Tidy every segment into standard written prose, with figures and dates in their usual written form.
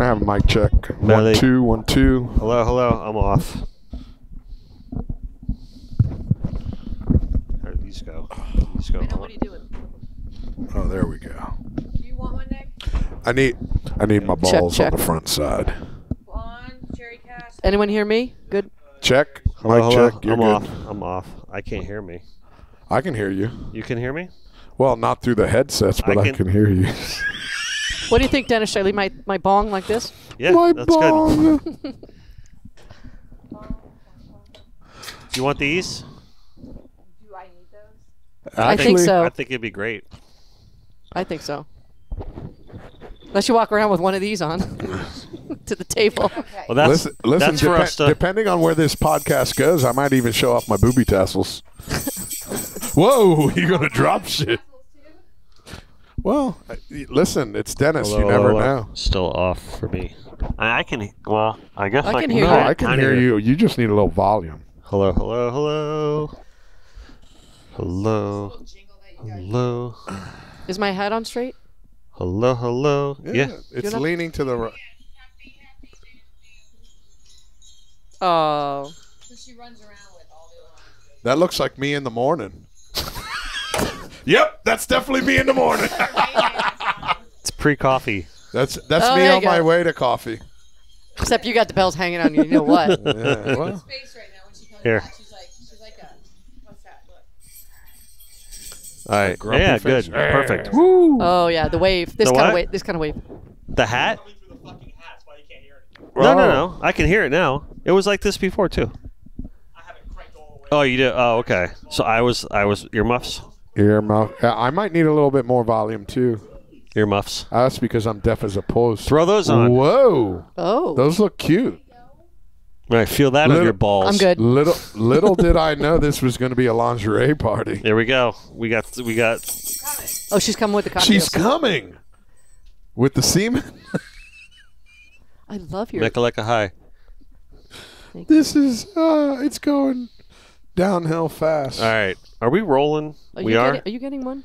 Can I have a mic check? Melly. 1 2 1 2. Hello, hello. I'm off. How do these go? These go. I know, what are you doing? Oh, there we go. Do you want one, Nick? I need my balls check. on the front side. Blonde, cherry cash. Anyone hear me? Good. Check. Hello, Mic hello. check. You're I'm good. off. I'm off. I can't hear me. I can hear you. You can hear me? Well, not through the headsets, but I can hear you. What do you think, Dennis? Should I leave my bong like this? Yeah, My that's bong. good. Do you want these? Do I need those? I think so. I think it'd be great. I think so. Unless you walk around with one of these on to the table. Okay. Well, that's Listen, that's for us to. depending on where this podcast goes, I might even show off my booby tassels. Whoa, you're going to drop shit. Well, listen, it's Dennis. Hello, you never hello. know. Still off for me. I can. Well, I guess I I can hear No, you. I can hear you. You just need a little volume. Hello, hello, hello. Hello, Jingle that you got. hello, Is my hat on straight? hello, hello. Yeah. It's not- leaning to the right. Oh. So she runs around with all the alarms. That looks like me in the morning. Yep, that's definitely me in the morning. It's pre-coffee. That's Oh, me there on you my go. way to coffee. Except you got the bells hanging on you. You know what? Yeah, well, Face right now when she comes Here. back. She's like a, what's that? Look. All right. grumpy Yeah, face. good. Perfect. Oh yeah, the wave. This The kind what? of wave. This kind of wave. The hat? Oh. No. I can hear it now. It was like this before too. Oh, you did. Oh, okay. So I was earmuffs. earmuff. I might need a little bit more volume too. Earmuffs. That's because I'm deaf as a post. Throw those on. Whoa, Oh. those look cute. All right, feel that on Little- your balls. I'm good. Little did I know this was going to be a lingerie party. There we go. We got. Oh, she's coming with the cocktails. She's coming with the semen. I love your. Mekaleka high. This is it's going downhill fast. All right. Are we rolling? We are. Are you getting one?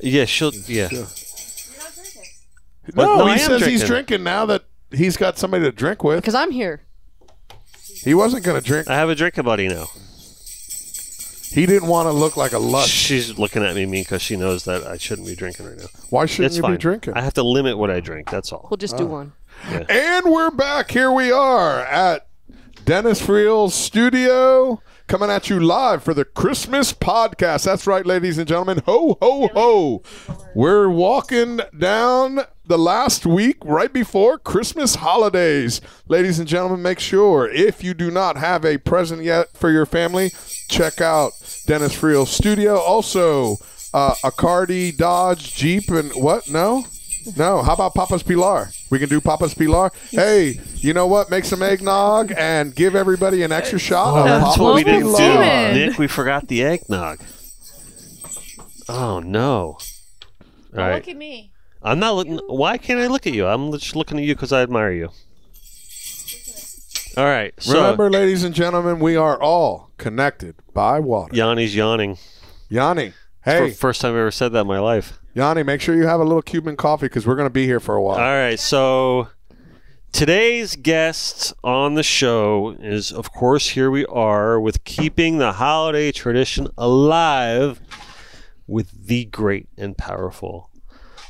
Yeah, she'll. Yeah. You're not drinking. No, No, I he am says he's drinking. drinking now that he's got somebody to drink with. Because I'm here. He wasn't going to drink. I have a drinking buddy now. He didn't want to look like a lush. She's looking at me mean because she knows that I shouldn't be drinking right now. Why shouldn't It's you fine. be drinking? I have to limit what I drink. That's all. We'll just do one. And we're back. Here we are at Dennis Friel's studio, coming at you live for the Christmas podcast. That's right, ladies and gentlemen. Ho, ho, ho. We're walking down the last week right before Christmas holidays. Ladies and gentlemen, make sure if you do not have a present yet for your family, check out Dennis Friel's studio. Also, a Cardi, Dodge, Jeep, and what? No? How about Papa's Pilar? We can do Papa's Pilar. Hey, you know what? Make some eggnog and give everybody an extra shot of That's Papa's what we didn't do, Pilar. Nick. We forgot the eggnog. Oh no! All Well, right, look at me. I'm not looking. Why can't I look at you? I'm just looking at you because I admire you. All right. So Remember, ladies and gentlemen, we are all connected by water. Yanni's yawning. Yanni, hey, First time I ever said that in my life. Yanni, make sure you have a little Cuban coffee because we're going to be here for a while. All right. So today's guest on the show is, of course, here we are with keeping the holiday tradition alive with the great and powerful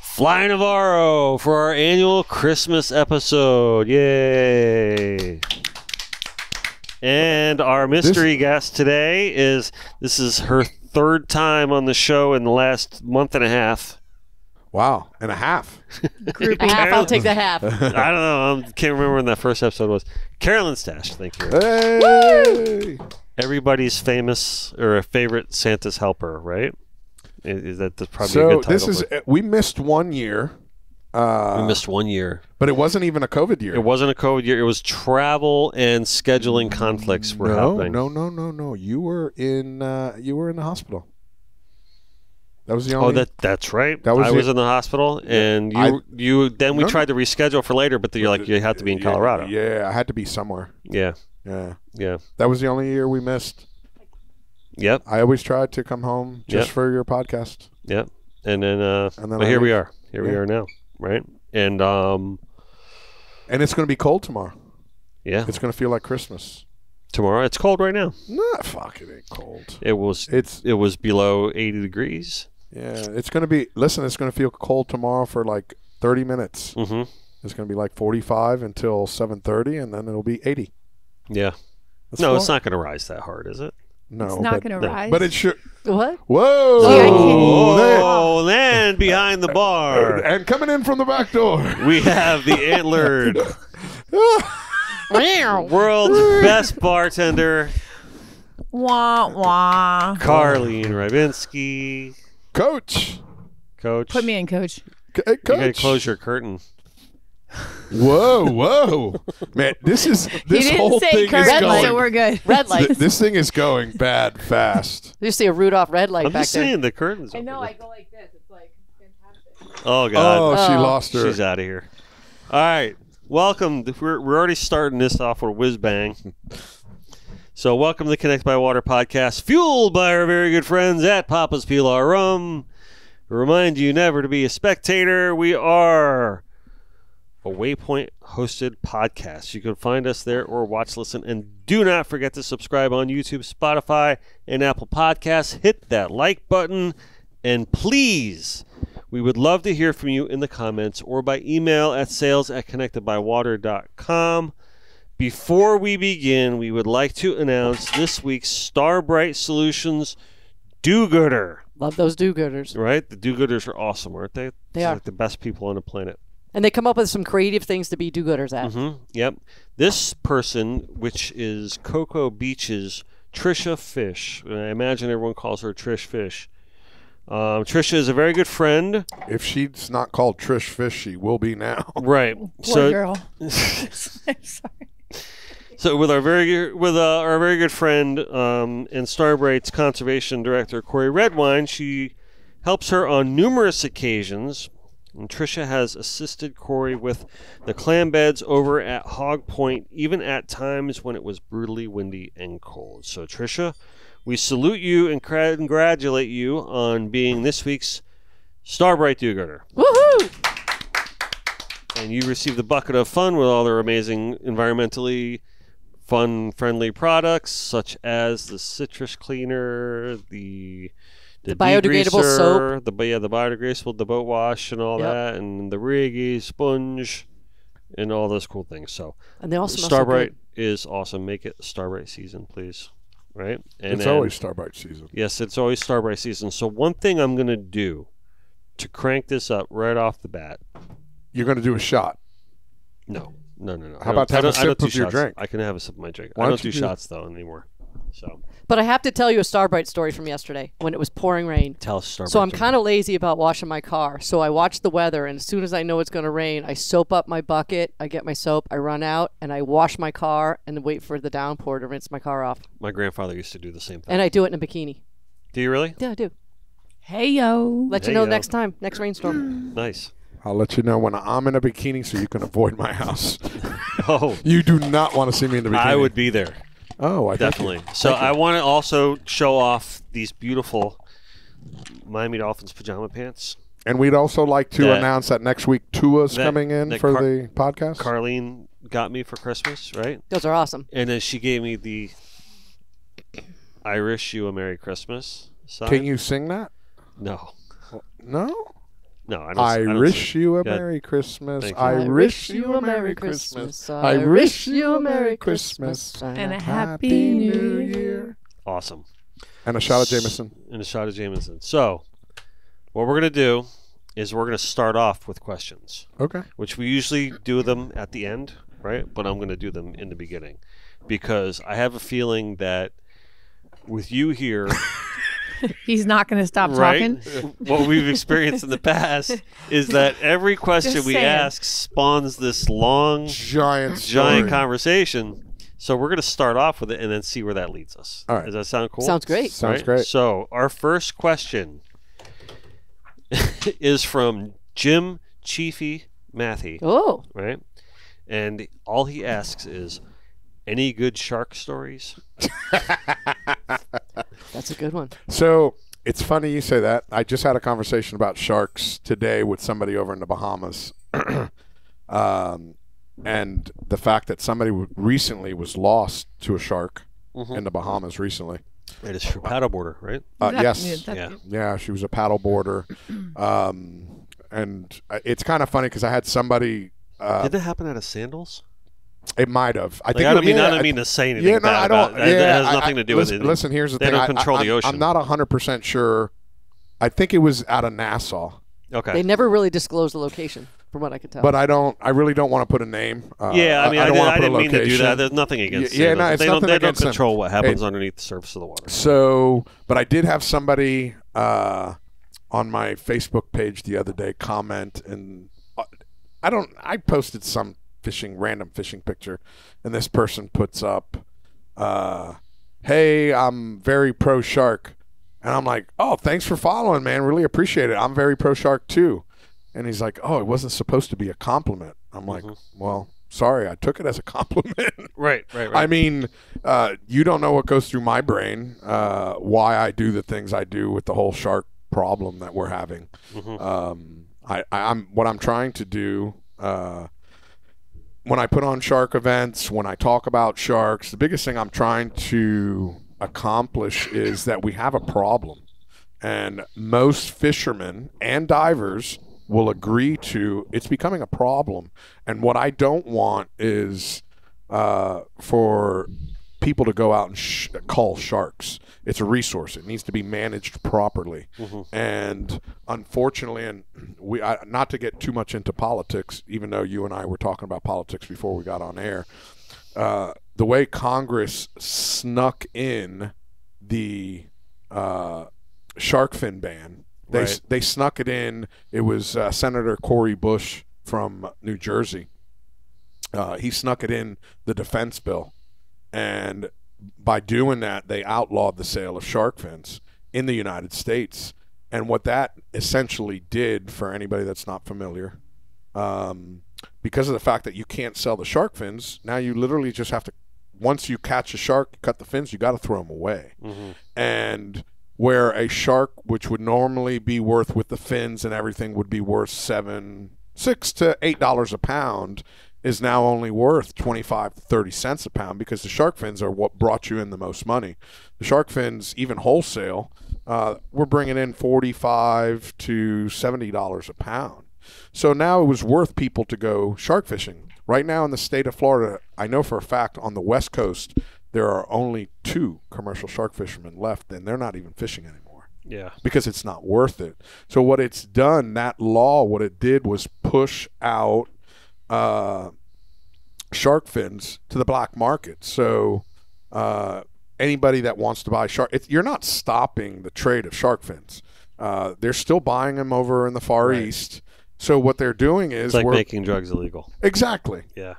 Fly Navarro for our annual Christmas episode. Yay! And our mystery guest today this is her third time on the show in the last month and a half. Wow, and a half. A half. I'll take the half. I don't know. I can't remember when that first episode was. Carolyn Stash, thank you. Hey! Everybody's famous or a favorite Santa's helper, right? Is that probably a So good title? this is we missed 1 year. We missed 1 year. But it wasn't even a COVID year. It wasn't a COVID year. It was travel and scheduling conflicts were happening. No. You were in the hospital. That was the only. That's right. That was I it. was in the hospital, and you. Then we tried to reschedule for later, but you're like you have to be in Colorado. Yeah, I had to be somewhere. Yeah. Yeah. That was the only year we missed. Yep. I always tried to come home just Yep. for your podcast. Yep. And then then but I here we leave. are. Here we Yeah. are now, right? And And it's going to be cold tomorrow. Yeah. It's going to feel like Christmas. Tomorrow. It's cold right now. Nah, fuck, it ain't cold. It was below 80 degrees. Yeah, it's going to be, listen, it's going to feel cold tomorrow for like 30 minutes. Mm-hmm. It's going to be like 45 until 7:30, and then it'll be 80. Yeah. That's No, far. it's not going to rise that hard, is it? No, It's not but, going to rise. but it should. What? Whoa! See, I can't- Oh, then behind the bar, And coming in from the back door. we have the antlered world's best bartender, Wah, wah. Carolyn Rybinski. Coach. Coach, Put me in, coach. Hey, you gotta Coach. close your curtain. Whoa. Man, this He whole didn't say thing is curtain, going. so we're good. Red lights. This thing is going bad fast. You see a Rudolph red light I'm back just there. saying the curtains. I open. know, I go like this. It's like fantastic. Oh God. Oh, she Oh. lost her. She's out of here. All right. Welcome. We're already starting this off with whiz bang. So welcome to the Connect by Water podcast, fueled by our very good friends at Papa's PLR Rum. Remind you never to be a spectator. We are a Waypoint hosted podcast. You can find us there or watch, listen, and do not forget to subscribe on YouTube, Spotify, and Apple Podcasts. Hit that like button, and please, we would love to hear from you in the comments or by email at sales@connectedbywater.com. Before we begin, we would like to announce this week's Starbright Solutions do-gooder. Love those do-gooders. Right? The do-gooders are awesome, aren't they? They They're are. like the best people on the planet. And they come up with some creative things to be do-gooders at. Mm-hmm. Yep. This person, which is Cocoa Beach's Trisha Fish, and I imagine everyone calls her Trish Fish. Trisha is a very good friend. If she's not called Trish Fish, she will be now. Right. Poor girl. I'm sorry. So with our very good friend and Starbright's conservation director Corey Redwine, she helps her on numerous occasions. And Trisha has assisted Corey with the clam beds over at Hog Point, even at times when it was brutally windy and cold. So Trisha, we salute you and congratulate you on being this week's Starbright Do-Gooder. Woohoo! And you received the bucket of fun with all their amazing environmentally fun, friendly products, such as the citrus cleaner, the biodegradable degreaser, soap. the biodegradable, the boat wash, and all Yep. that, and the Riggy sponge, and all those cool things. So, And they all smell so Starbright good. is awesome. Make it Starbright season, please. Right? And It's then- always Starbright season. yes, it's always Starbright season. So one thing I'm gonna do to crank this up right off the bat. You're going to do a shot. No. How about have a sip of your shots. drink? I can have a sip of my drink. Why I don't don't do you do- shots though anymore. So But I have to tell you a Starbright story from yesterday when it was pouring rain. tell us Starbright. So I'm kind of lazy about washing my car. So I watch the weather, and as soon as I know it's going to rain, I soap up my bucket. I get my soap. I run out, and I wash my car, and then wait for the downpour to rinse my car off. My grandfather used to do the same thing. And I do it in a bikini. Do you really? Yeah, I do. Hey, yo. Let Hey, you know yo. next time, next rainstorm. Nice. I'll let you know when I'm in a bikini so you can avoid my house. Oh, You do not want to see me in the bikini. I would be there Oh, I thank you. definitely. So Thank you. I want to also show off these beautiful Miami Dolphins pajama pants. And we'd also like to That- announce that next week Tua's that- coming in that for Car- the podcast. Carlene got me for Christmas, right? Those are awesome. And then she gave me the "I wish you a Merry Christmas" sign. Can you sing that? No, No? no. I don't. I don't wish sing. you a Go ahead. Merry Christmas. Thank you. I wish you a Merry Christmas. I wish you a Merry Christmas. And a happy new year. Awesome. And a shot of Jameson. And a shot of Jameson. So, what we're gonna do is we're gonna start off with questions, Okay. which we usually do them at the end, right? But I'm gonna do them in the beginning because I have a feeling that with you here, He's not going to stop right? talking. What we've experienced in the past is that every question Just we saying. ask spawns this long, Giant giant story. conversation. So we're gonna start off with it and then see where that leads us. All right. Does that sound cool? Sounds great. Sounds Right? great. So our first question is from Jim Chiefy Matthew, Oh, right? And all he asks is, any good shark stories? that's a good one. So it's funny you say that. I just had a conversation about sharks today with somebody over in the Bahamas. and the fact that somebody recently was lost to a shark in the Bahamas recently. It is for paddleboarder, right? Yes. Yeah. Yeah, she was a paddle boarder. And it's kind of funny because I had somebody. Did it happen out of sandals? It might have. I Like, think. I don't yeah, mean to say anything Yeah, no, bad I about don't. it. Yeah, That has nothing to do with it. Listen, here's the They thing. don't control the ocean. I'm not 100% sure. I think it was out of Nassau, Okay. They never really disclose the location, from what I could tell. but I really don't want to put a name. Yeah, I mean, I, don't want to put a didn't mean to do location. that. There's nothing against Yeah, sandals. no, it's they don't, nothing they don't against them. control what happens underneath the surface of the water. So, but I did have somebody on my Facebook page the other day comment, and I posted some random fishing picture, and this person puts up, hey, I'm very pro shark. And I'm like, oh, thanks for following, man. Really appreciate it. I'm very pro shark too. And he's like, oh, it wasn't supposed to be a compliment. I'm like, well, sorry, I took it as a compliment. Right. I mean, you don't know what goes through my brain, why I do the things I do with the whole shark problem that we're having. What I'm trying to do when I put on shark events, when I talk about sharks, the biggest thing I'm trying to accomplish is that we have a problem. And most fishermen and divers will agree to it's becoming a problem. And what I don't want is for people to go out and cull sharks. It's a resource. It needs to be managed properly. And unfortunately, and not to get too much into politics, even though you and I were talking about politics before we got on air, the way Congress snuck in the shark fin ban, they snuck it in. It was Senator Cory Bush from New Jersey. He snuck it in the defense bill. And by doing that, they outlawed the sale of shark fins in the United States. And what that essentially did, for anybody that's not familiar, because of the fact that you can't sell the shark fins, now you literally just have to, once you catch a shark, you cut the fins, you got to throw them away. And where a shark, which would normally be worth, with the fins and everything, would be worth $6 to $8 a pound, is now only worth 25 to 30 cents a pound, because the shark fins are what brought you in the most money. The shark fins, even wholesale, we're bringing in $45 to $70 a pound. So now it was worth people to go shark fishing. Right now in the state of Florida, I know for a fact on the West Coast, there are only 2 commercial shark fishermen left, and they're not even fishing anymore. Yeah. Because it's not worth it. So what it's done, that law, what it did was push out shark fins to the black market. So anybody that wants to buy shark, you're not stopping the trade of shark fins. They're still buying them over in the Far East. So what they're doing is It's like making drugs illegal. Exactly. Yeah.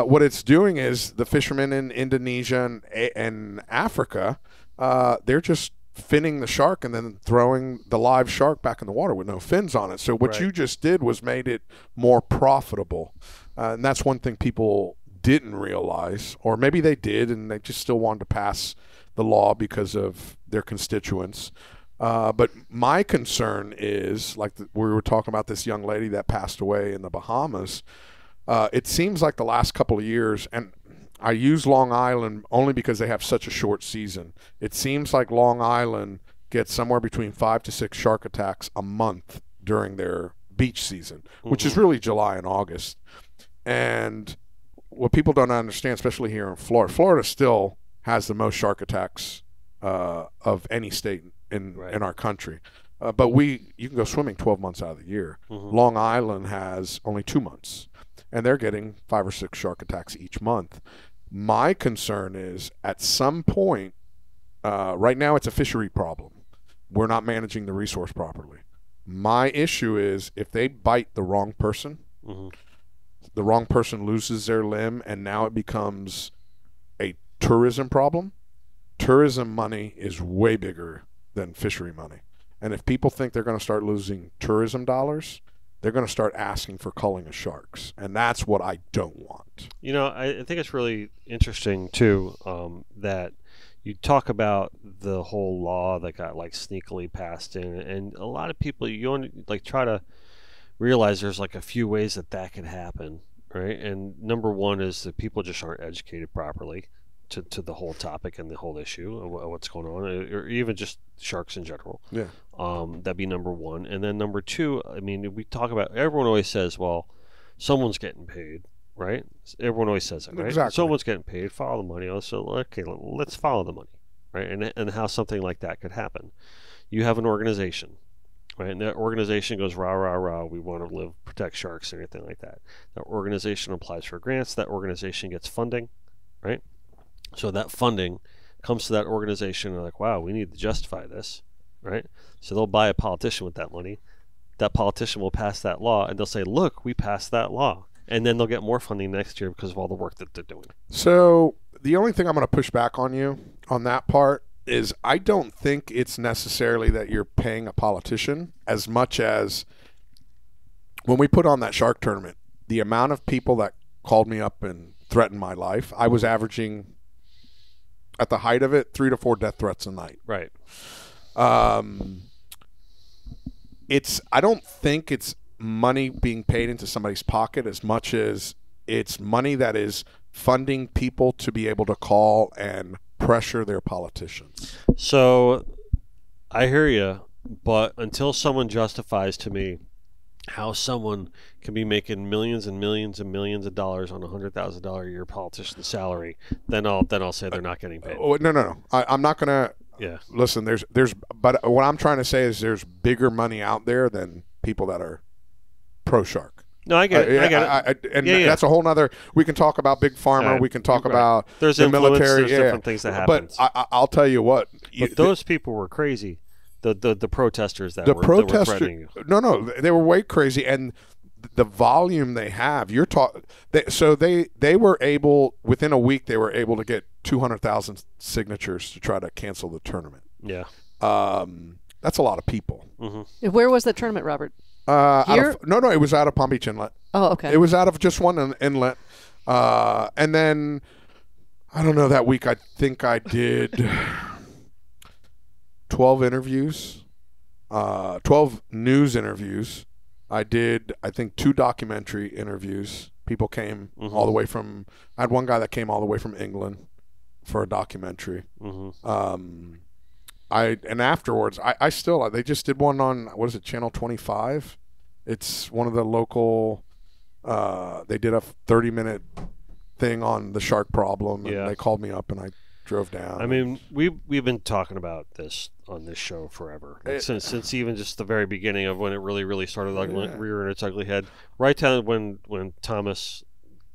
What it's doing is the fishermen in Indonesia and Africa, they're just finning the shark and then throwing the live shark back in the water with no fins on it. So what you just did was made it more profitable. And that's one thing people didn't realize, or maybe they did and they just still wanted to pass the law because of their constituents. But my concern is, like we were talking about this young lady that passed away in the Bahamas, it seems like the last couple of years, and I use Long Island only because they have such a short season. It seems like Long Island gets somewhere between 5 to 6 shark attacks a month during their beach season, which is really July and August. And what people don't understand, especially here in Florida, Florida still has the most shark attacks of any state in our country. But you can go swimming 12 months out of the year. Long Island has only 2 months, and they're getting 5 or 6 shark attacks each month. My concern is, at some point, right now it's a fishery problem. We're not managing the resource properly. My issue is, if they bite the wrong person, the wrong person loses their limb, and now it becomes a tourism problem. Tourism money is way bigger than fishery money. And if people think they're going to start losing tourism dollars, they're going to start asking for culling of sharks. And that's what I don't want. You know, I think it's really interesting, too, that you talk about the whole law that got, like, sneakily passed in. And a lot of people, you only, like, try to realize there's, like, a few ways that could happen. right? And number one is that people just aren't educated properly to the whole topic and the whole issue of what's going on, or even just sharks in general. Yeah. That'd be number one. And then number two, I mean, we talk about, everyone always says, well, someone's getting paid, right? Everyone always says it, right? Exactly. Someone's getting paid, follow the money. So, okay, let's follow the money, right? And how something like that could happen. You have an organization, right? And that organization goes, rah, rah, rah, we want to protect sharks and anything like that. That organization applies for grants. That organization gets funding, right? So that funding comes to that organization and they're like, wow, we need to justify this, right? So they'll buy a politician with that money. That politician will pass that law and they'll say, look, we passed that law. And then they'll get more funding next year because of all the work that they're doing. So the only thing I'm going to push back on you on that part is I don't think it's necessarily that you're paying a politician as much as when we put on that shark tournament, the amount of people that called me up and threatened my life, I was averaging at the height of it 3 to 4 death threats a night. Right. I don't think it's money being paid into somebody's pocket as much as it's money that is funding people to be able to call and pressure their politicians. So I hear you, but until someone justifies to me how someone can be making millions and millions and millions of dollars on $100,000 a year politician's salary, then I'll say they're not getting paid. No. I'm not gonna. Yeah. Listen, but what I'm trying to say is there's bigger money out there than people that are pro shark. No, I get it. I get it. That's a whole nother. We can talk about big pharma. Right. We can talk Right. about There's the influence, military. there's different things that happen. But I'll tell you what. But those people were crazy. The protesters that were threatening you. No, they were way crazy, and the volume they have. You're talking. So they were able within a week. They were able to get 200,000 signatures to try to cancel the tournament. Yeah. That's a lot of people. Mm-hmm. Where was the tournament, Robert? No, it was out of Palm Beach Inlet. Oh, okay. It was out of just one inlet. And then, I don't know, that week I think I did 12 interviews, 12 news interviews. I did, I think, 2 documentary interviews. People came all the way from, I had one guy that came all the way from England for a documentary. And afterwards, I still, they just did one on, what is it, Channel 25? It's one of the local, they did a 30-minute thing on the shark problem, and they called me up, and I drove down. I mean, we've been talking about this on this show forever, since even just the very beginning of when it really started rearing its ugly head. Right down when Thomas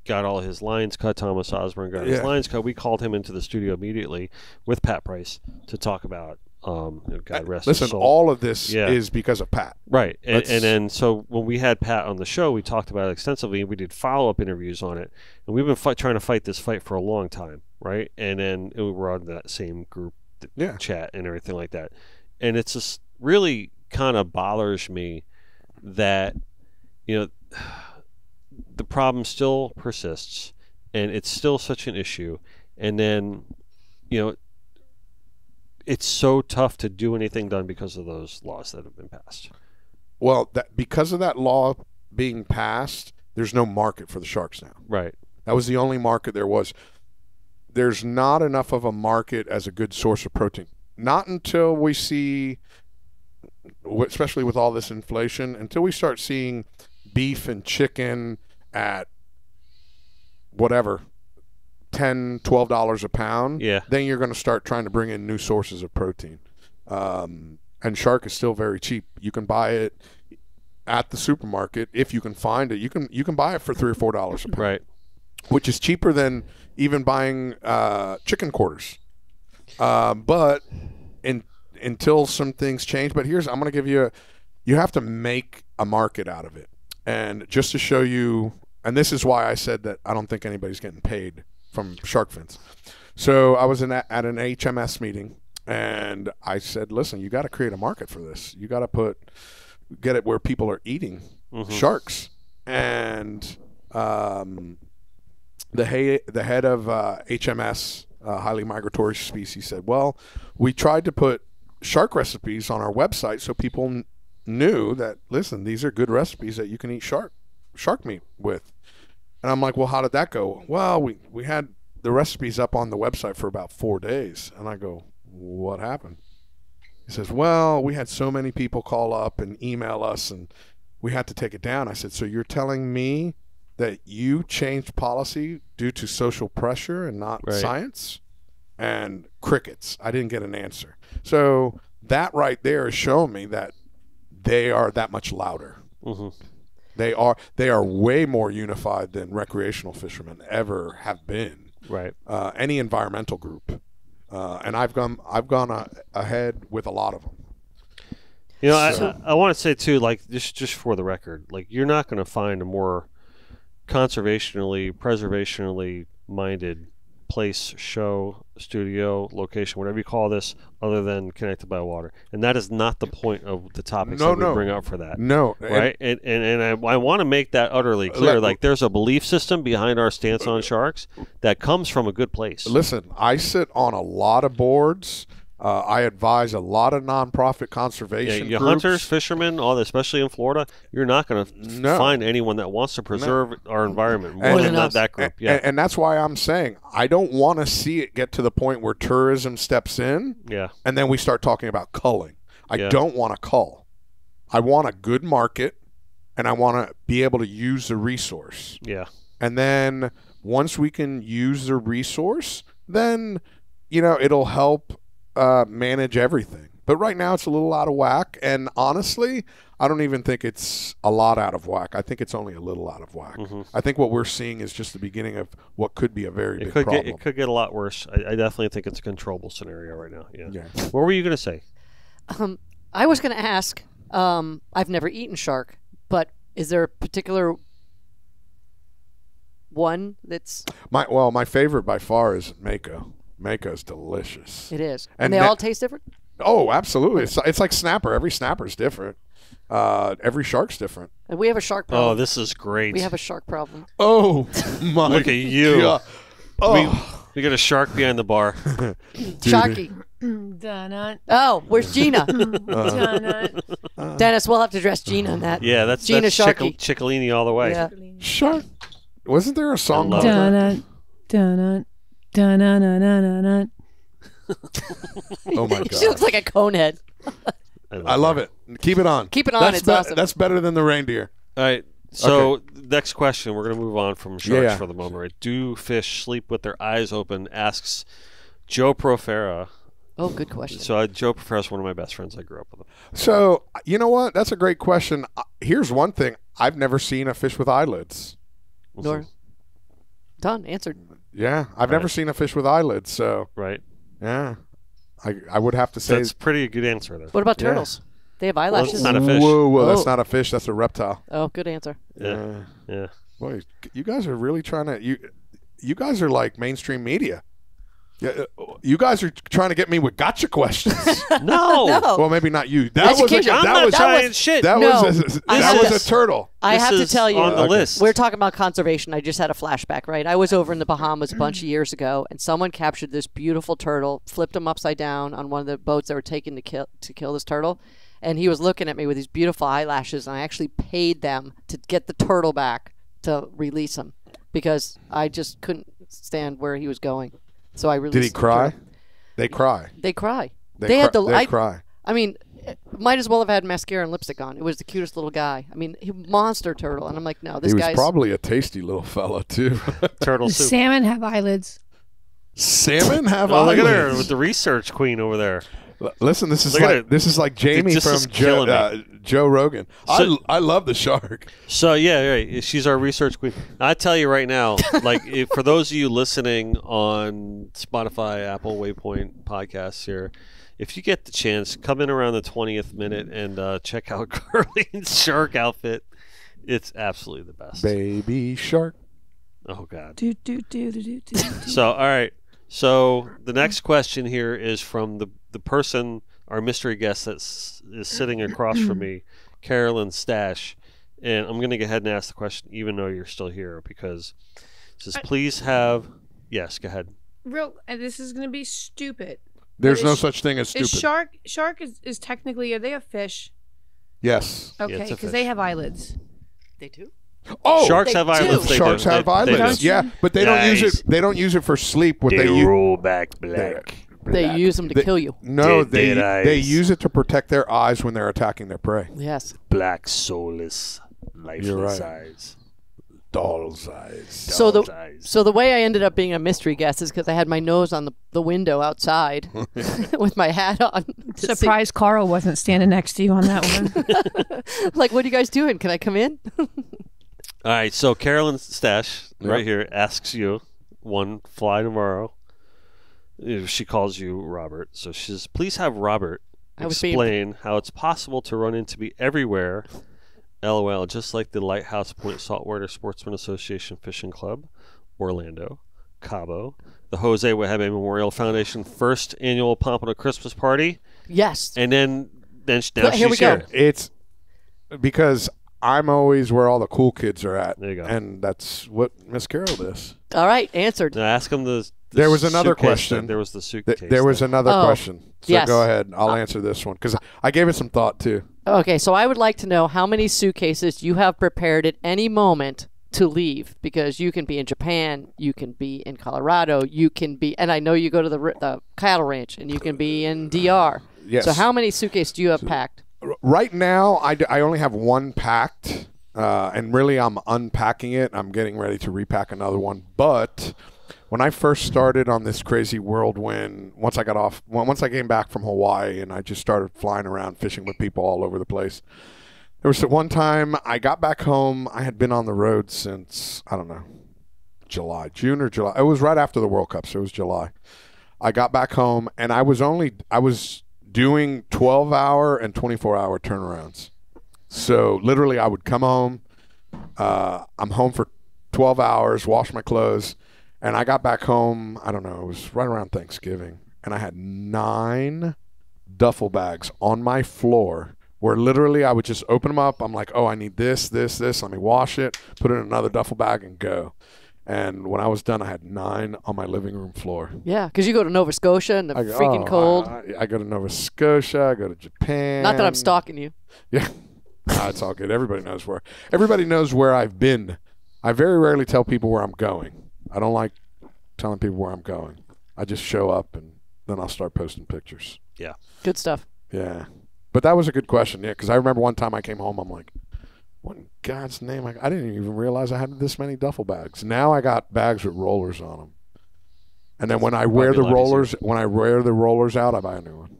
got all his lines cut, Thomas Osborne got his lines cut, we called him into the studio immediately with Pat Price to talk about God rest his soul. All of this is because of Pat. Right. And then so when we had Pat on the show, we talked about it extensively. We did follow-up interviews on it. And we've been trying to fight this fight for a long time, right? And then we were on that same group chat and everything like that. And it's just really kind of bothers me that, the problem still persists and it's still such an issue. And then, it's so tough to do anything done because of those laws that have been passed. Well, because of that law being passed, there's no market for the sharks now. Right. That was the only market there was. There's not enough of a market as a good source of protein. Not until we see, especially with all this inflation, until we start seeing beef and chicken at whatever, $10, $12 a pound, then you're going to start trying to bring in new sources of protein. And shark is still very cheap. You can buy it at the supermarket if you can find it. You can buy it for $3 or $4 a pound, right? Which is cheaper than even buying chicken quarters. But until some things change. But I'm going to give you you have to make a market out of it. And just to show you, and this is why I said that I don't think anybody's getting paid from shark fins. So I was at an HMS meeting, and I said, listen, you got to create a market for this. You got to get it where people are eating sharks. And the head of HMS, highly migratory species, said, well, we tried to put shark recipes on our website so people knew that, listen, these are good recipes that you can eat shark meat with. And I'm like, well, how did that go? Well, we had the recipes up on the website for about 4 days. And I go, what happened? He says, well, we had so many people call up and email us, and we had to take it down. I said, so you're telling me that you changed policy due to social pressure and not science? And crickets. I didn't get an answer. So that right there is showing me that they are that much louder. Mm-hmm. They are way more unified than recreational fishermen ever have been. Right. Any environmental group, and I've gone ahead with a lot of them. You know, I want to say too, like just for the record, like you're not going to find a more preservationally minded place, show, studio, location, whatever you call this, other than connected by water. And that is not the point of the topics that we bring up for that. No. Right? And I want to make that utterly clear. Like there's a belief system behind our stance on sharks that comes from a good place. Listen, I sit on a lot of boards. I advise a lot of nonprofit conservation groups. Hunters, fishermen, all that, especially in Florida, you're not going to find anyone that wants to preserve our environment more than that group. Yeah. And that's why I'm saying I don't want to see it get to the point where tourism steps in and then we start talking about culling. I don't want to cull. I want a good market, and I want to be able to use the resource. Yeah. And then once we can use the resource, then, it'll help manage everything. But right now it's a little out of whack, and honestly, I don't even think it's a lot out of whack. I think it's only a little out of whack. Mm-hmm. I think what we're seeing is just the beginning of what could be a very big problem. It could get a lot worse. I definitely think it's a controllable scenario right now. Yeah. What were you going to say? I was going to ask, I've never eaten shark, but is there a particular one that's... My favorite by far is Mako. Mako is delicious. It is. And they all taste different? Oh, absolutely. It's like snapper. Every snapper is different. Every shark's different. And we have a shark problem. Oh, this is great. We have a shark problem. Oh, my Look at you. God. Oh. We got a shark behind the bar. Sharky. Oh, where's Gina? Dennis, we'll have to dress Gina in that. Yeah, that's Gina Sharky. Ciccolini all the way. Yeah. Shark. Wasn't there a song called that? Oh my God. She looks like a cone head. I love it. Keep it on. Keep it on. It's awesome. That's better than the reindeer. All right. So next question. We're going to move on from sharks for the moment. Right? Do fish sleep with their eyes open? Asks Joe Profera. Oh, good question. So Joe Profera is one of my best friends. I grew up with him. So you know what? That's a great question. Here's one thing. I've never seen a fish with eyelids. Nor. Done. Answered. Yeah, I've never seen a fish with eyelids. So yeah, I would have to say that's pretty good answer there. What about turtles? They have eyelashes. Well, it's not a fish. Whoa, that's not a fish. That's a reptile. Oh, good answer. Yeah. Boy, you guys are really trying to you guys are like mainstream media. Yeah, you guys are trying to get me with gotcha questions. No. Well, maybe not you. I'm not trying shit. That was a turtle. I have to tell you, on the list. We're talking about conservation. I just had a flashback, right? I was over in the Bahamas a bunch of years ago, and someone captured this beautiful turtle, flipped him upside down on one of the boats that were taken to kill this turtle, and he was looking at me with these beautiful eyelashes, and I actually paid them to get the turtle back to release him because I just couldn't stand where he was going. So I released. Did he cry? They cry. They cry. They cry. I mean, might as well have had mascara and lipstick on. It was the cutest little guy. I mean, monster turtle. And I'm like, no, this guy's... He was probably a tasty little fella, too. Turtle soup. Salmon have eyelids. Salmon have eyelids? Look at her with the research queen over there. Listen, this is like Jamie from Joe Rogan. So, I love the shark. So yeah, right. She's our research queen. I tell you right now, like for those of you listening on Spotify, Apple, Waypoint podcasts here, if you get the chance, come in around the 20th minute and check out Carolyn's shark outfit. It's absolutely the best. Baby shark. Oh God. So all right. So the next question here is from the person, our mystery guest that is sitting across from me, Carolyn Stash. And I'm going to go ahead and ask the question even though you're still here because it says, please have... Yes, go ahead. This is going to be stupid. There's no such thing as stupid. Shark is technically, are they a fish? Yes. Okay, because they have eyelids. They do? Oh, Sharks They have eyelids. do. They sharks do. have They eyelids. do. Yeah, but they don't use Nice. it. They don't use it for sleep. What They they use. roll back black. They use them to kill you. No, Dead they eyes. use it to protect their eyes when they're attacking their prey. Yes. Black, soulless, lifeless right. eyes. Doll's eyes. So Dog's eyes. So the way I ended up being a mystery guest is because I had my nose on the window outside with my hat on. to see- Surprised Carl wasn't standing next to you on that one. Like, what are you guys doing? Can I come in? All right, so Carolyn Stash right Yep. here asks you one Fly Navarro. She calls you Robert, so she says, "Please have Robert I was being- explain how it's possible to run into me everywhere." LOL, just like the Lighthouse Point Saltwater Sportsman Association Fishing Club, Orlando, Cabo, the Jose Wahebe Memorial Foundation first annual Pompano Christmas party, Yes. and now Here she's we go. here. It's because I'm always where all the cool kids are at. There you go. And that's what Miss Carol does. All right. Answered. Now ask him the There was another suitcase question. thing. There was the suitcase. There was thing. another Oh, question. So yes. go ahead. I'll answer this one because I gave it some thought too. Okay. So I would like to know how many suitcases you have prepared at any moment to leave, because you can be in Japan, you can be in Colorado, you can be, and I know you go to the cattle ranch, and you can be in DR. Yes. So how many suitcases do you have packed? Right now, I only have one packed, and really I'm unpacking it. I'm getting ready to repack another one. But when I first started on this crazy whirlwind, once I came back from Hawaii and I just started flying around fishing with people all over the place, there was one time I got back home. I had been on the road since, I don't know, June or July. It was right after the World Cup, so it was July. I got back home and I was doing 12-hour and 24-hour turnarounds. So literally I would come home, I'm home for 12 hours, wash my clothes, and I got back home, I don't know, it was right around Thanksgiving, and I had 9 duffel bags on my floor where literally I would just open them up. I'm like, oh, I need this, let me wash it, put it in another duffel bag and go. And when I was done, I had 9 on my living room floor. Yeah, because you go to Nova Scotia and the freaking cold. I go to Nova Scotia, I go to Japan. Not that I'm stalking you. Yeah. Nah, it's all good. Everybody knows where I've been. I very rarely tell people where I'm going. I don't like telling people where I'm going. I just show up and then I'll start posting pictures. Yeah. Good stuff. Yeah. But that was a good question. Yeah, because I remember one time I came home, I'm like, what in God's name? I didn't even realize I had this many duffel bags. Now I got bags with rollers on them. And then when I wear the rollers out, I buy a new one.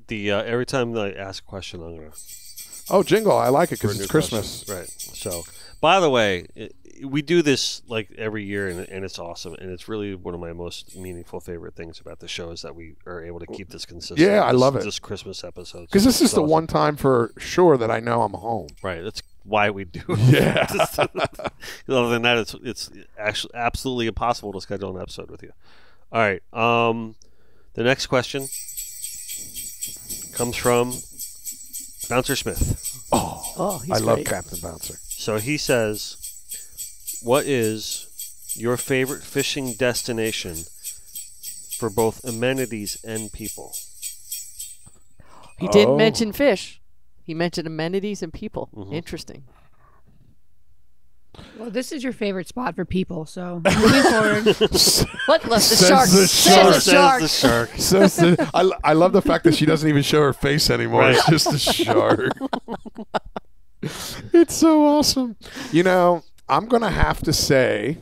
Every time I ask a question, I'm gonna Oh, jingle! I like it for a because new it's Christmas. question. Right. So, by the way, we do this like every year, and it's awesome, and it's really one of my most meaningful favorite things about the show is that we are able to keep this consistent. Yeah, I love it. This Christmas episode. Because this is It's the awesome. one time for sure that I know I'm home. Right. That's why we do it. Yeah. Other than that, it's actually absolutely impossible to schedule an episode with you. All right. The next question comes from Bouncer Smith. Oh, he's I love great. Captain Bouncer. So he says, what is your favorite fishing destination for both amenities and people? He didn't Oh. mention fish. He mentioned amenities and people. Mhm. Interesting. Well, this is your favorite spot for people, so moving forward. What? The Says shark. the Says the shark. the shark. So I love the fact that she doesn't even show her face anymore. Right. It's just a shark. It's so awesome. You know, I'm going to have to say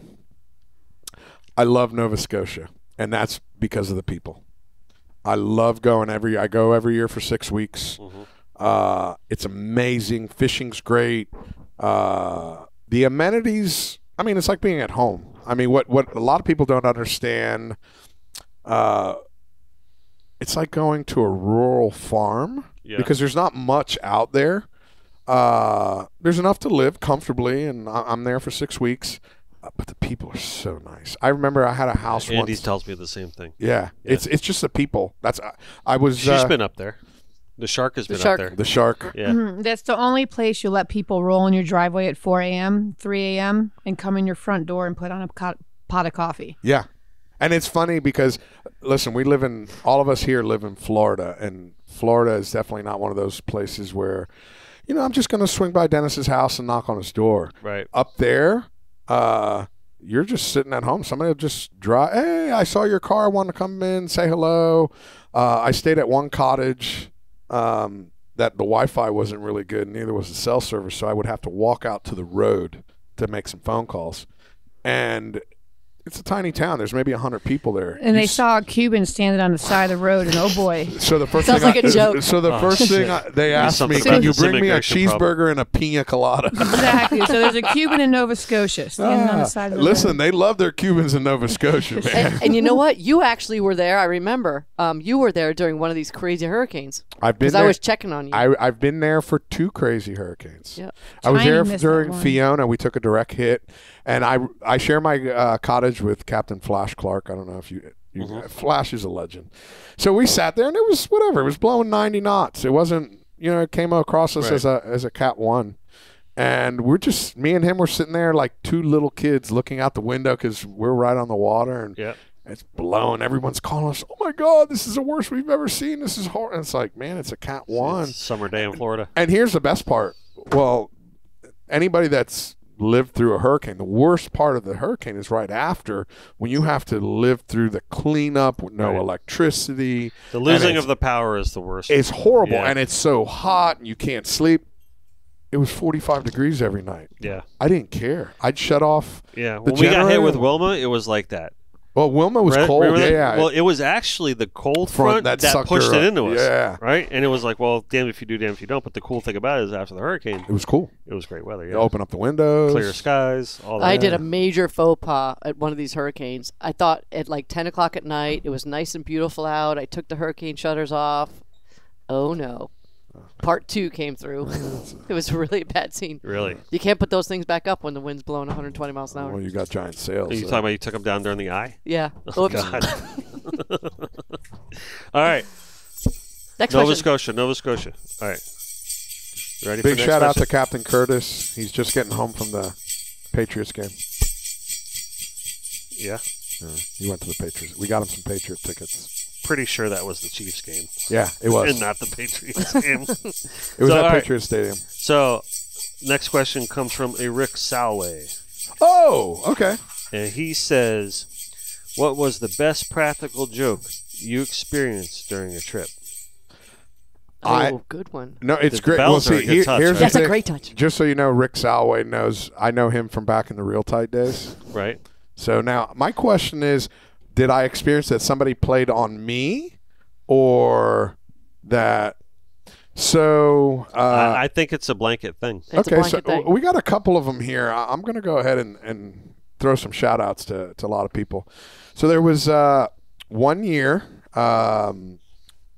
I love Nova Scotia, and that's because of the people. I love going I go every year for 6 weeks. Mhm. It's amazing. Fishing's great. The amenities, I mean, it's like being at home. I mean, what a lot of people don't understand, it's like going to a rural farm Yeah. because there's not much out there. There's enough to live comfortably, and I'm there for 6 weeks. But the people are so nice. I remember I had a house Andy once. tells me the same thing. Yeah, Yeah. it's just the people. I was She's been up there. The shark has been shark. up there. the shark. Yeah. Mhm. That's the only place you let people roll in your driveway at 4 a.m., 3 a.m., and come in your front door and put on a pot of coffee. Yeah. And it's funny because, listen, all of us here live in Florida, and Florida is definitely not one of those places where I'm just going to swing by Dennis's house and knock on his door. Right. Up there, you're just sitting at home. Somebody will just drive. Hey, I saw your car. I want to come in, say hello. I stayed at one cottage that the Wi-Fi wasn't really good, neither was the cell service, so I would have to walk out to the road to make some phone calls. And it's a tiny town. There's maybe 100 people there. And they saw a Cuban standing on the side of the road, and oh boy. So the first Sounds thing like a joke. So the first thing they asked me, something can about you this bring me a immigration cheeseburger and a pina colada? Exactly. So there's a Cuban in Nova Scotia standing on the side of the Listen, road. they love their Cubans in Nova Scotia, man. And you know what? You actually were there. I remember. You were there during one of these crazy hurricanes. I've been Because there. I was checking on you. I've been there for 2 crazy hurricanes. Yeah. I was Tiny there missed that during one. Fiona. We took a direct hit, and I share my cottage with Captain Flash Clark. I don't know if you Flash is a legend. So we sat there, and it was whatever. It was blowing 90 knots. It wasn't, it came across us Right. as a Cat 1. And me and him were sitting there like 2 little kids looking out the window because we're right on the water, and Yeah. it's blowing. Everyone's calling us, oh my God, this is the worst we've ever seen. This is horrible. And it's like, man, it's a Cat 1. It's a summer day in Florida. And here's the best part. Well, anybody that's lived through a hurricane, the worst part of the hurricane is right after, when you have to live through the cleanup with no Right. electricity. The losing And of the power is the worst. It's horrible, Yeah. and it's so hot, and you can't sleep. It was 45 degrees every night. Yeah. I didn't care. I'd shut off. Yeah. The When we got hit generator- with Wilma, it was like that. Well, Wilma was Right? cold. Remember that? Yeah. Well, it was actually the cold Front front that that sucked pushed her it up. into us. Yeah. Right? And it was like, well, damn if you do, damn if you don't. But the cool thing about it is after the hurricane, It was cool. it was great weather. You Yeah. open up the windows. Clear skies, all that. I did a major faux pas at one of these hurricanes. I thought at like 10 o'clock at night, it was nice and beautiful out. I took the hurricane shutters off. Oh, no. Part 2 came through. It was a really bad scene. Really? You can't put those things back up when the wind's blowing 120 miles an hour. Well, you got giant sails. Are you so- talking about you took them down during the eye? Yeah. Oh, Oops. God. All right. Next Nova question. Scotia. Nova Scotia. All right. You ready for Big the next shout out to question? Captain Curtis. He's just getting home from the Patriots game. Yeah. He went to the Patriots. We got him some Patriot tickets. Pretty sure that was the Chiefs game Yeah, it was. and not the Patriots game. It was So, at all right. Patriot Stadium. So, next question comes from a Rick Salway. Oh, okay. And he says, what was the best practical joke you experienced during a trip? Oh, good one. No, it's The great. bells Well, are see, a good touch, here's right? the That's a thing. great touch. Just so you know, Rick Salway knows. I know him from back in the Real Tight days. Right? So now my question is, did I experience that somebody played on me, or that? So I think it's a blanket thing. It's a okay, so blanket thing. we got a couple of them here. I'm going to go ahead and throw some shout outs to a lot of people. So there was 1 year,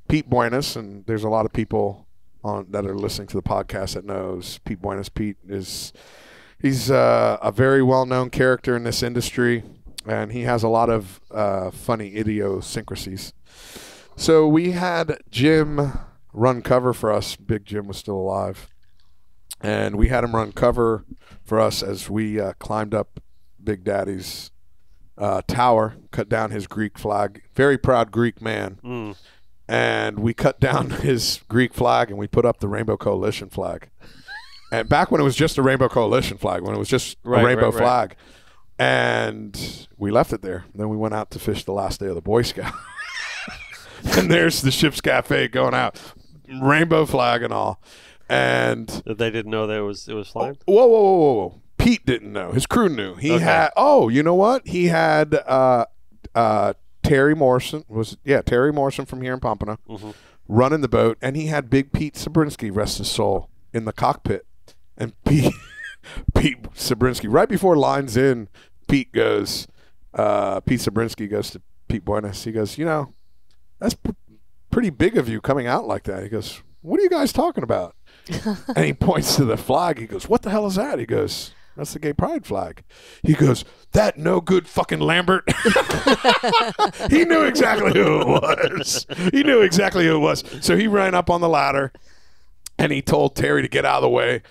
Pete Buenas, and there's a lot of people that are listening to the podcast that knows Pete Buenas. Pete he's a very well-known character in this industry, and he has a lot of funny idiosyncrasies. So we had Jim run cover for us. Big Jim was still alive. And we had him run cover for us as we climbed up Big Daddy's tower, cut down his Greek flag. Very proud Greek man. Mm. And we cut down his Greek flag and we put up the Rainbow Coalition flag. And back when it was just a Rainbow Coalition flag, when it was just Right, a rainbow right. flag. And we left it there. Then we went out to fish the last day of the Boy Scout. And there's the Ship's Cafe going out. Rainbow flag and all. And That they didn't know that it was flying? whoa. Pete didn't know. His crew knew. He Okay. had you know what? He had Terry Morrison from here in Pompano running the boat, and he had Big Pete Sabrinsky, rest his soul, in the cockpit. And Pete Sabrinsky, right before lines in, Pete Sabrinsky goes to Pete Buenas. He goes, that's pretty big of you coming out like that. He goes, what are you guys talking about? And he points to the flag. He goes, what the hell is that? He goes, that's the gay pride flag. He goes, that no good fucking Lambert. He knew exactly who it was. So he ran up on the ladder and he told Terry to get out of the way.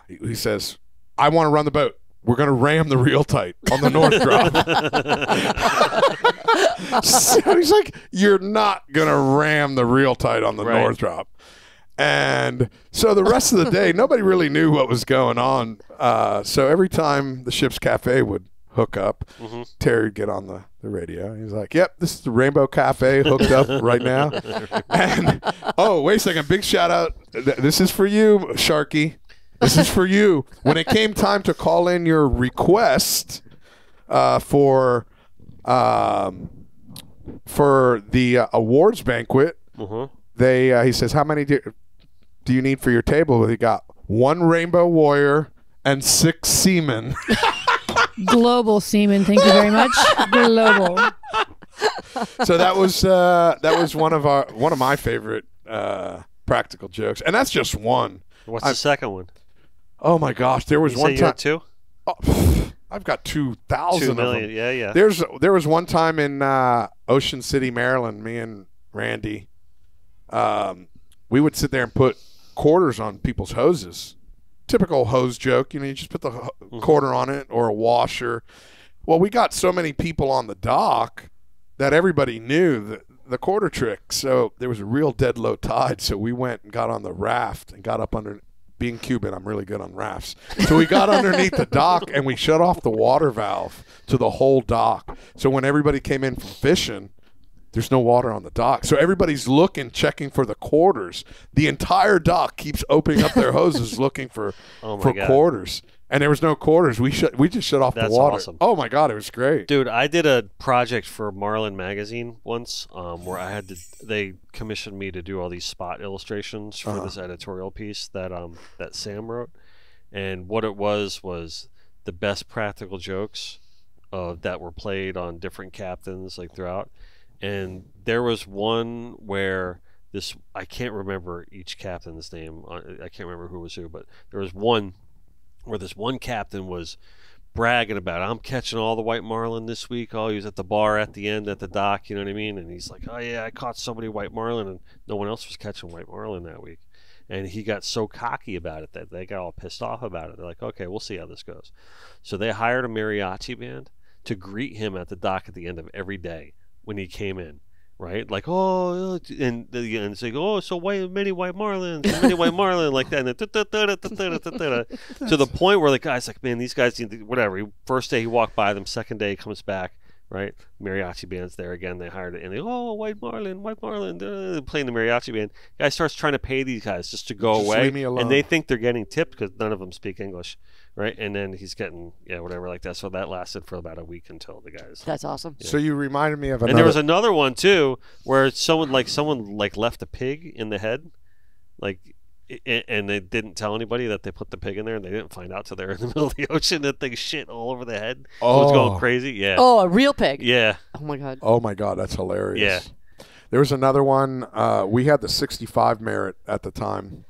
He says, I want to run the boat. We're going to ram the Real Tight on the North Drop. So he's like, you're not going to ram the Real Tight on the Right. North Drop. And so the rest of the day, nobody really knew what was going on. So every time the ship's cafe would hook up, Terry would get on the radio. He's like, yep, this is the Rainbow Cafe hooked up right now. And, oh, wait a second, big shout out. This is for you, Sharky. This is for you. When it came time to call in your request for the awards banquet, he says, how many do you need for your table? He got 1 Rainbow Warrior and 6 seamen. Global semen, thank you very much. Global. So that was one of my favorite practical jokes, and that's just one. What's the second one? Oh my gosh, there was You one say you time. had 2? Oh, I've got 2,000 2 of million. them. Yeah. There was one time in Ocean City, Maryland. Me and Randy, we would sit there and put quarters on people's hoses. Typical hose joke, you just put the quarter on it or a washer. Well, we got so many people on the dock that everybody knew the quarter trick. So there was a real dead low tide. So we went and got on the raft and got up under. Being Cuban, I'm really good on rafts. So we got underneath the dock and we shut off the water valve to the whole dock. So when everybody came in from fishing, there's no water on the dock. So everybody's checking for the quarters. The entire dock keeps opening up their hoses looking for quarters. And there was no quarters. We just shut off the water. Awesome. Oh my God, it was great. Dude, I did a project for Marlin Magazine once where they commissioned me to do all these spot illustrations for this editorial piece that Sam wrote. And what it was the best practical jokes that were played on different captains throughout. And there was one where I can't remember each captain's name. I can't remember who was who, but there was one where this one captain was bragging about, I'm catching all the white marlin this week. Oh, he was at the bar at the end at the dock, you know what I mean? And he's like, oh yeah, I caught so many white marlin, and no one else was catching white marlin that week. And he got so cocky about it that they got all pissed off about it. They're like, okay, we'll see how this goes. So they hired a mariachi band to greet him at the dock at the end of every day when he came in. Right, like and it's like, oh, so many white marlins, so many white marlin, like that, and to the point where the guy's like, man, these guys need to, whatever. First day he walked by them, second day he comes back, right? Mariachi band's there again. They hired it, and they white marlin, playing the mariachi band. Guy starts trying to pay these guys just to go away, leave me alone. and they think they're getting tipped because none of them speak English. Right, and then he's getting whatever like that. So that lasted for about a week until the guys. That's awesome. So you reminded me of another. And there was another one too, where someone left a pig in the head, and they didn't tell anybody that they put the pig in there, and they didn't find out till they're in the middle of the ocean that they shit all over the head. Oh. It was going crazy. Yeah. Oh, a real pig. Yeah. Oh my God. Oh my God, that's hilarious. Yeah. There was another one. We had the 65 Merit at the time.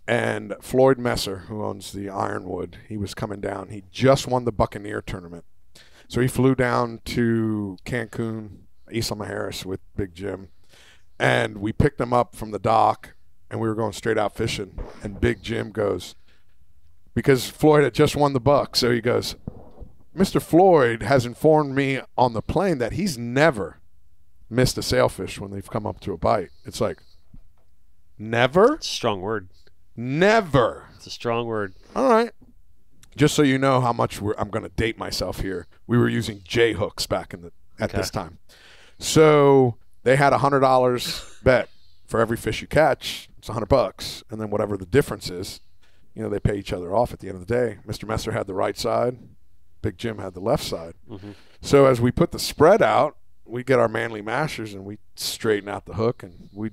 And Floyd Messer, who owns the Ironwood, he was coming down. He just won the Buccaneer tournament. So he flew down to Cancun, Isla Mujeres with Big Jim. And we picked him up from the dock, and we were going straight out fishing. And Big Jim goes, because Floyd had just won the buck, so he goes, Mr. Floyd has informed me on the plane that he's never missed a sailfish when they've come up to a bite. It's like, never? It's a strong word. Never. It's a strong word. All right. Just so you know how much I'm going to date myself here. We were using J hooks back at this time. So they had $100 bet for every fish you catch. It's $100, and then whatever the difference is, they pay each other off at the end of the day. Mr. Messer had the right side. Big Jim had the left side. Mm-hmm. So as we put the spread out, we get our manly mashers and we straighten out the hook and we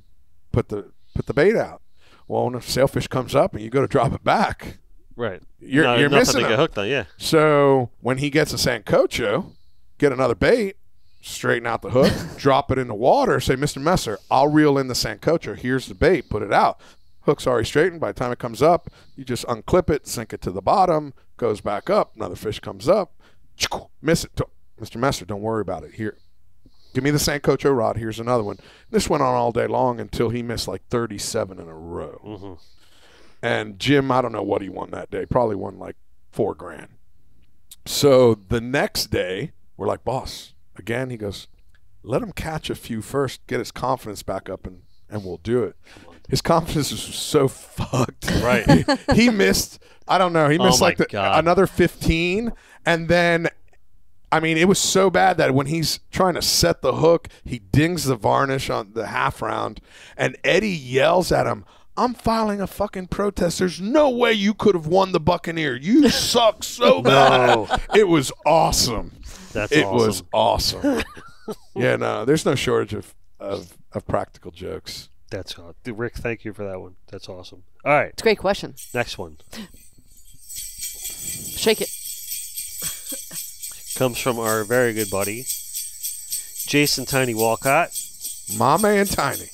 put the bait out. Well, when a sailfish comes up and you go to drop it back, right, you're missing to it. Get hooked on, yeah. So when he gets a Sancocho, get another bait, straighten out the hook, drop it in the water, say, Mr. Messer, I'll reel in the Sancocho. Here's the bait, put it out. Hook's already straightened. By the time it comes up, you just unclip it, sink it to the bottom, goes back up, another fish comes up, miss it. Mr. Messer, don't worry about it. Here, give me the Sancocho rod. Here's another one. This went on all day long until he missed like 37 in a row. Mm-hmm. And Jim, I don't know what he won that day. Probably won like $4,000. So the next day, we're like, boss, again? He goes, let him catch a few first, get his confidence back up, and and we'll do it. His confidence was so fucked. Right. He missed, I don't know, he missed my like God. another 15. And then, I mean, it was so bad that when he's trying to set the hook, he dings the varnish on the half round. And Eddie yells at him, I'm filing a fucking protest. There's no way you could have won the Buccaneer. You suck so bad. No. It was awesome. It Was awesome. Yeah, no, there's no shortage of practical jokes. That's hot. Rick, thank you for that one. That's awesome. All right. It's a great question. Next one Shake it. comes from our very good buddy, Jason Tiny Walcott. My man Tiny.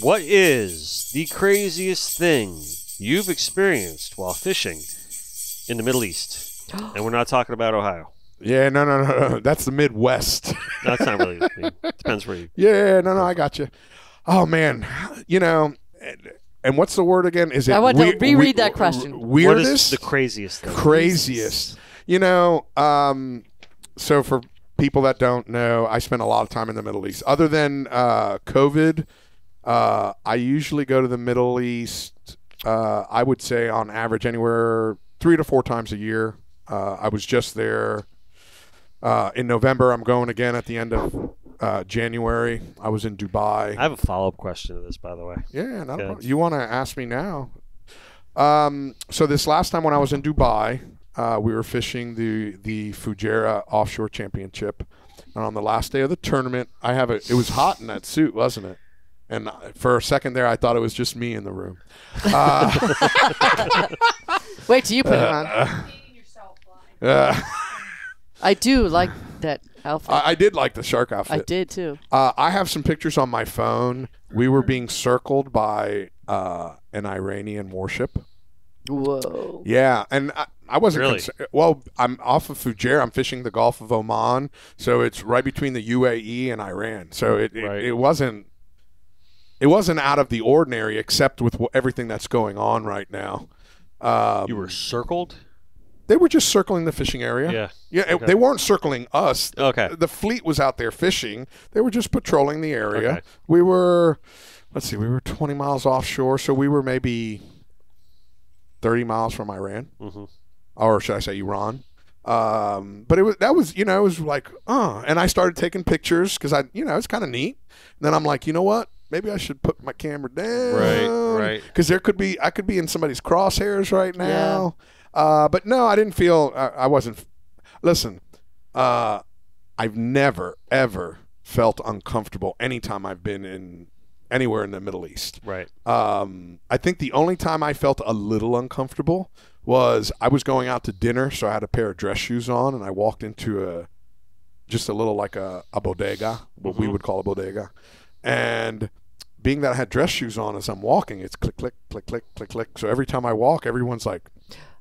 What is the craziest thing you've experienced while fishing in the Middle East? And we're not talking about Ohio. Yeah, no. That's the Midwest. That's not really. Depends where you. Yeah, no, I got you. Oh man, you know, and what's the word again? Is it? I want to reread that question. Weirdest. What is the craziest thing? Craziest. You know, so for people that don't know, I spent a lot of time in the Middle East. Other than COVID, I usually go to the Middle East. I would say on average anywhere 3 to 4 times a year. I was just there in November. I'm going again at the end of January. I was in Dubai. I have a follow-up question to this, by the way. Yeah, not a Good. problem. You want to ask me now? So this last time when I was in Dubai, we were fishing the Fujairah Offshore Championship, and on the last day of the tournament, it was hot in that suit, wasn't it? And for a second there, I thought it was just me in the room. Wait till you put it on. Hating yourself, Fly. I do like that outfit. I did like the shark outfit. I did too. I have some pictures on my phone. We were being circled by an Iranian warship. Whoa. Yeah, and I wasn't Really? concerned. Well, I'm off of Fujairah. I'm fishing the Gulf of Oman, so it's right between the UAE and Iran. So Right. it wasn't out of the ordinary, except with everything that's going on right now. You were circled? They were just circling the fishing area. Yeah. Yeah, Okay. they weren't circling us. Okay. The fleet was out there fishing. They were just patrolling the area. Okay. We were 20 miles offshore, so we were maybe 30 miles from Iran, or should I say Iran? But it was like, and I started taking pictures because it's kind of neat. And then I'm like, you know what? Maybe I should put my camera down. Right. Because I could be in somebody's crosshairs right now. But no, I didn't feel. I wasn't. Listen, I've never ever felt uncomfortable anytime I've been anywhere in the Middle East. Right. I think the only time I felt a little uncomfortable was I was going out to dinner, so I had a pair of dress shoes on, and I walked into just a little like a bodega, what we would call a bodega, and being that I had dress shoes on as I'm walking, it's click, click, click, click, click, click. So every time I walk, everyone's like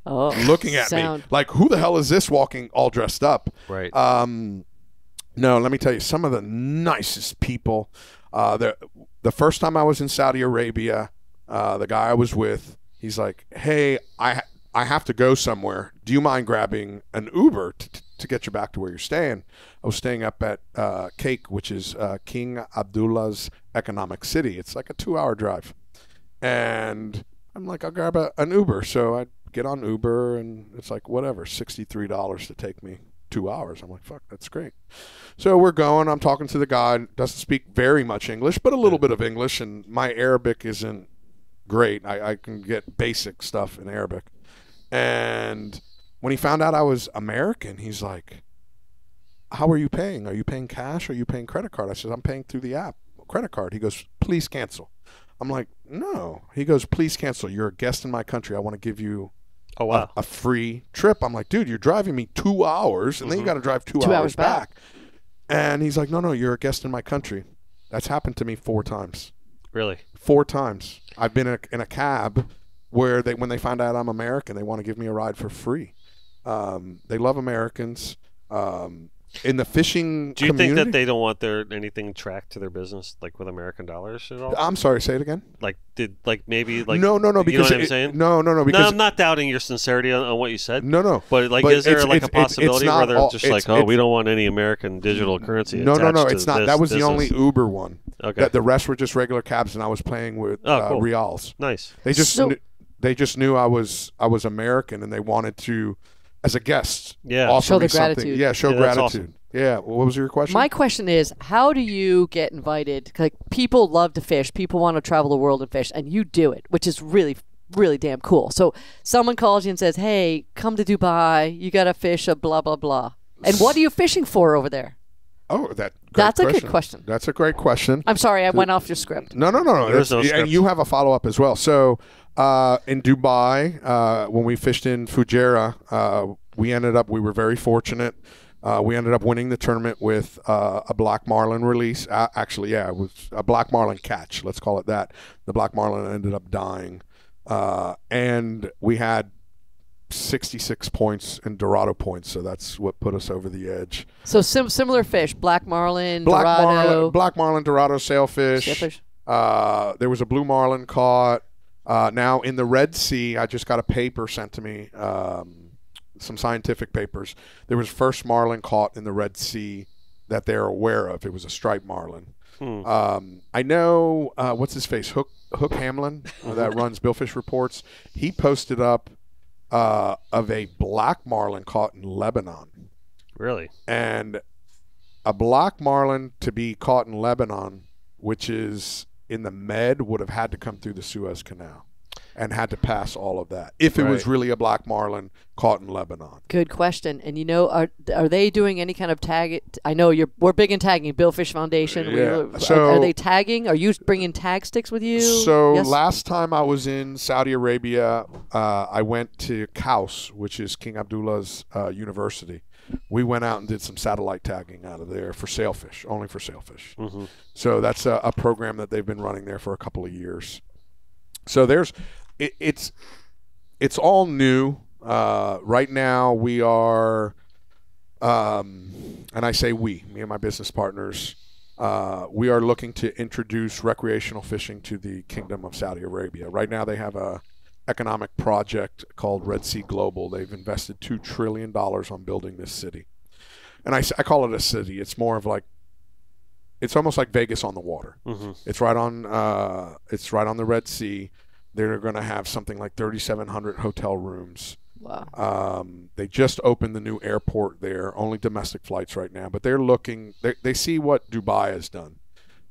looking at me, like, who the hell is this walking all dressed up? Right. No, let me tell you, some of the nicest people. The first time I was in Saudi Arabia, the guy I was with, he's like, hey, I have to go somewhere. Do you mind grabbing an Uber to get you back to where you're staying? I was staying up at Cake, which is King Abdullah's economic city. It's like a 2-hour drive. And I'm like, I'll grab an Uber. So I get on Uber, and it's like, whatever, $63 to take me 2 hours. I'm like, fuck, that's great. So we're going. I'm talking to the guy. Doesn't speak very much English, but a little bit of English. And my Arabic isn't great. I can get basic stuff in Arabic. And when he found out I was American, he's like, how are you paying? Are you paying cash or are you paying credit card? I said, I'm paying through the app, credit card. He goes, please cancel. I'm like, no. He goes, please cancel. You're a guest in my country. I want to give you a free trip. I'm like, dude, you're driving me 2 hours, and then you got to drive 2 hours back. And he's like, no, you're a guest in my country. That's happened to me 4 times. Really? 4 times. I've been in a cab where when they find out I'm American, they want to give me a ride for free. They love Americans. In the fishing Do you community, think that they don't want anything tracked to their business, like with American dollars at all? I'm sorry, say it again. No, No, because you know what I'm saying? No, No, because I'm not doubting your sincerity on what you said. no. But is there a possibility where they're just like, we don't want any American digital currency? No, attached it's to not. this That was the business? only Uber one. Okay. The rest were just regular cabs, and I was playing with cool. Reals. Nice. They just knew I was American, and they wanted to, as a guest, Yeah. offer Show me the something. gratitude. Yeah, show Yeah, that's gratitude. awesome. Yeah. What was your question? My question is, how do you get invited? Like, people love to fish. People want to travel the world and fish, and you do it, which is really, really damn cool. So someone calls you and says, hey, come to Dubai. You got to fish a blah, blah, blah. And what are you fishing for over there? Oh, That's a good question. That's a great question. I'm sorry, I went off your script. No. There's no And script. you have a follow-up as well. So in Dubai, when we fished in Fujairah, we were very fortunate. We ended up winning the tournament with a black marlin release. It was a black marlin catch. Let's call it that. The black marlin ended up dying. And we had 66 points in Dorado points, so that's what put us over the edge. So similar fish, black marlin, Dorado. Black marlin, Dorado, sailfish. Sailfish. There was a blue marlin caught. Now in the Red Sea, I just got a paper sent to me, some scientific papers. There was first marlin caught in the Red Sea that they're aware of. It was a striped marlin. I know what's his face, Hook Hamlin, that runs Billfish Reports. He posted up of a black marlin caught in Lebanon. Really? And a black marlin to be caught in Lebanon, which is in the Med, would have had to come through the Suez Canal and had to pass all of that if it was really a black marlin caught in Lebanon. Good question. And are they doing any kind of tag? I know we're big in tagging. Billfish Foundation. Yeah. Are they tagging? Are you bringing tag sticks with you? So Yes? last time I was in Saudi Arabia, I went to Kaus, which is King Abdullah's university. We went out and did some satellite tagging out of there for sailfish, only for sailfish. So that's a program that they've been running there for a couple of years. So it's all new. Right now we are, and I say we, me and my business partners, we are looking to introduce recreational fishing to the Kingdom of Saudi Arabia. Right now they have a economic project called Red Sea Global. They've invested $2 trillion on building this city. And I call it a city. It's more of like, it's almost like Vegas on the water. It's right on the Red Sea. They're going to have something like 3,700 hotel rooms. Wow. They just opened the new airport there, only domestic flights right now, but they're looking, they see what Dubai has done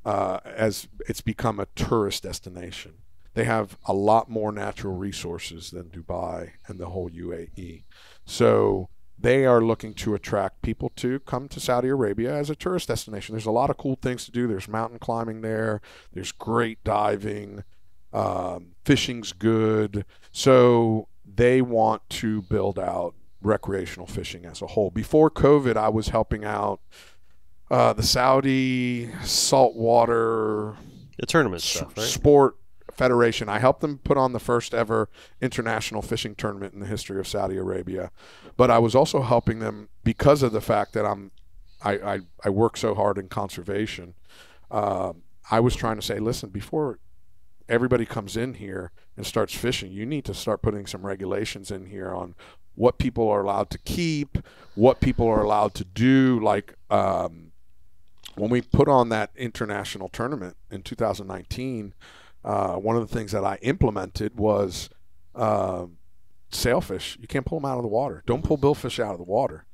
as it's become a tourist destination. They have a lot more natural resources than Dubai and the whole UAE. So they are looking to attract people to come to Saudi Arabia as a tourist destination. There's a lot of cool things to do. There's mountain climbing there. There's great diving. Fishing's good. So they want to build out recreational fishing as a whole. Before COVID, I was helping out the Saudi saltwater The tournament stuff, right? sport federation. I helped them put on the first ever international fishing tournament in the history of Saudi Arabia. But I was also helping them because of the fact that I work so hard in conservation. I was trying to say, listen, before everybody comes in here and starts fishing, you need to start putting some regulations in here on what people are allowed to keep, what people are allowed to do. Like when we put on that international tournament in 2019, one of the things that I implemented was sailfish. You can't pull them out of the water. Don't pull billfish out of the water.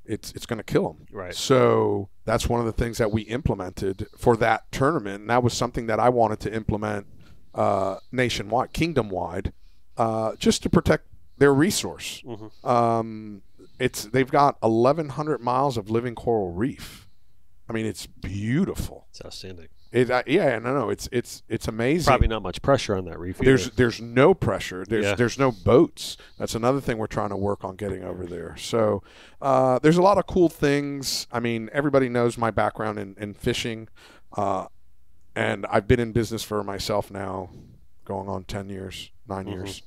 It's going to kill them. Right. So that's one of the things that we implemented for that tournament. And that was something that I wanted to implement nationwide, kingdom-wide, just to protect their resource. They've got 1,100 miles of living coral reef. I mean, it's beautiful. It's outstanding. It's amazing. Probably not much pressure on that reef either. There's no pressure. There's no boats. That's another thing we're trying to work on getting over there. So there's a lot of cool things. I mean, everybody knows my background in fishing, and I've been in business for myself now, going on 10 years, 9 years.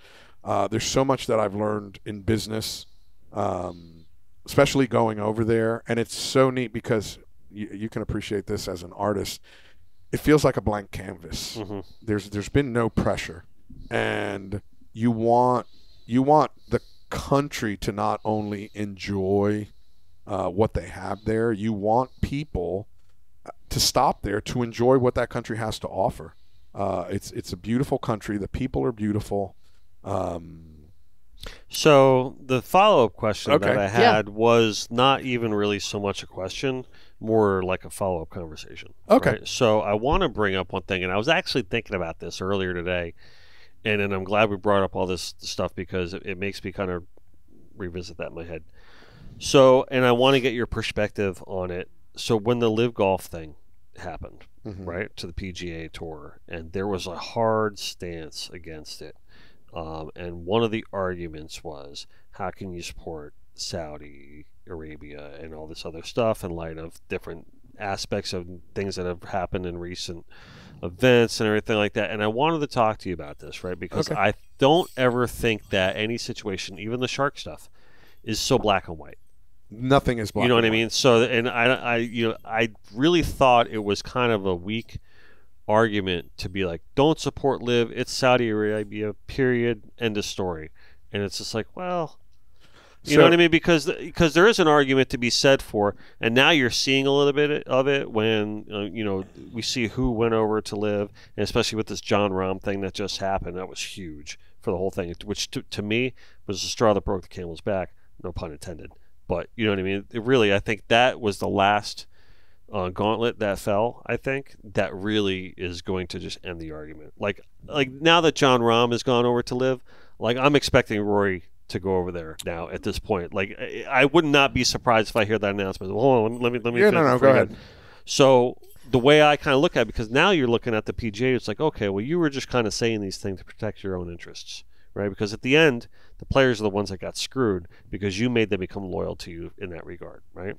There's so much that I've learned in business, especially going over there, and it's so neat because you can appreciate this as an artist. It feels like a blank canvas. There's been no pressure, and you want the country to not only enjoy what they have there. You want people to stop there to enjoy what that country has to offer. It's a beautiful country. The people are beautiful. So the follow-up question Okay. that I had was not even really so much a question, more like a follow-up conversation. Okay. Right? So I want to bring up one thing, and I was actually thinking about this earlier today, and I'm glad we brought up all this stuff because it makes me kind of revisit that in my head. So, and I want to get your perspective on it. So when the Live Golf thing happened, right, to the PGA Tour, and there was a hard stance against it. And one of the arguments was, how can you support Saudi Arabia and all this other stuff in light of different aspects of things that have happened in recent events and everything like that? And I wanted to talk to you about this, right? Because I don't ever think that any situation, even the shark stuff, is so black and white. Nothing is black. You know what I and white. mean? So, and I really thought it was kind of a weak argument to be like, don't support Live, it's Saudi Arabia, period, end of story. And it's just like, well, you know what I mean? Because there is an argument to be said for, and now you're seeing a little bit of it when we see who went over to Live, and especially with this John Rahm thing that just happened. That was huge for the whole thing, which to me was the straw that broke the camel's back, no pun intended. But you know what I mean? I think that was the last gauntlet that fell. I think that really is going to just end the argument. Like now that John Rahm has gone over to Live, like I'm expecting Rory to go over there now at this point. Like I would not be surprised if I hear that announcement. Hold on, let me. Yeah, no, go ahead. So the way I kind of look at it, because now you're looking at the PGA, it's like, okay, well, you were just kind of saying these things to protect your own interests, right? Because at the end, the players are the ones that got screwed because you made them become loyal to you in that regard, right?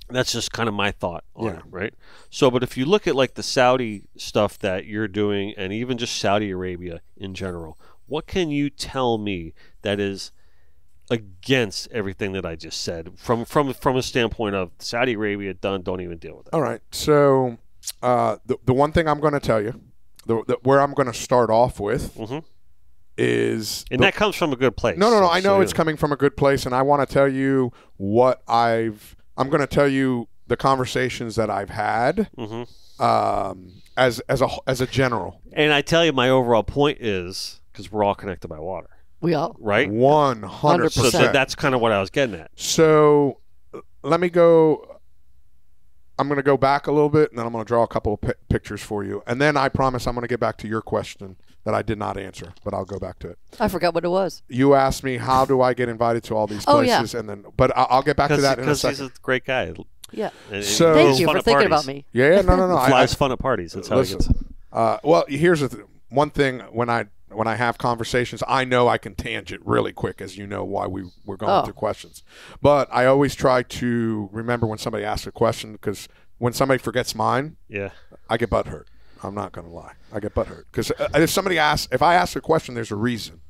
That's just kind of my thought on it, right? So, but if you look at like the Saudi stuff that you're doing, and even just Saudi Arabia in general, what can you tell me that is against everything that I just said from a standpoint of Saudi Arabia done? Don't even deal with it. All right. So the one thing I'm going to tell you, where I'm going to start off with is, and that comes from a good place. No. I know it's coming from a good place, and I want to tell you what I'm going to tell you the conversations that I've had as a general. And I tell you, my overall point is because we're all connected by water. We all. Right? 100%. So that's kind of what I was getting at. So let me go. I'm going to go back a little bit, and then I'm going to draw a couple of pictures for you. And then I promise I'm going to get back to your question that I did not answer, but I'll go back to it. I forgot what it was. You asked me, how do I get invited to all these places? And then, but I'll get back to that in a second. Because he's a great guy. Yeah. So, thank you for thinking about me. Yeah, no. Fly's fun at parties. That's how listen, it gets. Well, here's one thing. When I have conversations, I know I can tangent really quick, as you know why we're going through questions. But I always try to remember when somebody asks a question, because when somebody forgets mine, I get butthurt. I'm not going to lie. I get butthurt. Because if I ask a question, there's a reason.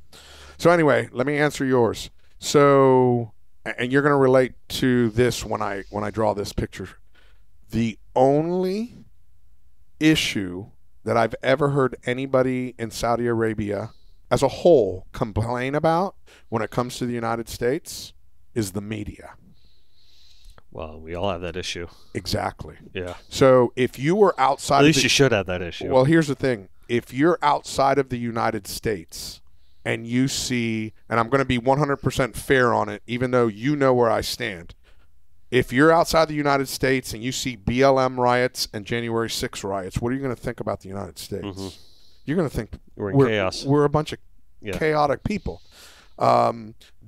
So anyway, let me answer yours. So, and you're going to relate to this when I draw this picture. The only issue that I've ever heard anybody in Saudi Arabia as a whole complain about when it comes to the United States is the media. Well, we all have that issue. Exactly. Yeah. So if you were outside, at least you should have that issue. Well, here's the thing: if you're outside of the United States and you see, and I'm going to be 100% fair on it, even though you know where I stand. If you're outside the United States and you see BLM riots and January 6 riots, what are you going to think about the United States? You're going to think we're in chaos. We're a bunch of chaotic people.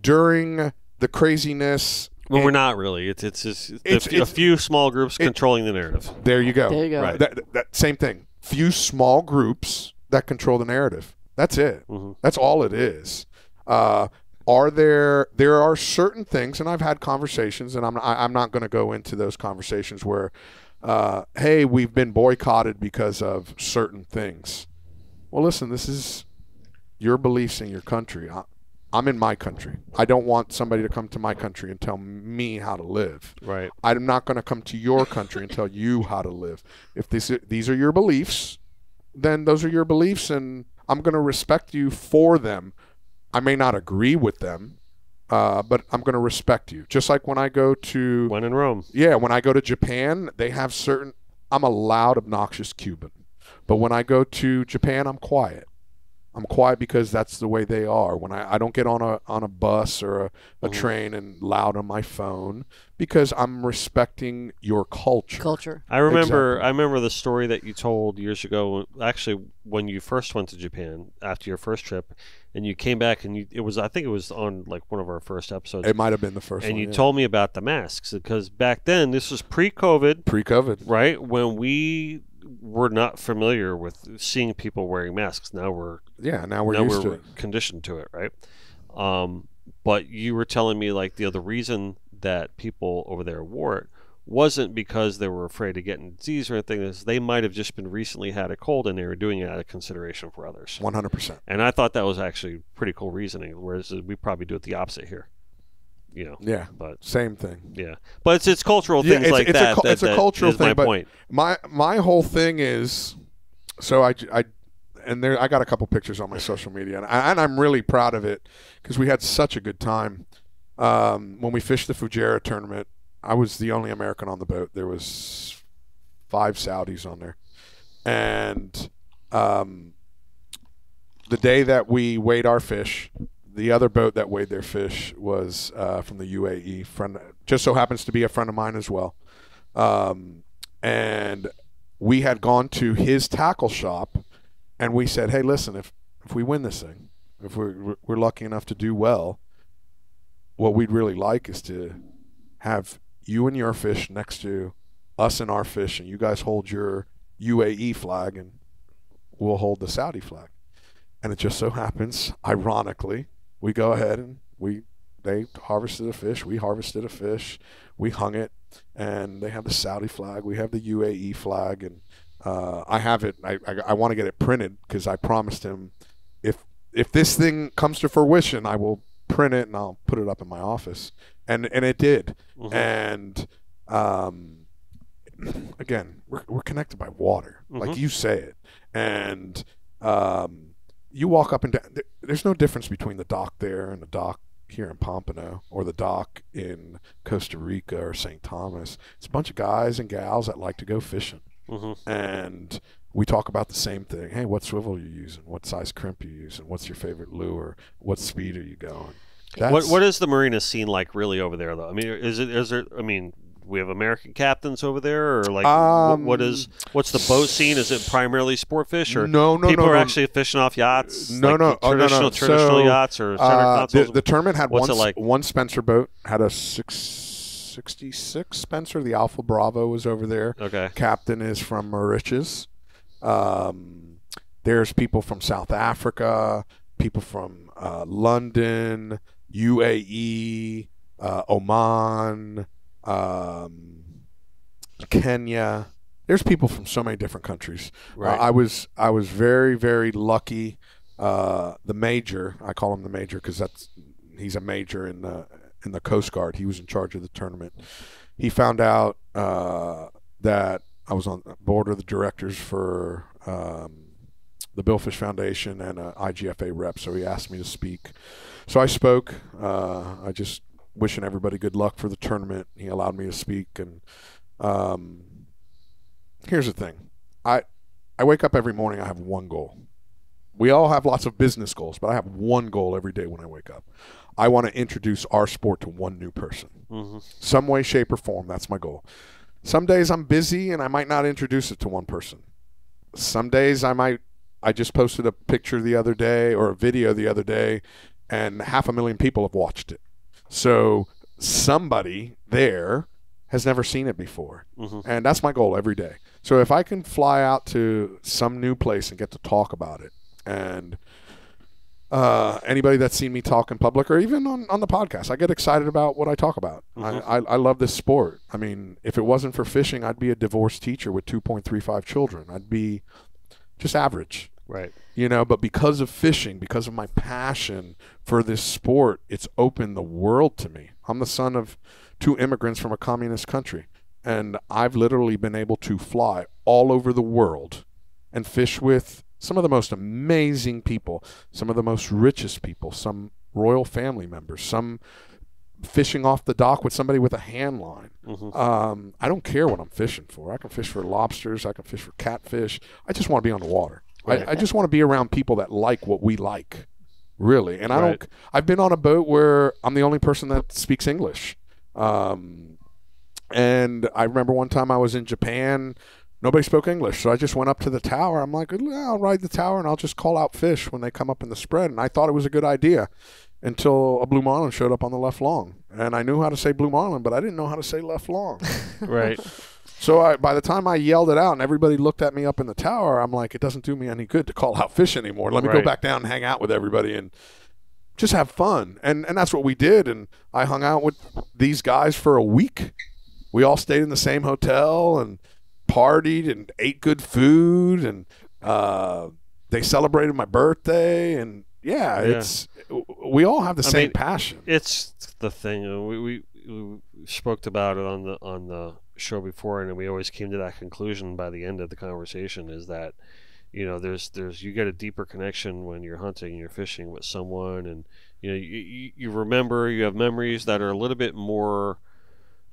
During the craziness. Well, we're not really. It's a few small groups controlling the narrative. There you go. There you go. Right. That same thing. Few small groups that control the narrative. That's it. That's all it is. There are certain things, and I've had conversations, and I'm not going to go into those conversations where, hey, we've been boycotted because of certain things. Well, listen, this is your beliefs in your country. I'm in my country. I don't want somebody to come to my country and tell me how to live. Right. I'm not going to come to your country and tell you how to live. If these are your beliefs, then those are your beliefs, and I'm going to respect you for them. I may not agree with them, but I'm going to respect you. Just like when I go to... When in Rome. Yeah, when I go to Japan, they have certain I'm a loud, obnoxious Cuban. But when I go to Japan, I'm quiet. I'm quiet because that's the way they are. When I don't get on a bus or a train and loud on my phone because I'm respecting your culture. I remember the story that you told years ago. Actually, when you first went to Japan after your first trip, and you came back, and I think it was on like one of our first episodes. It might have been the first one. And you told me about the masks because back then this was pre-COVID, right? When we were not familiar with seeing people wearing masks. Now we're used to it. Conditioned to it, right? But you were telling me like the reason that people over there wore it wasn't because they were afraid of getting disease or anything. Is they might have just been recently had a cold and they were doing it out of consideration for others. 100%. And I thought that was actually pretty cool reasoning. Whereas we probably do it the opposite here. Yeah, but same thing. Yeah, but it's cultural things that. It's a cultural thing. My point. My whole thing is, so I got a couple pictures on my social media, and I'm really proud of it because we had such a good time when we fished the Fujairah tournament. I was the only American on the boat. There was 5 Saudis on there, and the day that we weighed our fish. The other boat that weighed their fish was from the UAE. Just so happens to be a friend of mine as well. And we had gone to his tackle shop, and we said, hey, listen, if we win this thing, if we're lucky enough to do well, what we'd really like is to have you and your fish next to us and our fish, and you guys hold your UAE flag, and we'll hold the Saudi flag. And it just so happens, ironically, we go ahead and they harvested a fish, we harvested a fish, we hung it, and they have the Saudi flag, we have the UAE flag, and I have it. I want to get it printed because I promised him if this thing comes to fruition, I will print it and I'll put it up in my office, and it did. Mm-hmm. And again, we're connected by water, like you say it, and you walk up and down. There's no difference between the dock there and the dock here in Pompano or the dock in Costa Rica or St. Thomas. It's a bunch of guys and gals that like to go fishing. Mm-hmm. And we talk about the same thing. Hey, what swivel are you using? What size crimp are you using? What's your favorite lure? What speed are you going? What is the marina scene like really over there, though? I mean, is there? I mean, we have American captains over there, or like what's the boat scene? Is it primarily sport fish, or people are actually fishing off yachts? Traditional yachts or center consoles? The tournament had one Spencer boat, had a 666 Spencer. The Alpha Bravo was over there. Okay, captain is from Mauritius. There's people from South Africa, people from London, UAE, Oman. Kenya. There's people from so many different countries. Right. I was very, very lucky. The major, I call him the major because he's a major in the Coast Guard. He was in charge of the tournament. He found out that I was on the board of the directors for the Billfish Foundation and IGFA rep, so he asked me to speak. So I spoke. I just wishing everybody good luck for the tournament. He allowed me to speak, and here's the thing. I wake up every morning, I have one goal. We all have lots of business goals, but I have one goal every day when I wake up. I want to introduce our sport to one new person. Mm-hmm. Some way, shape, or form, that's my goal. Some days I'm busy and I might not introduce it to one person. Some days I just posted a picture the other day or a video the other day, and 500,000 people have watched it. So somebody there has never seen it before. Mm-hmm. And that's my goal every day. So if I can fly out to some new place and get to talk about it, and anybody that's seen me talk in public or even on the podcast, I get excited about what I talk about. Mm-hmm. I love this sport. I mean, if it wasn't for fishing, I'd be a divorced teacher with 2.35 children. I'd be just average. Right. But because of fishing, because of my passion for this sport, it's opened the world to me. I'm the son of 2 immigrants from a communist country, and I've literally been able to fly all over the world and fish with some of the most amazing people, some of the most richest people, some royal family members, some fishing off the dock with somebody with a hand line. Mm-hmm. I don't care what I'm fishing for. I can fish for lobsters. I can fish for catfish. I just want to be on the water. Right. I just want to be around people that like what we like, really. And I've been on a boat where I'm the only person that speaks English. And I remember one time I was in Japan. Nobody spoke English, so I just went up to the tower. I'm like, I'll ride the tower and I'll just call out fish when they come up in the spread. And I thought it was a good idea until a blue marlin showed up on the left long. And I knew how to say blue marlin, but I didn't know how to say left long. Right. So by the time I yelled it out and everybody looked at me up in the tower, I'm like, it doesn't do me any good to call out fish anymore. Let me go back down and hang out with everybody and just have fun. And that's what we did. And I hung out with these guys for a week. We all stayed in the same hotel and partied and ate good food. And they celebrated my birthday. And, we all have the same passion. It's the thing. We spoke about it on the show before, and we always came to that conclusion by the end of the conversation is that there's you get a deeper connection when you're hunting and you're fishing with someone, and you remember, you have memories that are a little bit more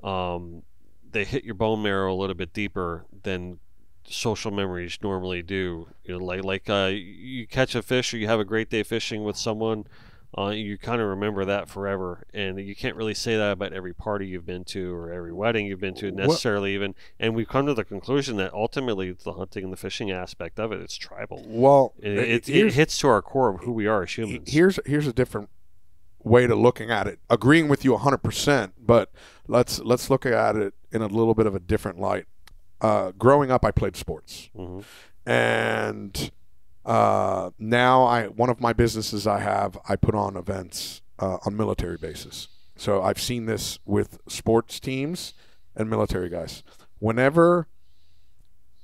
they hit your bone marrow a little bit deeper than social memories normally do. Like you catch a fish or you have a great day fishing with someone, you kind of remember that forever, and you can't really say that about every party you've been to or every wedding you've been to necessarily. Even, and we've come to the conclusion that ultimately it's the hunting and the fishing aspect of it. It's tribal. Well, it hits to our core of who we are as humans. Here's a different way to looking at it. Agreeing with you 100%, but let's look at it in a little bit of a different light. Growing up, I played sports, and now one of my businesses I put on events on military bases. So I've seen this with sports teams and military guys. Whenever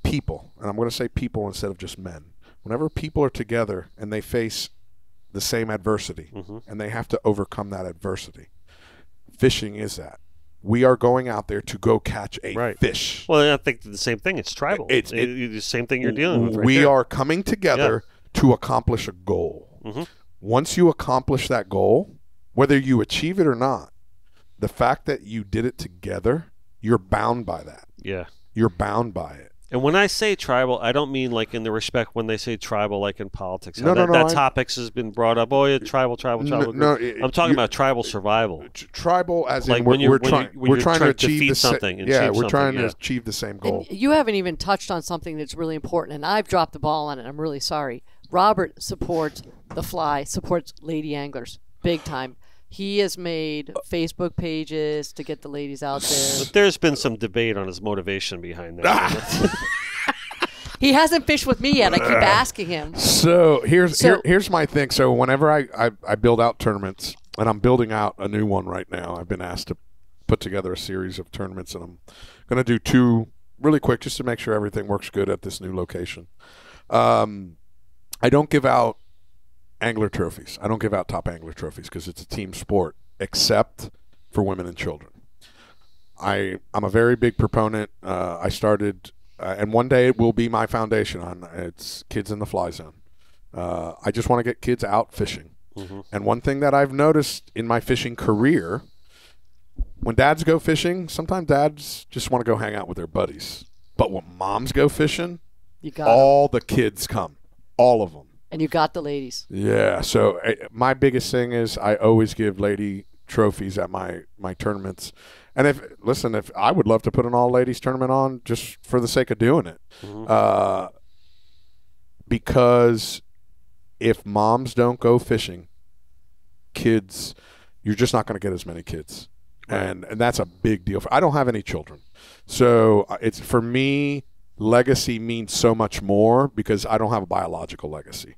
people, and I'm going to say people instead of just men, whenever people are together and they face the same adversity and they have to overcome that adversity, fishing is that. We are going out there to go catch a fish. Well, I think the same thing. It's tribal. It's the same thing you're dealing with. We are coming together to accomplish a goal. Once you accomplish that goal, whether you achieve it or not, the fact that you did it together, you're bound by that. Yeah. You're bound by it. And when I say tribal, I don't mean like in the respect when they say tribal, like in politics. No, that topics has been brought up. Oh, yeah, tribal. No, I'm talking about tribal survival. Tribal, as like in we're trying to achieve something. We're trying to achieve the same goal. And you haven't even touched on something that's really important, and I've dropped the ball on it. I'm really sorry. Robert supports the Fly, supports lady anglers big time. He has made Facebook pages to get the ladies out there. But there's been some debate on his motivation behind that. He hasn't fished with me yet. I keep asking him. So here's my thing. So whenever I build out tournaments, and I'm building out a new one right now, I've been asked to put together a series of tournaments, and I'm going to do 2 really quick just to make sure everything works good at this new location. I don't give out angler trophies. I don't give out top angler trophies because it's a team sport, except for women and children. I'm a very big proponent. I started, and one day it will be my foundation. It's Kids in the Fly Zone. I just want to get kids out fishing. And one thing that I've noticed in my fishing career, when dads go fishing, sometimes dads just want to go hang out with their buddies. But when moms go fishing, all the kids come, all of them. And you got the ladies. Yeah. So my biggest thing is I always give lady trophies at my tournaments. And if I would love to put an all ladies tournament on just for the sake of doing it. Because if moms don't go fishing, kids, you're just not going to get as many kids. And that's a big deal. I don't have any children. So it's, for me, legacy means so much more because I don't have a biological legacy.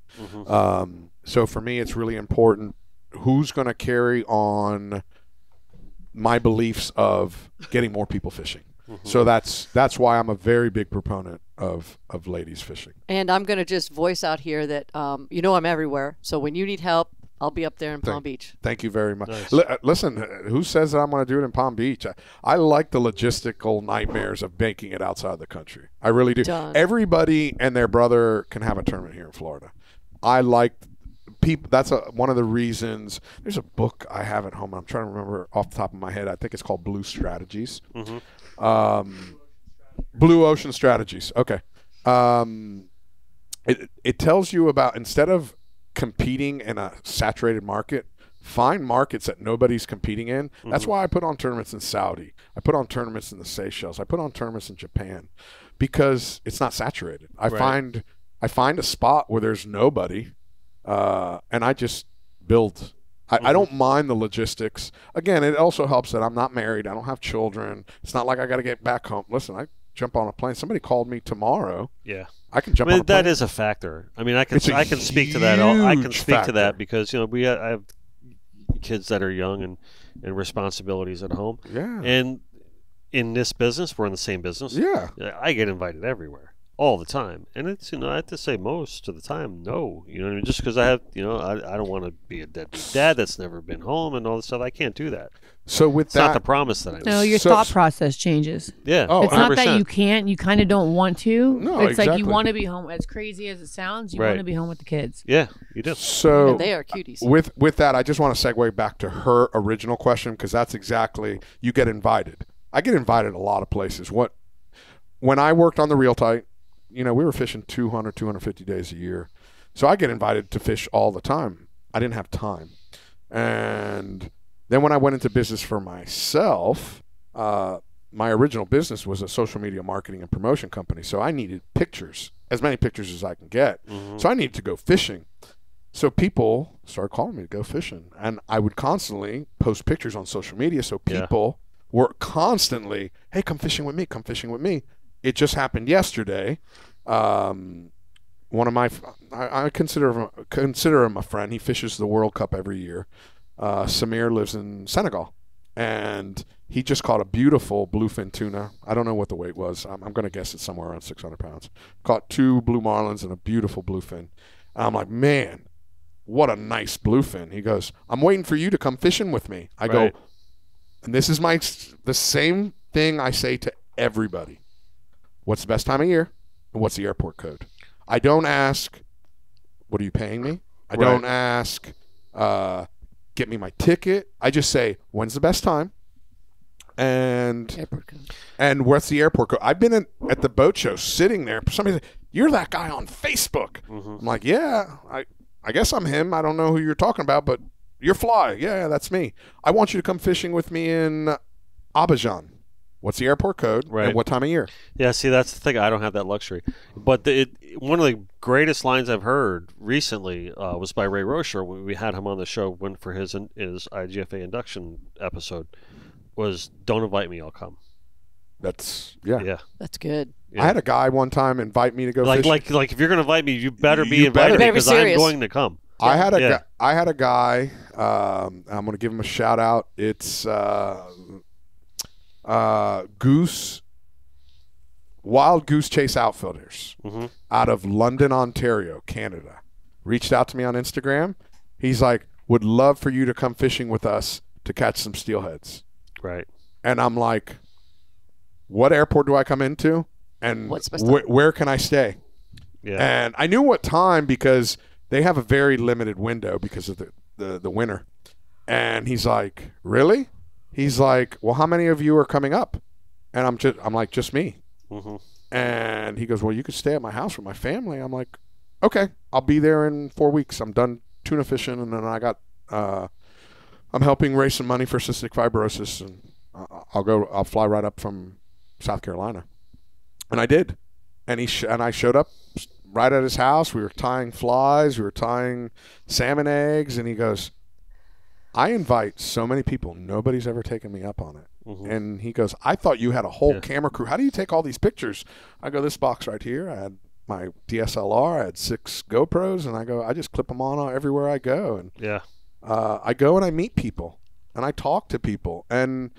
So for me, it's really important who's going to carry on my beliefs of getting more people fishing. So that's why I'm a very big proponent of ladies fishing. And I'm going to just voice out here that I'm everywhere. So when you need help, I'll be up there in Palm Beach. Thank you very much. Nice. Listen, who says that I'm going to do it in Palm Beach? I like the logistical nightmares of making it outside the country. I really do. Done. Everybody and their brother can have a tournament here in Florida. I like people. That's one of the reasons. There's a book I have at home. I'm trying to remember off the top of my head. I think it's called Blue Strategies. Blue Ocean Strategies. Okay. It tells you about, instead of competing in a saturated market, find markets that nobody's competing in. That's why I put on tournaments in Saudi. I put on tournaments in the Seychelles. I put on tournaments in Japan, because it's not saturated. I find a spot where there's nobody, and I just build. I don't mind the logistics. Again, it also helps that I'm not married. I don't have children. It's not like I got to get back home. Listen, I jump on a plane. Somebody called me tomorrow. Yeah. I can jump on a plane. That is a factor. I mean, I can speak to that. I can speak to that because, I have kids that are young and responsibilities at home. Yeah. And in this business, we're in the same business. Yeah. I get invited everywhere all the time. And it's, I have to say most of the time, no. Just because I have, I don't want to be a deadbeat dad that's never been home and all this stuff. I can't do that. So with it's not the promise that I make. No, your thought process changes. Yeah. Oh, it's 100%. not that you can't. You kind of don't want to. No, it's exactly. like you want to be home. As crazy as it sounds, you want to be home with the kids. Yeah, you do. So And they are cuties. with that, I just want to segue back to her original question, because that's exactly, you get invited. I get invited a lot of places. When I worked on the Reel Tight, we were fishing 200, 250 days a year. So I get invited to fish all the time. I didn't have time. And then when I went into business for myself, my original business was a social media marketing and promotion company. So I needed pictures, as many pictures as I can get. So I needed to go fishing. So people started calling me to go fishing. And I would constantly post pictures on social media. So people were constantly, hey, come fishing with me, come fishing with me. It just happened yesterday. One of my, I consider him a friend. He fishes the World Cup every year. Samir lives in Senegal, and he just caught a beautiful bluefin tuna. I don't know what the weight was. I'm going to guess it's somewhere around 600 pounds. Caught 2 blue marlins and a beautiful bluefin. And I'm like, man, what a nice bluefin. He goes, I'm waiting for you to come fishing with me. I go, and this is the same thing I say to everybody. What's the best time of year? And what's the airport code? I don't ask, what are you paying me? I don't ask, get me my ticket. I just say, when's the best time? And Airport code. And what's the airport code? I've been at the boat show sitting there. Somebody said, you're that guy on Facebook. I'm like, yeah, I guess I'm him. I don't know who you're talking about, but you're Fly. Yeah, that's me. I want you to come fishing with me in Abidjan. What's the airport code? And what time of year? Yeah, see, that's the thing. I don't have that luxury. But one of the greatest lines I've heard recently was by Ray Rocher. We had him on the show for his IGFA induction episode. Was, don't invite me, I'll come. That's That's good. Yeah. I had a guy one time invite me to go fishing. Like if you're going to invite me, you better be invited because I'm going to come. I had a guy. I'm going to give him a shout out. It's Wild Goose Chase Outfitters out of London, Ontario, Canada. Reached out to me on Instagram. He's like, would love for you to come fishing with us to catch some steelheads. Right. And I'm like, what airport do I come into? And where can I stay? Yeah. And I knew what time because they have a very limited window because of the winter. And he's like, really? He's like, well, how many of you are coming up? And I'm like, just me. And he goes, well, you could stay at my house with my family. I'm like, okay, I'll be there in 4 weeks. I'm done tuna fishing, and then I'm helping raise some money for cystic fibrosis, and I'll fly right up from South Carolina. And I did. And I showed up right at his house. We were tying flies. We were tying salmon eggs. And he goes, I invite so many people. Nobody's ever taken me up on it. And he goes, I thought you had a whole camera crew. How do you take all these pictures? I go, this box right here. I had my DSLR. I had 6 GoPros. And I go, I just clip them on everywhere I go. And I go and I meet people. And I talk to people. And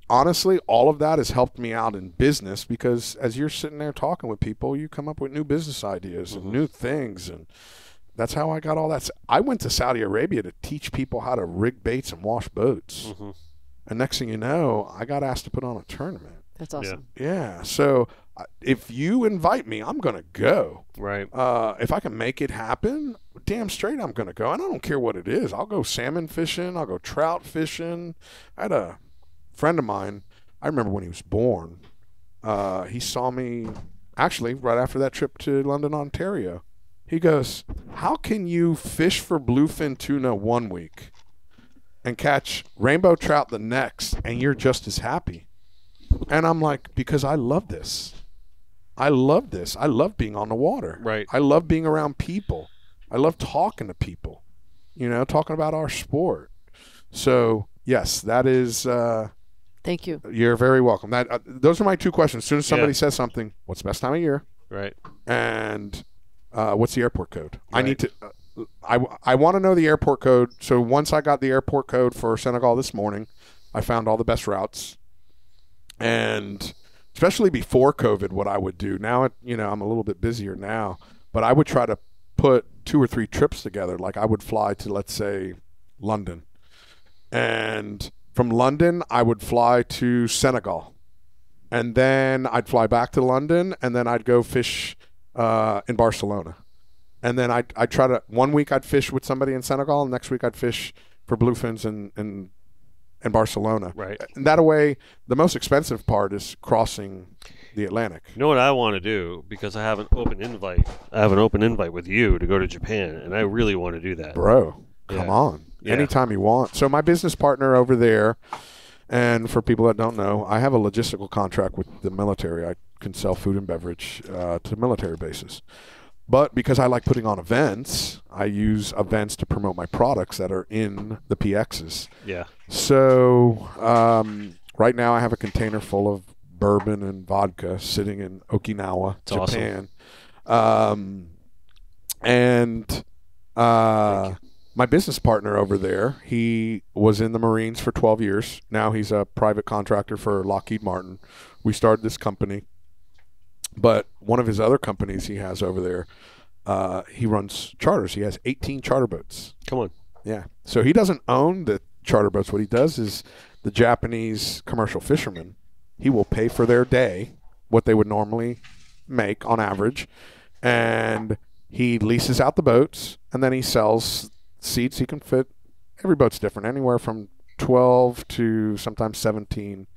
honestly, all of that has helped me out in business because as you're sitting there talking with people, you come up with new business ideas and new things. And that's how I got all that. I went to Saudi Arabia to teach people how to rig baits and wash boats. And next thing you know, I got asked to put on a tournament. That's awesome. Yeah. So if you invite me, I'm going to go. Right. If I can make it happen, damn straight I'm going to go. And I don't care what it is. I'll go salmon fishing. I'll go trout fishing. I had a friend of mine, I remember when he was born, he saw me actually right after that trip to London, Ontario. He goes, how can you fish for bluefin tuna one week and catch rainbow trout the next, and you're just as happy? And I'm like, because I love this. I love this. I love being on the water. Right. I love being around people. I love talking to people, talking about our sport. So, yes, that is... Thank you. You're very welcome. Those are my two questions. As soon as somebody says something, what's the best time of year? Right. And what's the airport code? Right. I need to... I want to know the airport code. So once I got the airport code for Senegal this morning, I found all the best routes. And especially before COVID, what I would do now, I'm a little bit busier now, but I would try to put 2 or 3 trips together. Like I would fly to, let's say, London, and from London I would fly to Senegal, and then I'd fly back to London, and then I'd go fish in Barcelona, and then I'd try to, one week I'd fish with somebody in Senegal, and next week I'd fish for bluefins in Barcelona. Right. And that way, the most expensive part is crossing the Atlantic. You know what I want to do, because I have an open invite. I have an open invite with you to go to Japan, and I really want to do that. Bro, come on. Yeah. Anytime you want. So my business partner over there, and for people that don't know, I have a logistical contract with the military. I can sell food and beverage to military bases. But because I like putting on events, I use events to promote my products that are in the PXs. Yeah. So right now I have a container full of bourbon and vodka sitting in Okinawa, That's Japan. Awesome. And my business partner over there, he was in the Marines for 12 years. Now he's a private contractor for Lockheed Martin. We started this company. But one of his other companies he has over there, he runs charters. He has 18 charter boats. Come on. Yeah. So he doesn't own the charter boats. What he does is the Japanese commercial fishermen, he will pay for their day, what they would normally make on average, and he leases out the boats, and then he sells seats. He can fit, every boat's different, anywhere from 12 to sometimes 17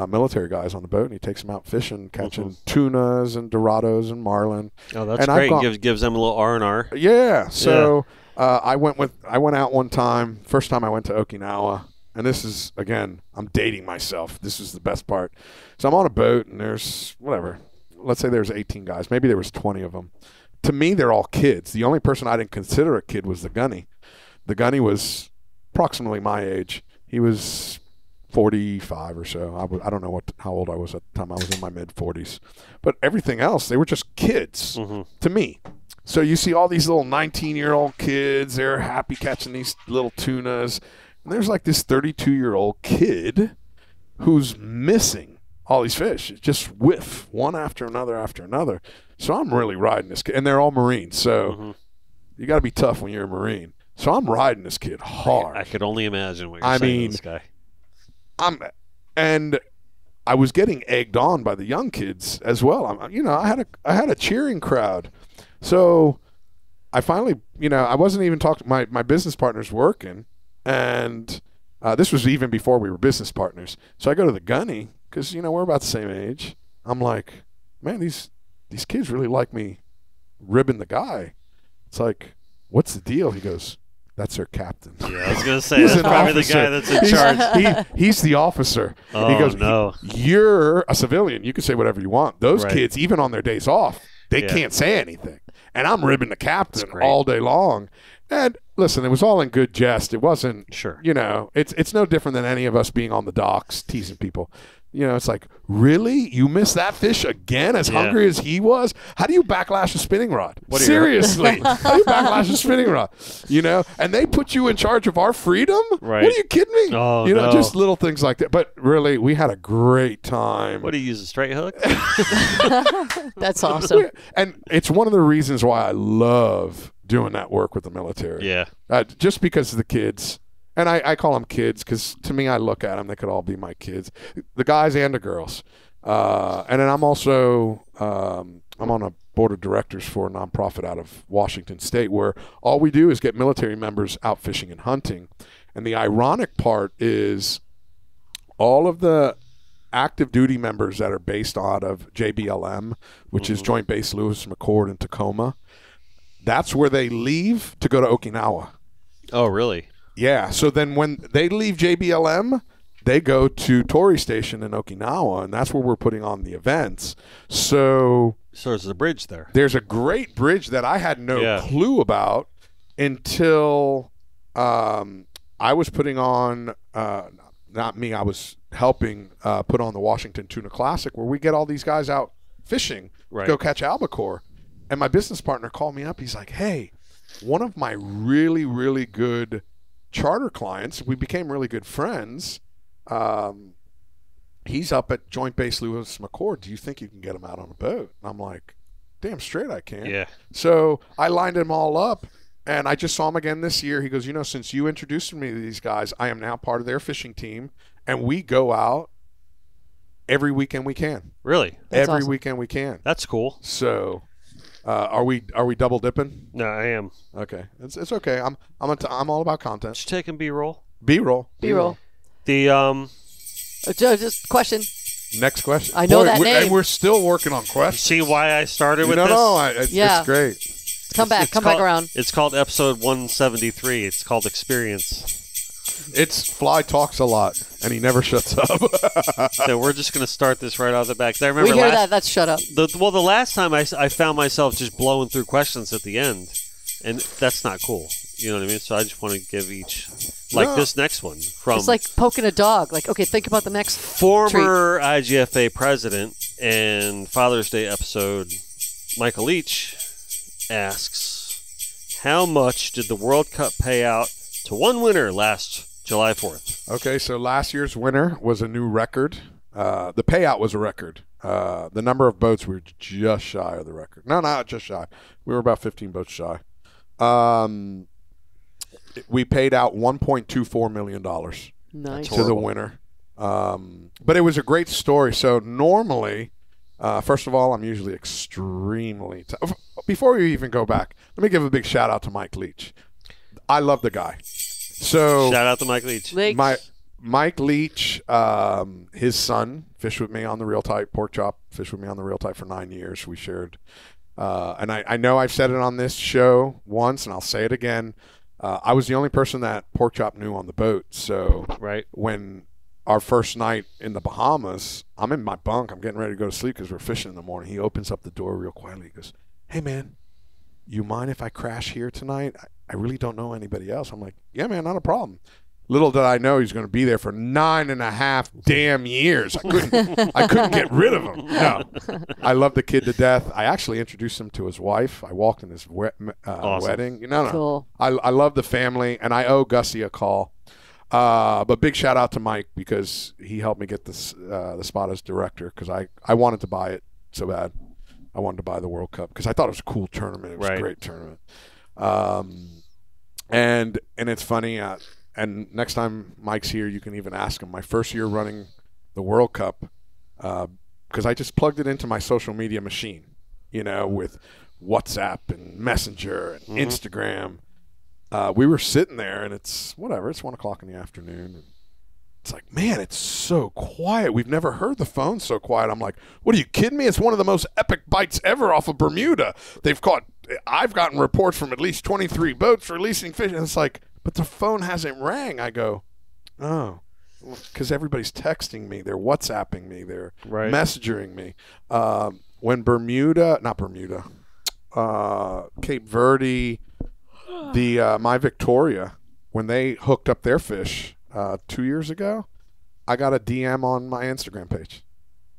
military guys on the boat, and he takes them out fishing, catching tunas and dorados and marlin. Oh, that's great. Gives them a little R&R. Yeah. So I went out one time. First time I went to Okinawa, and this is, again, I'm dating myself. This is the best part. So I'm on a boat, and there's whatever. Let's say there's 18 guys. Maybe there was 20 of them. To me, they're all kids. The only person I didn't consider a kid was the gunny. The gunny was approximately my age. He was 45 or so. I don't know how old I was at the time. I was in my mid-40s. But everything else, they were just kids to me. So you see all these little 19-year-old kids. They're happy catching these little tunas. And there's like this 32-year-old kid who's missing all these fish. Just whiff one after another after another. So I'm really riding this kid. And they're all Marines. So you got to be tough when you're a Marine. So I'm riding this kid hard. I could only imagine what you're saying to this guy. And I was getting egged on by the young kids as well. I had a cheering crowd. So I finally, I wasn't even talking. My business partner's working, and this was even before we were business partners. So I go to the gunny because we're about the same age. I'm like, man, these kids really like me ribbing the guy. It's like, what's the deal? He goes, that's their captain. Yeah, I was going to say, that's probably the guy that's in charge. He's the officer. Oh, he goes, no. You're a civilian. You can say whatever you want. Those kids, even on their days off, they can't say anything. And I'm ribbing the captain all day long. And listen, it was all in good jest. It wasn't, it's no different than any of us being on the docks teasing people. It's like, really? You missed that fish again, as hungry as he was? How do you backlash a spinning rod? Seriously. How do you backlash a spinning rod? And they put you in charge of our freedom? Right. What are you kidding me? Oh, no. Just little things like that. But really, we had a great time. What, do you use, a straight hook? That's awesome. And it's one of the reasons why I love doing that work with the military. Yeah. Just because of the kids. And I call them kids because to me, I look at them, they could all be my kids, the guys and the girls. And then I'm also I'm on a board of directors for a nonprofit out of Washington State where all we do is get military members out fishing and hunting. And the ironic part is all of the active duty members that are based out of JBLM, which is Joint Base Lewis McChord in Tacoma, that's where they leave to go to Okinawa. Oh, really? Yeah. So then when they leave JBLM, they go to Torii Station in Okinawa, and that's where we're putting on the events. So there's a bridge there. There's a great bridge that I had no clue about until I was putting on, not me, I was helping put on the Washington Tuna Classic, where we get all these guys out fishing, go catch albacore. And my business partner called me up. He's like, hey, one of my really, really good charter clients, we became really good friends. He's up at Joint Base Lewis McChord. Do you think you can get him out on a boat? And I'm like, damn straight I can. Yeah. So I lined them all up, and I just saw him again this year. He goes, you know, since you introduced me to these guys, I am now part of their fishing team, and we go out every weekend we can. Really? That's every awesome. weekend we can. That's cool. So are we double dipping? No, I am. Okay. It's okay. I'm all about content. Just taking B-roll. B-roll. B-roll. The Just question. Next question. I know that name. And we're still working on questions. see why I started with this? It's great. Come back around. It's called episode 173. It's called Experience. It's Fly talks a lot, and he never shuts up. So we're just going to start this right off the back. I remember We hear that. That's shut up. the last time I found myself just blowing through questions at the end, and that's not cool. You know what I mean? So I just want to give each, like this next one from It's like poking a dog. Like, okay, think about the next former IGFA president and Father's Day episode, Michael Leach asks, how much did the World Cup pay out to one winner last July 4th? Okay, so last year's winner was a new record. The payout was a record. The number of boats, we were just shy of the record. No, not just shy. We were about 15 boats shy. We paid out $1.24 million Nice. to the winner. But it was a great story. So normally, first of all, I'm usually extremely before we even go back, let me give a big shout out to Mike Leach. I love the guy. So Shout out to Mike Leach. Mike Leach, his son fished with me on the Real Tight Pork Chop, fished with me on the Real Tight for 9 years. We shared, and I know I've said it on this show once, and I'll say it again. I was the only person that Pork Chop knew on the boat. So when our first night in the Bahamas, I'm in my bunk. I'm getting ready to go to sleep because we're fishing in the morning. He opens up the door real quietly. He goes, hey, man, you mind if I crash here tonight? I really don't know anybody else. I'm like, yeah, man, not a problem. Little did I know he's going to be there for 9.5 damn years. I couldn't get rid of him. No, I love the kid to death. I actually introduced him to his wife. I walked in his wedding. No. Cool. I love the family, and I owe Gussie a call. But big shout out to Mike because he helped me get this the spot as director because I wanted to buy it so bad. I wanted to buy the World Cup because I thought it was a cool tournament. It was a great tournament. And it's funny. And next time Mike's here, you can even ask him. My first year running the World Cup, because I just plugged it into my social media machine, with WhatsApp and Messenger and Instagram. We were sitting there, and it's 1 o'clock in the afternoon. And it's like, man, it's so quiet. We've never heard the phone so quiet. I'm like, what, are you kidding me? It's one of the most epic bites ever off of Bermuda. I've gotten reports from at least 23 boats releasing fish. And it's like, but the phone hasn't rang. I go, oh, because everybody's texting me. They're WhatsApping me. They're messaging me. When Cape Verde, the My Victoria, when they hooked up their fish 2 years ago, I got a DM on my Instagram page.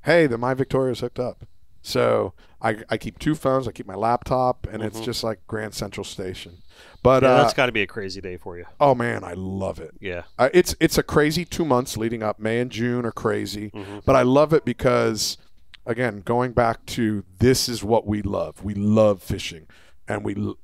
Hey, the My Victoria's hooked up. So I keep two phones. I keep my laptop, and it's just like Grand Central Station. But that's got to be a crazy day for you. Oh man, I love it. Yeah, it's a crazy 2 months leading up. May and June are crazy, but I love it because, again, going back to this is what we love. We love fishing, and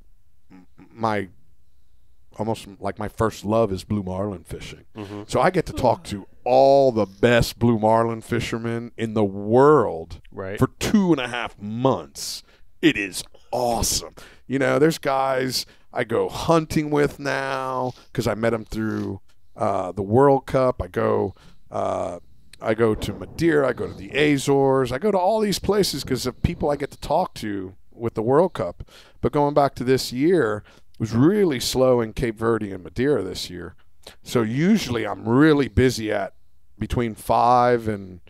almost like my first love is blue marlin fishing. So I get to talk to all the best blue marlin fishermen in the world Right. for 2.5 months. It is awesome. There's guys I go hunting with now because I met them through the World Cup. I go to Madeira. I go to the Azores. I go to all these places because of people I get to talk to with the World Cup. But going back to this year, it was really slow in Cape Verde and Madeira this year. So usually I'm really busy at between 5 and,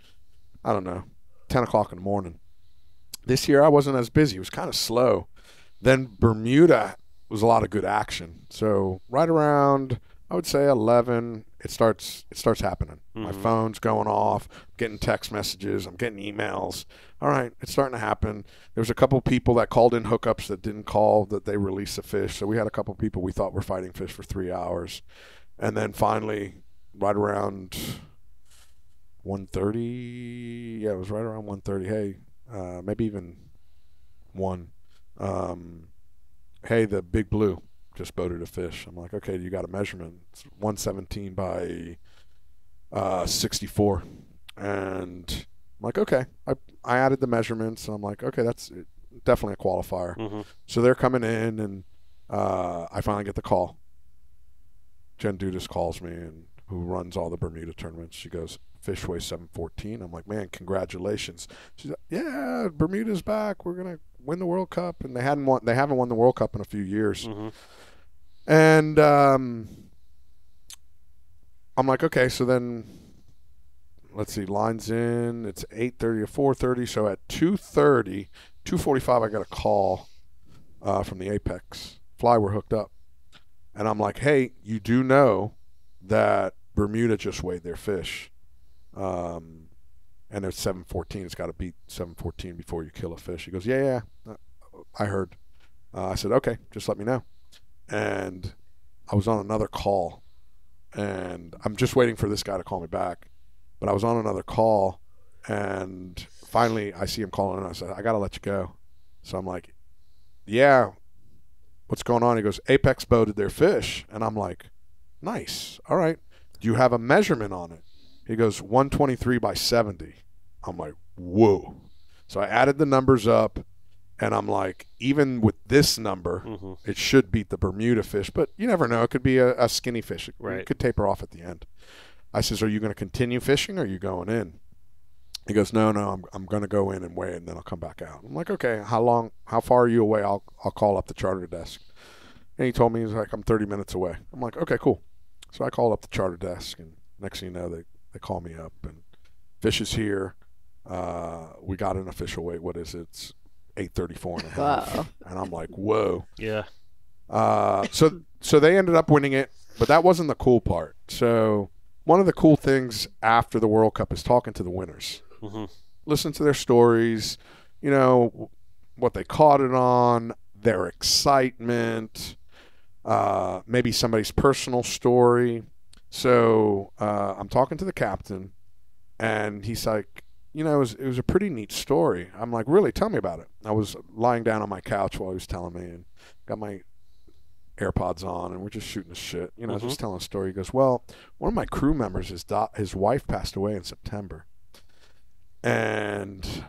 10 o'clock in the morning. This year I wasn't as busy. It was kind of slow. Then Bermuda was a lot of good action. So right around, I would say 11, it starts happening. My phone's going off, getting text messages, I'm getting emails. All right, it's starting to happen. There was a couple people that called in hookups that didn't call, that they released the fish. So we had a couple people we thought were fighting fish for 3 hours. And then finally, right around 1:30, it was right around 1:30. Hey, maybe even 1. Hey, the big blue just boated a fish. I'm like, okay, you got a measurement. It's 117 by 64. And I'm like, okay. I added the measurements, and I'm like, okay, that's definitely a qualifier. So they're coming in, and I finally get the call. Jen Dudas calls me, and who runs all the Bermuda tournaments. She goes, fish weighs 714. I'm like, man, congratulations. She's like, yeah, Bermuda's back. We're gonna win the World Cup, and they haven't won the World Cup in a few years. And I'm like, okay, so then let's see, lines in. It's 8:30 or 4:30. So at 2:30, 2:45, I got a call from the Apex. Fly were hooked up. And I'm like, hey, you do know that Bermuda just weighed their fish. And it's 714. It's got to beat 714 before you kill a fish. He goes, yeah, I heard. I said, okay, just let me know. And I was on another call. And I'm just waiting for this guy to call me back. But I was on another call. And finally, I see him calling in. I said, I got to let you go. So I'm like, yeah. What's going on? He goes, Apex boated their fish. And I'm like, nice. All right. Do you have a measurement on it? He goes, 123 by 70. I'm like, whoa. So I added the numbers up, and I'm like, even with this number, it should beat the Bermuda fish. But you never know. It could be a skinny fish. It could taper off at the end. I says, are you going to continue fishing, or are you going in? He goes, no, I'm going to go in and weigh it, and then I'll come back out. I'm like, okay, how far are you away? I'll call up the charter desk. And he told me, he's like, I'm 30 minutes away. I'm like, okay, cool. So I call up the charter desk, and next thing you know, they call me up, and fish is here. We got an official weight. What is it? It's 834 and a half. Wow. And I'm like, whoa. Yeah. So they ended up winning it, but that wasn't the cool part. So one of the cool things after the World Cup is talking to the winners. Listen to their stories, what they caught it on, their excitement, maybe somebody's personal story. So I'm talking to the captain, and he's like, it was a pretty neat story. I'm like, really? Tell me about it. I was lying down on my couch while he was telling me, and got my AirPods on, and we're just shooting the shit, just telling a story. He goes, well, one of my crew members, his wife passed away in September. And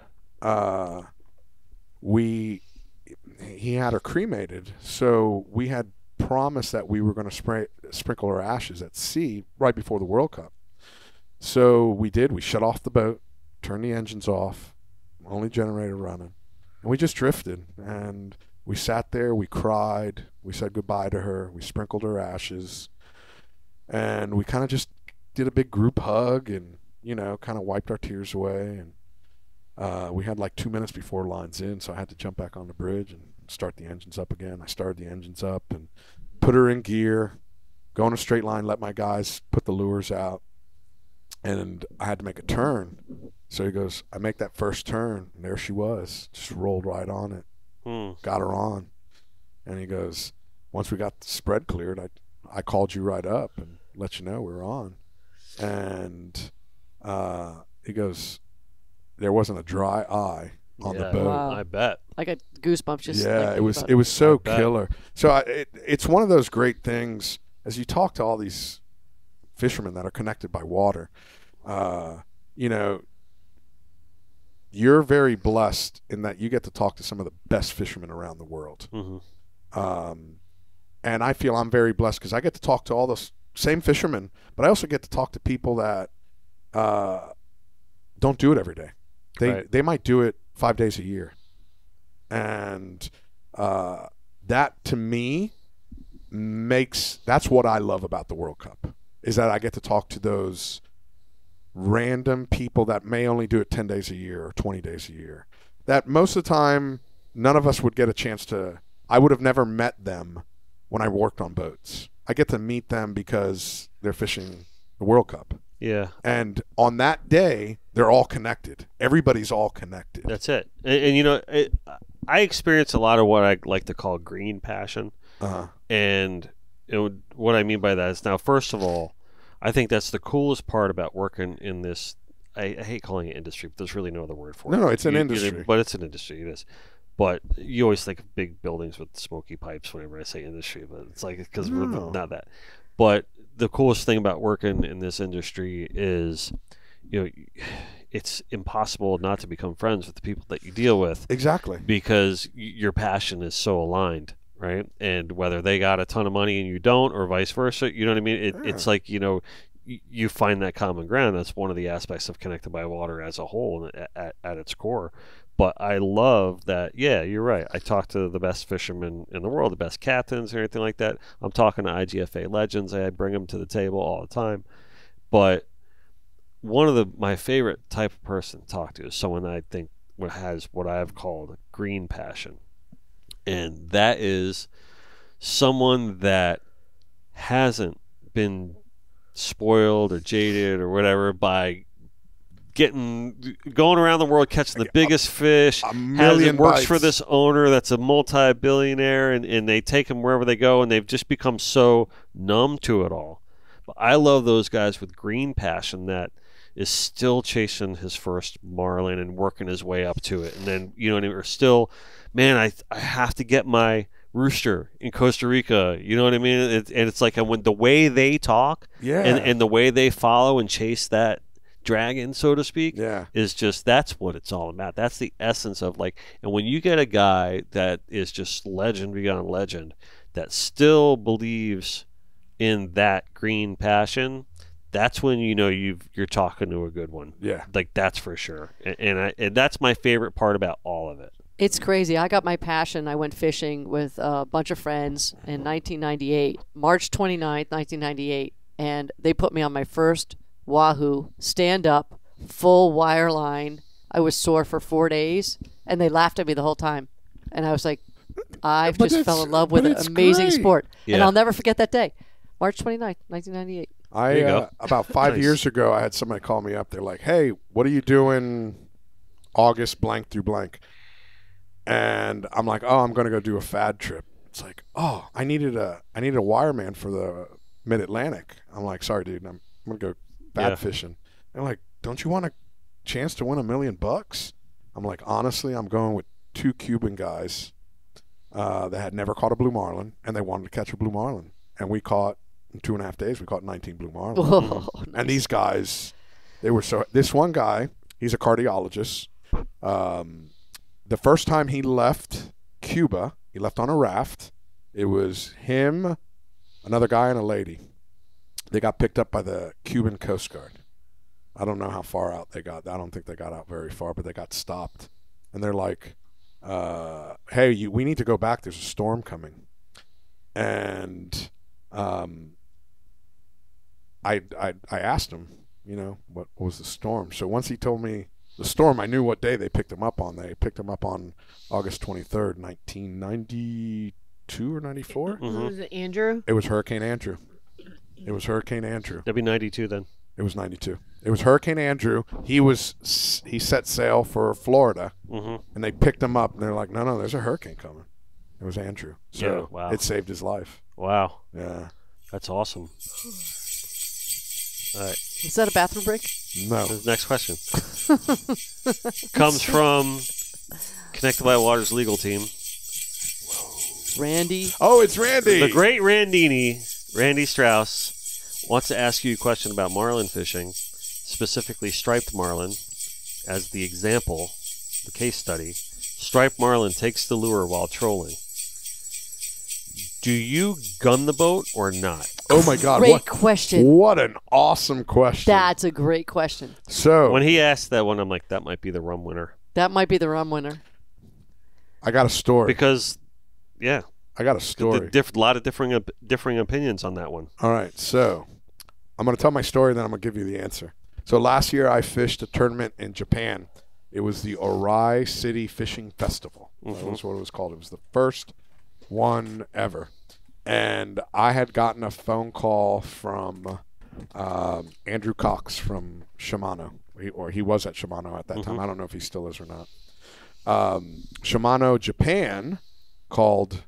he had her cremated, so we had promised that we were going to sprinkle her ashes at sea right before the World Cup. So we did. We shut off the boat, turned the engines off, only generator running, and we just drifted. And we sat there, we cried, we said goodbye to her, we sprinkled her ashes, and we kind of just did a big group hug, and kind of wiped our tears away. And we had like 2 minutes before lines in, so I had to jump back on the bridge and start the engines up again. I started the engines up and put her in gear, go in a straight line, let my guys put the lures out, and I had to make a turn. So he goes, I make that first turn, and there she was, just rolled right on it, got her on. And he goes, once we got the spread cleared, I called you right up and let you know we were on. And he goes, there wasn't a dry eye on the boat. Wow. I bet. I got goosebumps just. Yeah, it was so killer. So it's one of those great things as you talk to all these fishermen that are connected by water. You know, you're very blessed in that you get to talk to some of the best fishermen around the world. And I feel I'm very blessed because I get to talk to all the same fishermen, but I also get to talk to people that don't do it every day. They might do it 5 days a year. And that, to me, that's what I love about the World Cup, is that I get to talk to those random people that may only do it 10 days a year or 20 days a year, that most of the time none of us would get a chance to. I would have never met them when I worked on boats. I get to meet them because they're fishing the World Cup. Yeah. And on that day, they're all connected. Everybody's all connected. That's it. And you know, I experience a lot of what I like to call green passion. And what I mean by that is, now, first of all, I think that's the coolest part about working in this. I hate calling it industry, but there's really no other word for it. No, it's an industry. But it's an industry. It is. But you always think of big buildings with smoky pipes whenever I say industry, but it's like, because we're not that. But the coolest thing about working in this industry is, you know, it's impossible not to become friends with the people that you deal with. Exactly. Because your passion is so aligned, right? And whether they got a ton of money and you don't, or vice versa, you know what I mean? It's like, you know, you find that common ground. That's one of the aspects of Connected by Water as a whole at its core. But I love that, yeah, you're right. I talk to the best fishermen in the world, the best captains, or anything like that. I'm talking to IGFA legends. I bring them to the table all the time. But one of my favorite type of person to talk to is someone that I think has what I've called a green passion. And that is someone that hasn't been spoiled or jaded or whatever by going around the world catching the biggest fish, works for this owner that's a multi-billionaire, and they take him wherever they go, and they've just become so numb to it all. But I love those guys with green passion that is still chasing his first marlin and working his way up to it, and then, you know what I mean, or still, man, I have to get my rooster in Costa Rica, you know what I mean? And it's like, when the way they talk, and the way they follow and chase that dragon, so to speak, is just, that's what it's all about. That's the essence of, like, and when you get a guy that is just legend beyond legend, that still believes in that green passion, that's when you know you're talking to a good one. Yeah, like, that's for sure. And that's my favorite part about all of it. It's crazy. I got my passion. I went fishing with a bunch of friends in 1998, March 29th, 1998, and they put me on my first Wahoo, stand up, full wire line. I was sore for 4 days, and they laughed at me the whole time. And I was like, I just fell in love with an amazing sport. Yeah. And I'll never forget that day, March 29th, 1998. About 5 years ago, I had somebody call me up. They're like, hey, what are you doing August blank through blank? And I'm like, oh, I'm going to go do a FAD trip. It's like, oh, I needed a wireman for the Mid-Atlantic. I'm like, sorry, dude, I'm going to go FAD fishing. They're like, don't you want a chance to win $1 million? I'm like, honestly, I'm going with 2 Cuban guys that had never caught a blue marlin, and they wanted to catch a blue marlin. And we caught, in 2.5 days, we caught 19 blue marlin. Oh, nice. And these guys, this one guy, he's a cardiologist. The first time he left Cuba, he left on a raft. It was him, another guy, and a lady. They got picked up by the Cuban Coast Guard. I don't know how far out they got. I don't think they got out very far, but they got stopped. And they're like, hey, we need to go back. There's a storm coming. And I asked him, you know, what was the storm? So once he told me the storm, I knew what day they picked him up on. They picked him up on August 23rd, 1992 or 94. Mm-hmm. Was it Andrew? It was Hurricane Andrew. That'd be 92 then. It was 92. It was Hurricane Andrew. He set sail for Florida, and they picked him up, and they're like, no, there's a hurricane coming. It was Andrew. So it saved his life. Wow. Yeah. That's awesome. All right. Is that a bathroom break? No. Next question comes from Connected by Water's legal team. Randy. Oh, it's Randy. The great Randy Strauss wants to ask you a question about marlin fishing. specifically striped marlin, as the example, the case study. Striped marlin takes the lure while trolling. Do you gun the boat or not? Oh my God! Great question. What an awesome question. That's a great question. So When he asked that one, I'm like, that might be the rum winner. That might be the rum winner. I got a story. Because, yeah, I got a story. a lot of differing opinions on that one. All right, so I'm going to tell my story, then I'm going to give you the answer. So last year I fished a tournament in Japan. It was the Ori City Fishing Festival. That was what it was called. It was the first one ever. And I had gotten a phone call from Andrew Cox from Shimano. He was at Shimano at that time. I don't know if he still is or not. Shimano Japan called...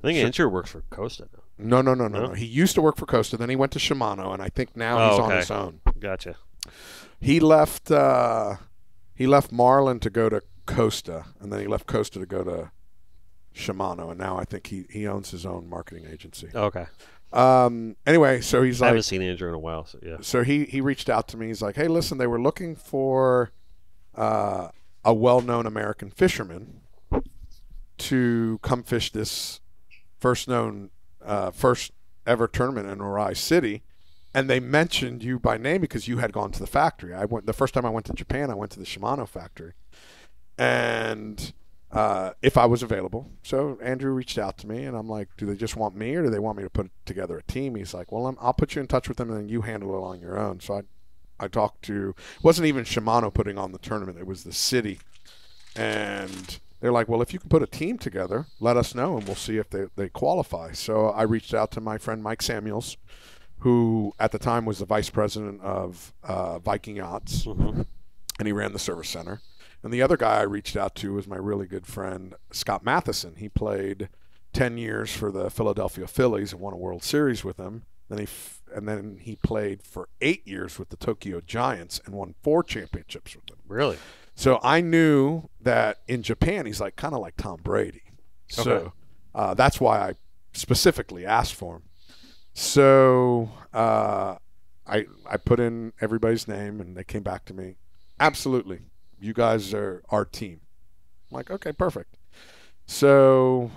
I think Andrew works for Costa now. No. He used to work for Costa. Then he went to Shimano, and I think now he's on his own. Gotcha. He left Marlin to go to Costa, and then he left Costa to go to Shimano, and now I think he owns his own marketing agency. Okay. Anyway, so he's I like, haven't seen Andrew in a while, so yeah. so he reached out to me. He's like, hey, listen, they were looking for a well-known American fisherman to come fish this first ever tournament in Ori City. And they mentioned you by name because you had gone to the factory. The first time I went to Japan, I went to the Shimano factory. And if I was available. So Andrew reached out to me, and I'm like, do they just want me, or do they want me to put together a team? He's like, well, I'll put you in touch with them, and then you handle it on your own. So I talked to, it wasn't even Shimano putting on the tournament. It was the city. And they're like, well, if you can put a team together, let us know, and we'll see if they qualify. So I reached out to my friend Mike Samuels, who at the time was the vice president of Viking Yachts, and he ran the service center. And the other guy I reached out to was my really good friend, Scott Matheson. He played 10 years for the Philadelphia Phillies and won a World Series with them. Then he played for 8 years with the Tokyo Giants and won 4 championships with them. Really? So I knew that in Japan, he's like kind of like Tom Brady. So that's why I specifically asked for him. So I put in everybody's name, and they came back to me. Absolutely. You guys are our team. I'm like, okay, perfect. So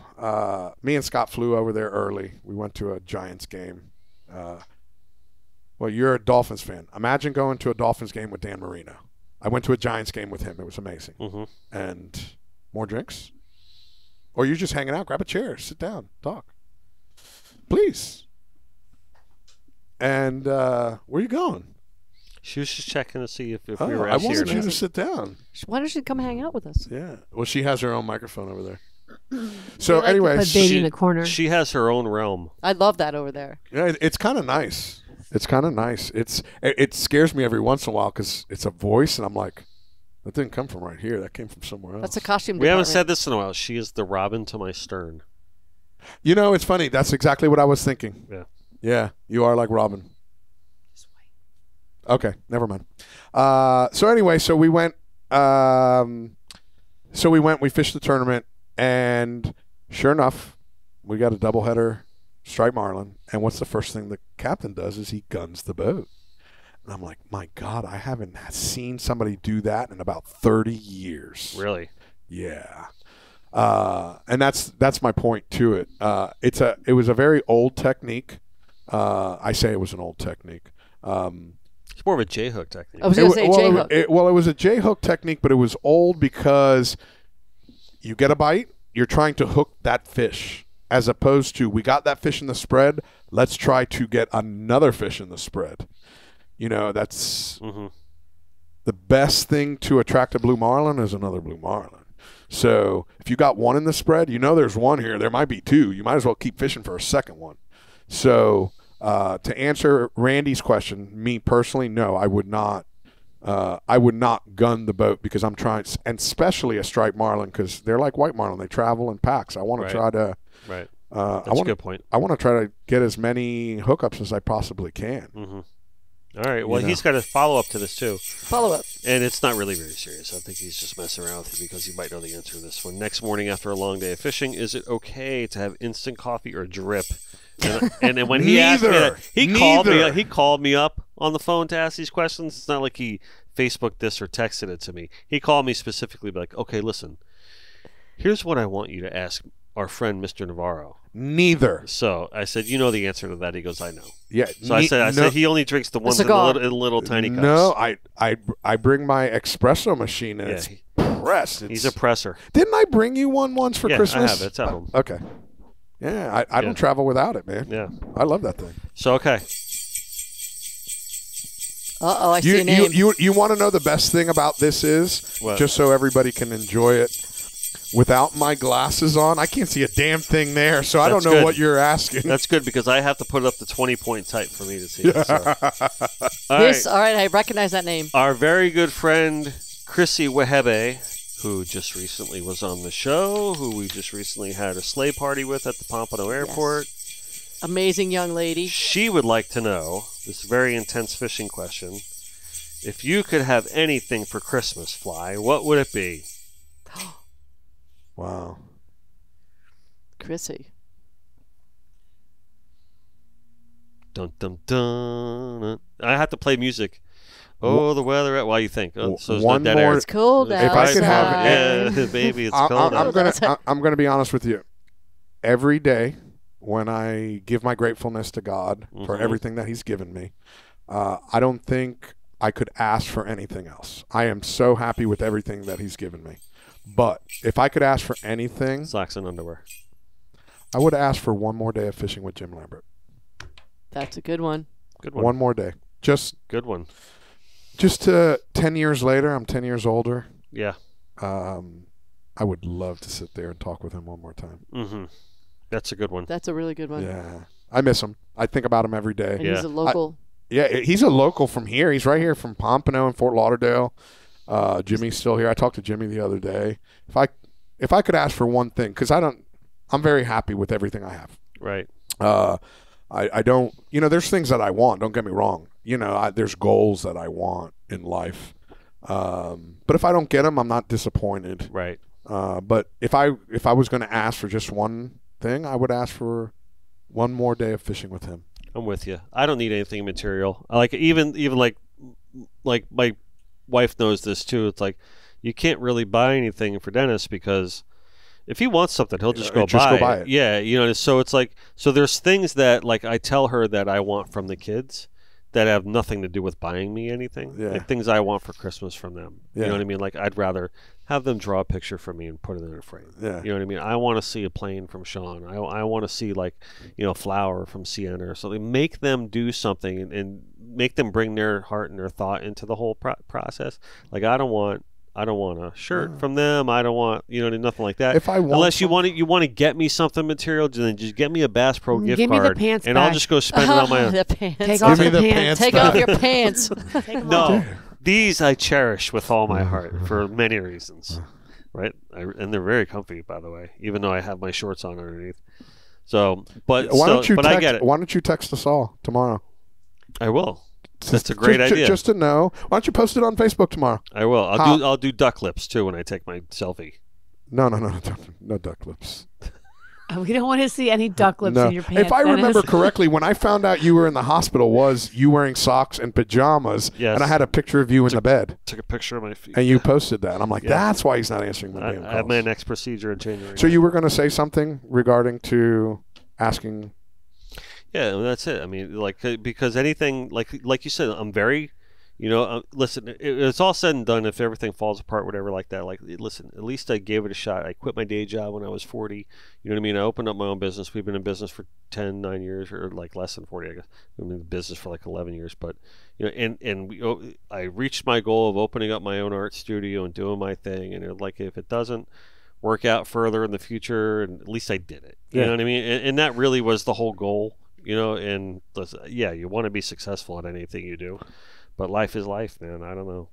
me and Scott flew over there early. We went to a Giants game. Well, you're a Dolphins fan. Imagine going to a Dolphins game with Dan Marino. I went to a Giants game with him. It was amazing. And more drinks? Or you're just hanging out. Grab a chair. Sit down. Talk. Please. And where are you going? She was just checking to see if we Oh, were I actually wanted here. you to sit down. Why don't you come hang out with us? Yeah. Well, she has her own microphone over there. So like to anyway, put baby in the corner. She has her own realm. I love that over there. yeah, it's kind of nice. It's kind of nice. It scares me every once in a while because it's a voice, and I'm like, that didn't come from right here. That came from somewhere else. That's a costume We haven't department. said this in a while. She is the Robin to my Stern. You know, it's funny. That's exactly what I was thinking. Yeah. Yeah, you are like Robin. Okay, never mind. So anyway, we went. We fished the tournament, and sure enough, we got a doubleheader striped marlin. And what's the first thing the captain does is he guns the boat. And I'm like, my God, I haven't seen somebody do that in about 30 years. Really? Yeah. And that's my point to it. It was a very old technique. I say it was an old technique. It's more of a J-hook technique. I was going to say J-hook. It was a J-hook technique, but it was old because you get a bite, you're trying to hook that fish, as opposed to we got that fish in the spread, let's try to get another fish in the spread. You know, that's the best thing to attract a blue marlin is another blue marlin. So if you got one in the spread, you know there's one here. There might be 2. You might as well keep fishing for a second one. So to answer Randy's question, me personally, no, I would not. I would not gun the boat because I'm trying, and especially a striped marlin because they're like white marlin. They travel in packs. I want to try to. Right. That's a good point. I want to try to get as many hookups as I possibly can. All right. Well, he's got a follow-up to this, too. Follow up. And it's not really very serious. I think he's just messing around with you because you might know the answer to this one. Next morning after a long day of fishing, is it okay to have instant coffee or drip? And when he asked me that, he called me up on the phone to ask these questions. It's not like he Facebooked this or texted it to me. He called me specifically, like, okay, listen, here's what I want you to ask our friend Mr. Navarro. Neither. So I said, you know the answer to that. He goes, I know. Yeah. So I said he only drinks the ones in little tiny cups. No, I bring my espresso machine and it's pressed. He's a presser. Didn't I bring you one once for Christmas? I have it. It's at home. Okay. Yeah, I don't travel without it, man. Yeah. I love that thing. So, okay. Uh-oh, I see a name. You want to know the best thing about this is? What? Just so everybody can enjoy it. Without my glasses on, I can't see a damn thing there, so I don't know what you're asking. That's good because I have to put up the 20-point type for me to see it. So. All right, I recognize that name. Our very good friend, Chrissy Wehebe, who just recently was on the show, who we just recently had a sleigh party with at the Pompano Airport. Yes. Amazing young lady. She would like to know, this very intense fishing question, if you could have anything for Christmas, Fly, what would it be? Wow. Chrissy. Dun, dun, dun. I have to play music. Oh, the weather. Why you think? Oh, so it's one not that more. air. It's cold If I could outside. Yeah, baby, it's cold out. I'm gonna be honest with you. Every day when I give my gratefulness to God for everything that He's given me, I don't think I could ask for anything else. I am so happy with everything that He's given me. But if I could ask for anything, Socks and underwear. I would ask for one more day of fishing with Jim Lambert. That's a good one. Good one. One more day. Good one. Just to 10 years later, I'm 10 years older. Yeah. I would love to sit there and talk with him one more time. Mm-hmm. That's a good one. That's a really good one. Yeah. I miss him. I think about him every day. And he's a local. He's a local from here. He's right here from Pompano and Fort Lauderdale. Jimmy's still here. I talked to Jimmy the other day. If I could ask for one thing, because I'm very happy with everything I have. Right. I don't, there's things that I want. Don't get me wrong. There's goals that I want in life. But if I don't get them, I'm not disappointed. Right. But if I was going to ask for just one thing, I would ask for one more day of fishing with him. I'm with you. I don't need anything material. I like even like my wife knows this too. It's like you can't really buy anything for Dennis because if he wants something, he'll just go buy it. Yeah, so it's like there's things that like I tell her that I want from the kids that have nothing to do with buying me anything. Yeah. Like things I want for Christmas from them. Yeah. You know what I mean? Like I'd rather have them draw a picture for me and put it in a frame. Yeah. You know what I mean? I want to see a plane from Sean. I want to see like, a flower from Sienna or something. Make them do something and make them bring their heart and their thought into the whole process. Like I don't want a shirt from them. I don't want, nothing like that. If I want Unless you want to get me something material, then just get me a Bass Pro gift Give me card, the pants and back. I'll just go spend it on my own. The pants. Take Give off me the the pants. pants. Take back. off your pants. Take 'em No, off. these I cherish with all my heart for many reasons, right? And they're very comfy, by the way, even though I have my shorts on underneath. So, but I get it. Why don't you text us all tomorrow? I will. That's a great idea. Just to know. Why don't you post it on Facebook tomorrow? I will. I'll do duck lips too when I take my selfie. No duck lips. We don't want to see any duck lips No. in your pants. If I Dennis. remember correctly, when I found out you were in the hospital, was you wearing socks and pajamas, Yes. and I had a picture of you in the bed, Took a picture of my feet. and you posted that. I'm like, Yeah. that's why he's not answering my damn calls. I have my next procedure in January. So you were going to say something regarding to asking? Yeah, that's it. I mean, because anything like you said, I'm very, listen. It's all said and done. If everything falls apart, whatever, like that. Like, listen. At least I gave it a shot. I quit my day job when I was 40. You know what I mean? I opened up my own business. We've been in business for 9 years, or like less than 40. I guess we've been in business for like 11 years. But I reached my goal of opening up my own art studio and doing my thing. And if it doesn't work out further in the future, and at least I did it. You know what I mean? And that really was the whole goal. And listen, you want to be successful at anything you do, but life is life, man. I don't know.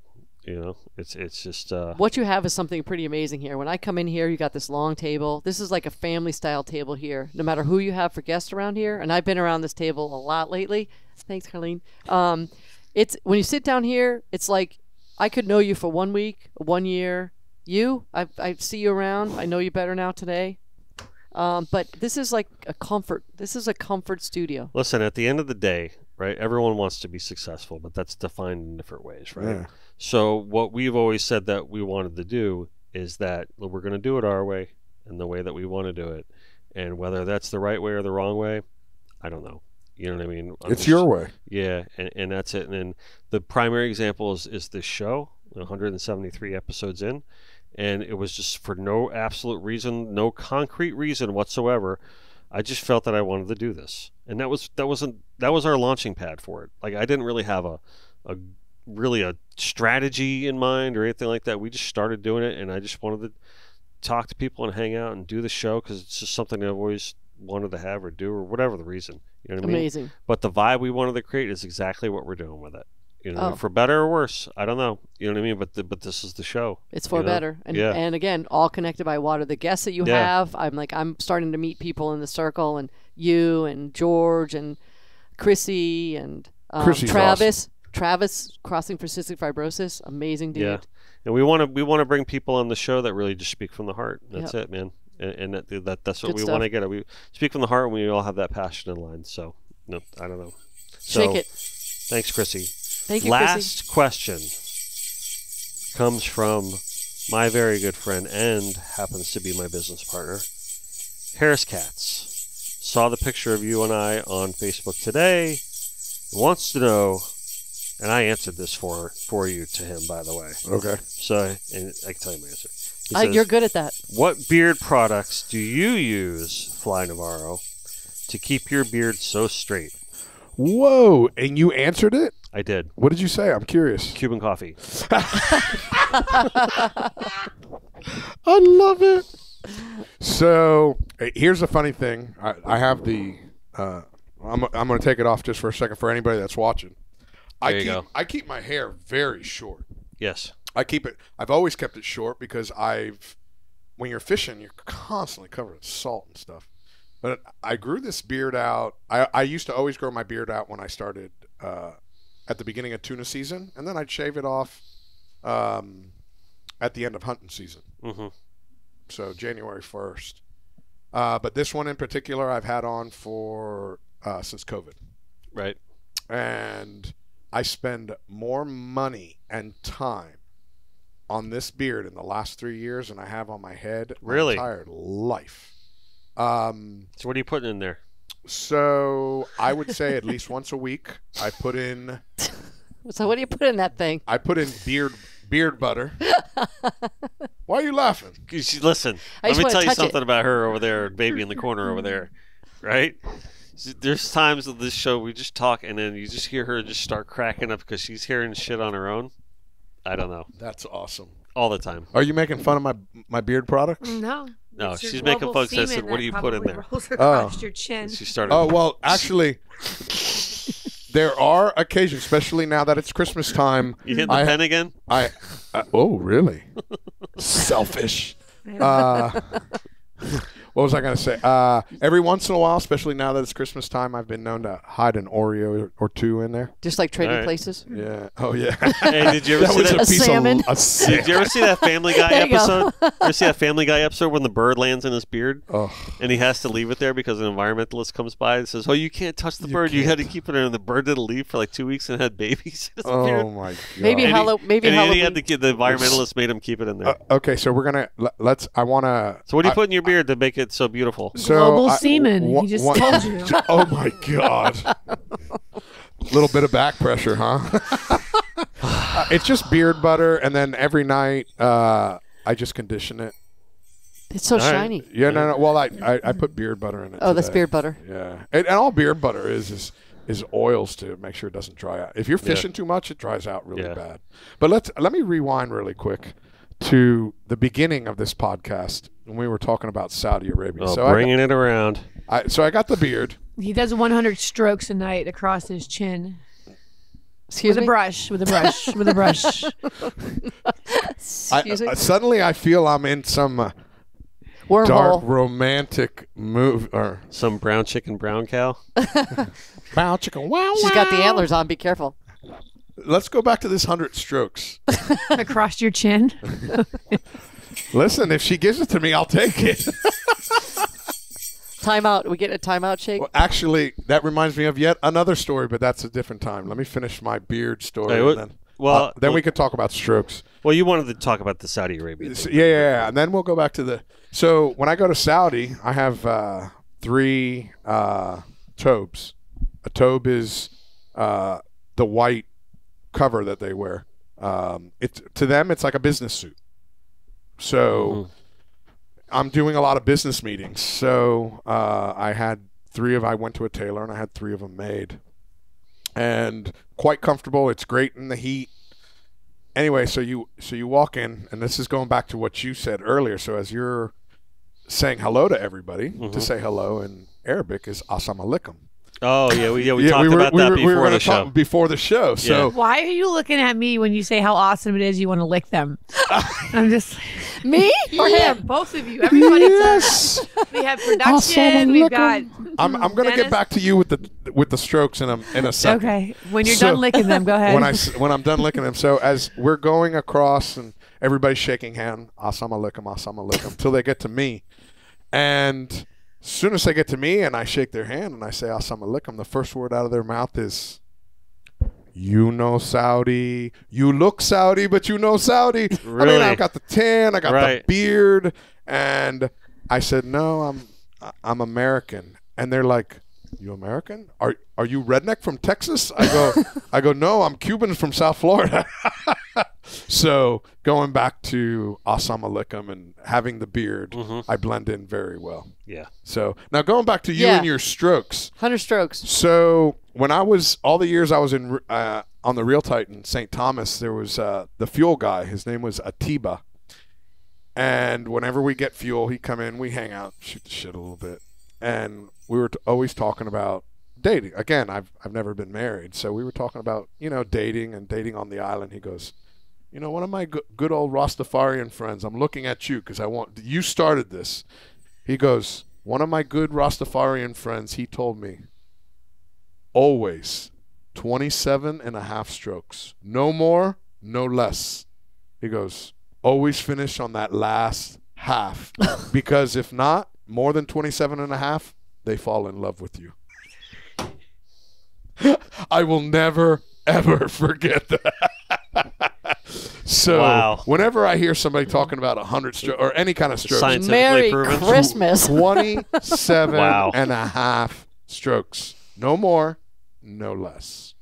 It's just What you have is something pretty amazing here. When I come in here, you got this long table. This is like a family style table here. No matter who you have for guests around here, and I've been around this table a lot lately. Thanks, Carleen. It's when you sit down here, it's like I could know you for 1 week, 1 year. I see you around. I know you better now today. But this is like a comfort. This is a comfort studio. Listen, at the end of the day, right? Everyone wants to be successful, but that's defined in different ways, right? Yeah. So what we've always said that we wanted to do is that we're going to do it our way and the way that we want to do it. And whether that's the right way or the wrong way, I don't know. You know what I mean? It's your way. Yeah, and that's it. And then the primary example is this show, 173 episodes in, and it was just for no absolute reason, no concrete reason whatsoever. I just felt that I wanted to do this, and that was our launching pad for it. Like I didn't really have a strategy in mind or anything like that. We just started doing it, and I just wanted to talk to people and hang out and do the show because it's just something I've always wanted to have or do or whatever the reason. You know what I mean? Amazing. But the vibe we wanted to create is exactly what we're doing with it. You know, for better or worse, I don't know. You know what I mean? But this is the show. It's for better. And, yeah. and again, all connected by water. The guests that you have, I'm starting to meet people in the circle, and you and George and Chrissy and Travis. Awesome. Travis crossing for cystic fibrosis, amazing dude. Yeah, and we want to bring people on the show that really just speak from the heart. That's it, man. And that's what we want to get. We speak from the heart, and we all have that passion in line. So, no, I don't know. Shake it. Thanks, Chrissy. Thank you, Last Chrissy. question comes from my very good friend and happens to be my business partner, Harris Katz. Saw the picture of you and I on Facebook today. Wants to know, and I answered this for you to him, by the way. Okay. So, and I can tell you my answer. He says, You're good at that. what beard products do you use, Fly Navarro, to keep your beard so straight? Whoa! And you answered it? I did. What did you say? I'm curious. Cuban coffee. I love it. So here's the funny thing. I have the. I'm going to take it off just for a second for anybody that's watching. There you go. I keep my hair very short. Yes. I keep it. I've always kept it short because when you're fishing, you're constantly covered in salt and stuff. But I grew this beard out. I used to always grow my beard out when I started at the beginning of tuna season, and then I'd shave it off at the end of hunting season. Mm-hmm. So January 1st. But this one in particular, I've had on for since COVID. Right. And I spend more money and time on this beard in the last 3 years than I have on my head Really? my entire life. So what are you putting in there? So I would say at least once a week I put in. So what do you put in that thing? I put in beard butter. Why are you laughing? Listen, I let just me wanna tell you touch something it. about her over there, baby in the corner over there, right? There's times of this show we just talk and then you just hear her just start cracking up because she's hearing shit on her own. I don't know. That's awesome. All the time. Are you making fun of my beard products? No. No, It's your she's making global folks. I said, semen what do you that put in probably there? rolls across your chin. She started. Oh, well, actually, there are occasions, especially now that it's Christmas time. You hitting the pen again? Oh, really? Selfish. What was I going to say? Every once in a while, especially now that it's Christmas time, I've been known to hide an Oreo or two in there. Just like Trading All right. Places? Yeah. Oh, yeah. Hey, did you ever see was that? a piece salmon. of a salmon. Did you ever see that Family Guy There you go. episode? You ever see that Family Guy episode when the bird lands in his beard Oh, and he has to leave it there because an environmentalist comes by and says, "Oh, you can't touch the bird. You had to keep it in." And the bird didn't leave for like 2 weeks and had babies in his beard. oh my God. Maybe And he- maybe and Halloween. he had the environmentalist made him keep it in there. Okay, so we're going to, I want to. So what do you put in your beard to make it so beautiful? Global semen. He just told you. Oh my God. Little bit of back pressure, huh? It's just beard butter, and then every night I just condition it. It's so All right. shiny. Yeah, no. Well, I put beard butter in it. Oh, that's today. beard butter. Yeah, and all beard butter is oils to make sure it doesn't dry out. If you're fishing too much, it dries out really Yeah. bad. But let me rewind really quick to the beginning of this podcast when we were talking about Saudi Arabia. Oh, So bringing it around. I got the beard. He does 100 strokes a night across his chin. Excuse With me? a brush, with a brush, with a brush. Excuse me? Suddenly I feel I'm in some dark Wormhole. romantic move or Some brown chicken, brown cow. bow chicken wow. She's got the antlers on. Be careful. Let's go back to this 100 strokes. Across your chin. Listen, if she gives it to me, I'll take it. Timeout. We get a timeout shake. Well, actually, that reminds me of yet another story, but that's a different time. Let me finish my beard story. Hey, and then we could talk about strokes. Well, you wanted to talk about the Saudi Arabia. Yeah. And then we'll go back to the. So when I go to Saudi, I have 3 tobes. A tobe is the white cover that they wear. To them, it's like a business suit. So I'm doing a lot of business meetings. So I went to a tailor and I had 3 of them made. And quite comfortable. It's great in the heat. Anyway, so you walk in, and this is going back to what you said earlier. So as you're saying hello to everybody, to say hello in Arabic is assalamu alaikum. Oh, yeah. We talked about that before the show. Before the show. So Why are you looking at me when you say how awesome it is you want to lick them? I'm just... Me or Yeah, him? both of you. Everybody yes. We have production. We've got... I'm going to get back to you with the strokes in a second. Okay. When you're done licking them, go ahead. When I'm done licking them. So as we're going across and everybody's shaking hand, assalamu alaikum, till they get to me. And as soon as they get to me and I shake their hand and I say assalamu alaikum, the first word out of their mouth is, you know Saudi. You look Saudi, but you know Saudi. Really? I mean, I've got the tan, I got Right. the beard, and I said, no, I'm American. And they're like, you American? Are you redneck from Texas? I go, no, I'm Cuban from South Florida. So going back to assalamu alaikum and having the beard, I blend in very well. Yeah. So now going back to you and your strokes. 100 strokes. So when all the years I was in on the Real Titan, St. Thomas, there was the fuel guy. His name was Atiba. And whenever we get fuel, he'd come in, we hang out, shoot the shit a little bit. And we were always talking about dating. Again, I've never been married. So we were talking about, dating and dating on the island. He goes, one of my good old Rastafarian friends, I'm looking at you because you started this. He goes, one of my good Rastafarian friends, he told me, always 27 and a half strokes. No more, no less. He goes, always finish on that last half. Because if not, more than 27 and a half, they fall in love with you. I will never, ever forget that. So whenever I hear somebody talking about 100 strokes or any kind of strokes, Scientifically Merry proven. Christmas. 27 and a half strokes. No more, no less.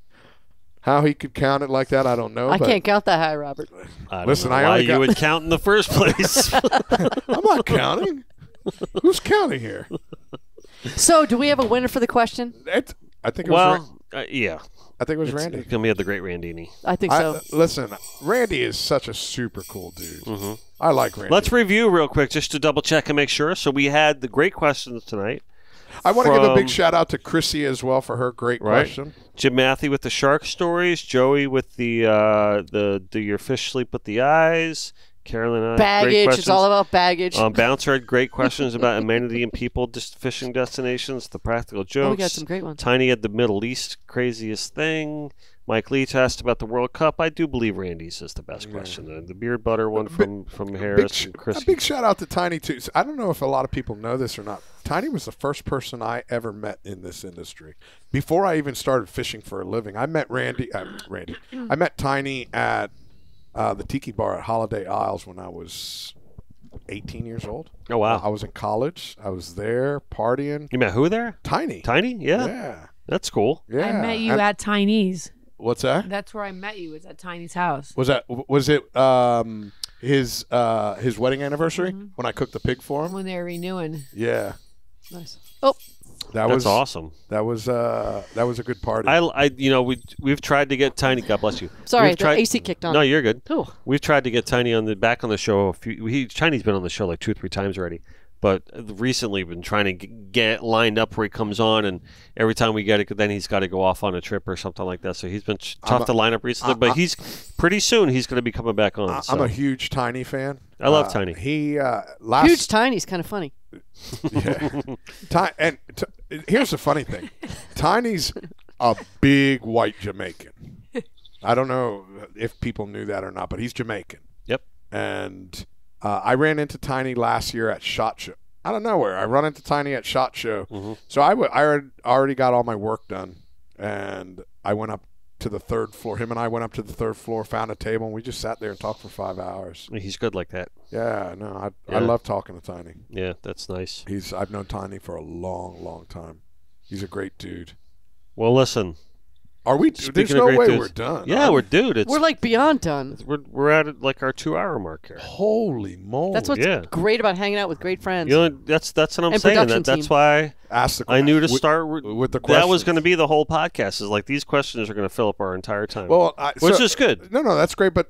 How he could count it like that, I don't know. I can't count that high, Robert. I don't Listen, know I why only you would count in the first place. I'm not counting. Who's counting here? So, do we have a winner for the question? I think it was yeah. I think it was Randy. It's going to be the great Randini. I think so. Listen, Randy is such a super cool dude. I like Randy. Let's review real quick just to double check and make sure. So we had the great questions tonight. I want to give a big shout out to Chrissy as well for her great Right. question. Jim Matthew with the shark stories. Joey with the do your fish sleep with the eyes. Carolyn and I, great Baggage. questions. It's all about baggage. Bouncer had great questions about amenity and people fishing destinations. The practical jokes. Oh, we got some great ones. Tiny had the Middle East craziest thing. Mike Leach asked about the World Cup. I do believe Randy's is the best question. And the beard butter one from Harris and Chris. A big shout out to Tiny too. I don't know if a lot of people know this or not. Tiny was the first person I ever met in this industry. Before I even started fishing for a living, I met Randy. I met Tiny at the Tiki Bar at Holiday Isles when I was 18 years old. Oh, wow. I was in college. I was there partying. You met who there? Tiny. Tiny? Yeah. Yeah. That's cool. Yeah. I met you at Tiny's. What's that? That's where I met you. Was at Tiny's house. Was it his wedding anniversary when I cooked the pig for him? When they were renewing. Yeah. Nice. Oh, That's awesome. That was a good party. We've tried to get Tiny. God bless you. sorry. We've The tried- AC kicked on. No, you're good. Ooh. We've tried to get Tiny back on the show. Tiny's been on the show like 2 or 3 times already. But recently been trying to get lined up where he comes on, and every time we get it, then he's got to go off on a trip or something like that. So he's been tough to line up recently. But he's pretty soon he's going to be coming back on. I'm a huge Tiny fan. I love Tiny. Huge Tiny's kind of funny. Yeah. Here's the funny thing. Tiny's a big white Jamaican. I don't know if people knew that or not, but he's Jamaican. Yep. And I ran into Tiny last year at SHOT Show. out of nowhere, I run into Tiny at SHOT Show. Mm-hmm. So I already got all my work done, and I went up to the 3rd floor. Him and I went up to the 3rd floor, found a table, and we just sat there and talked for 5 hours. He's good like that. Yeah, no, I Yeah. love talking to Tiny. Yeah, that's nice. I've known Tiny for a long, long time. He's a great dude. Well, listen. Are we? Speaking There's of no great way dudes- we're done. Yeah, it's We're like beyond done. we're at like our 2-hour mark here. Holy moly! That's what's Yeah. great about hanging out with great friends. You know, that's what I'm And saying. production That's team. why Ask the I knew to with- start with the That was questions. going to be the whole podcast. Is like these questions are going to fill up our entire time. Well, which is good. No, that's great. But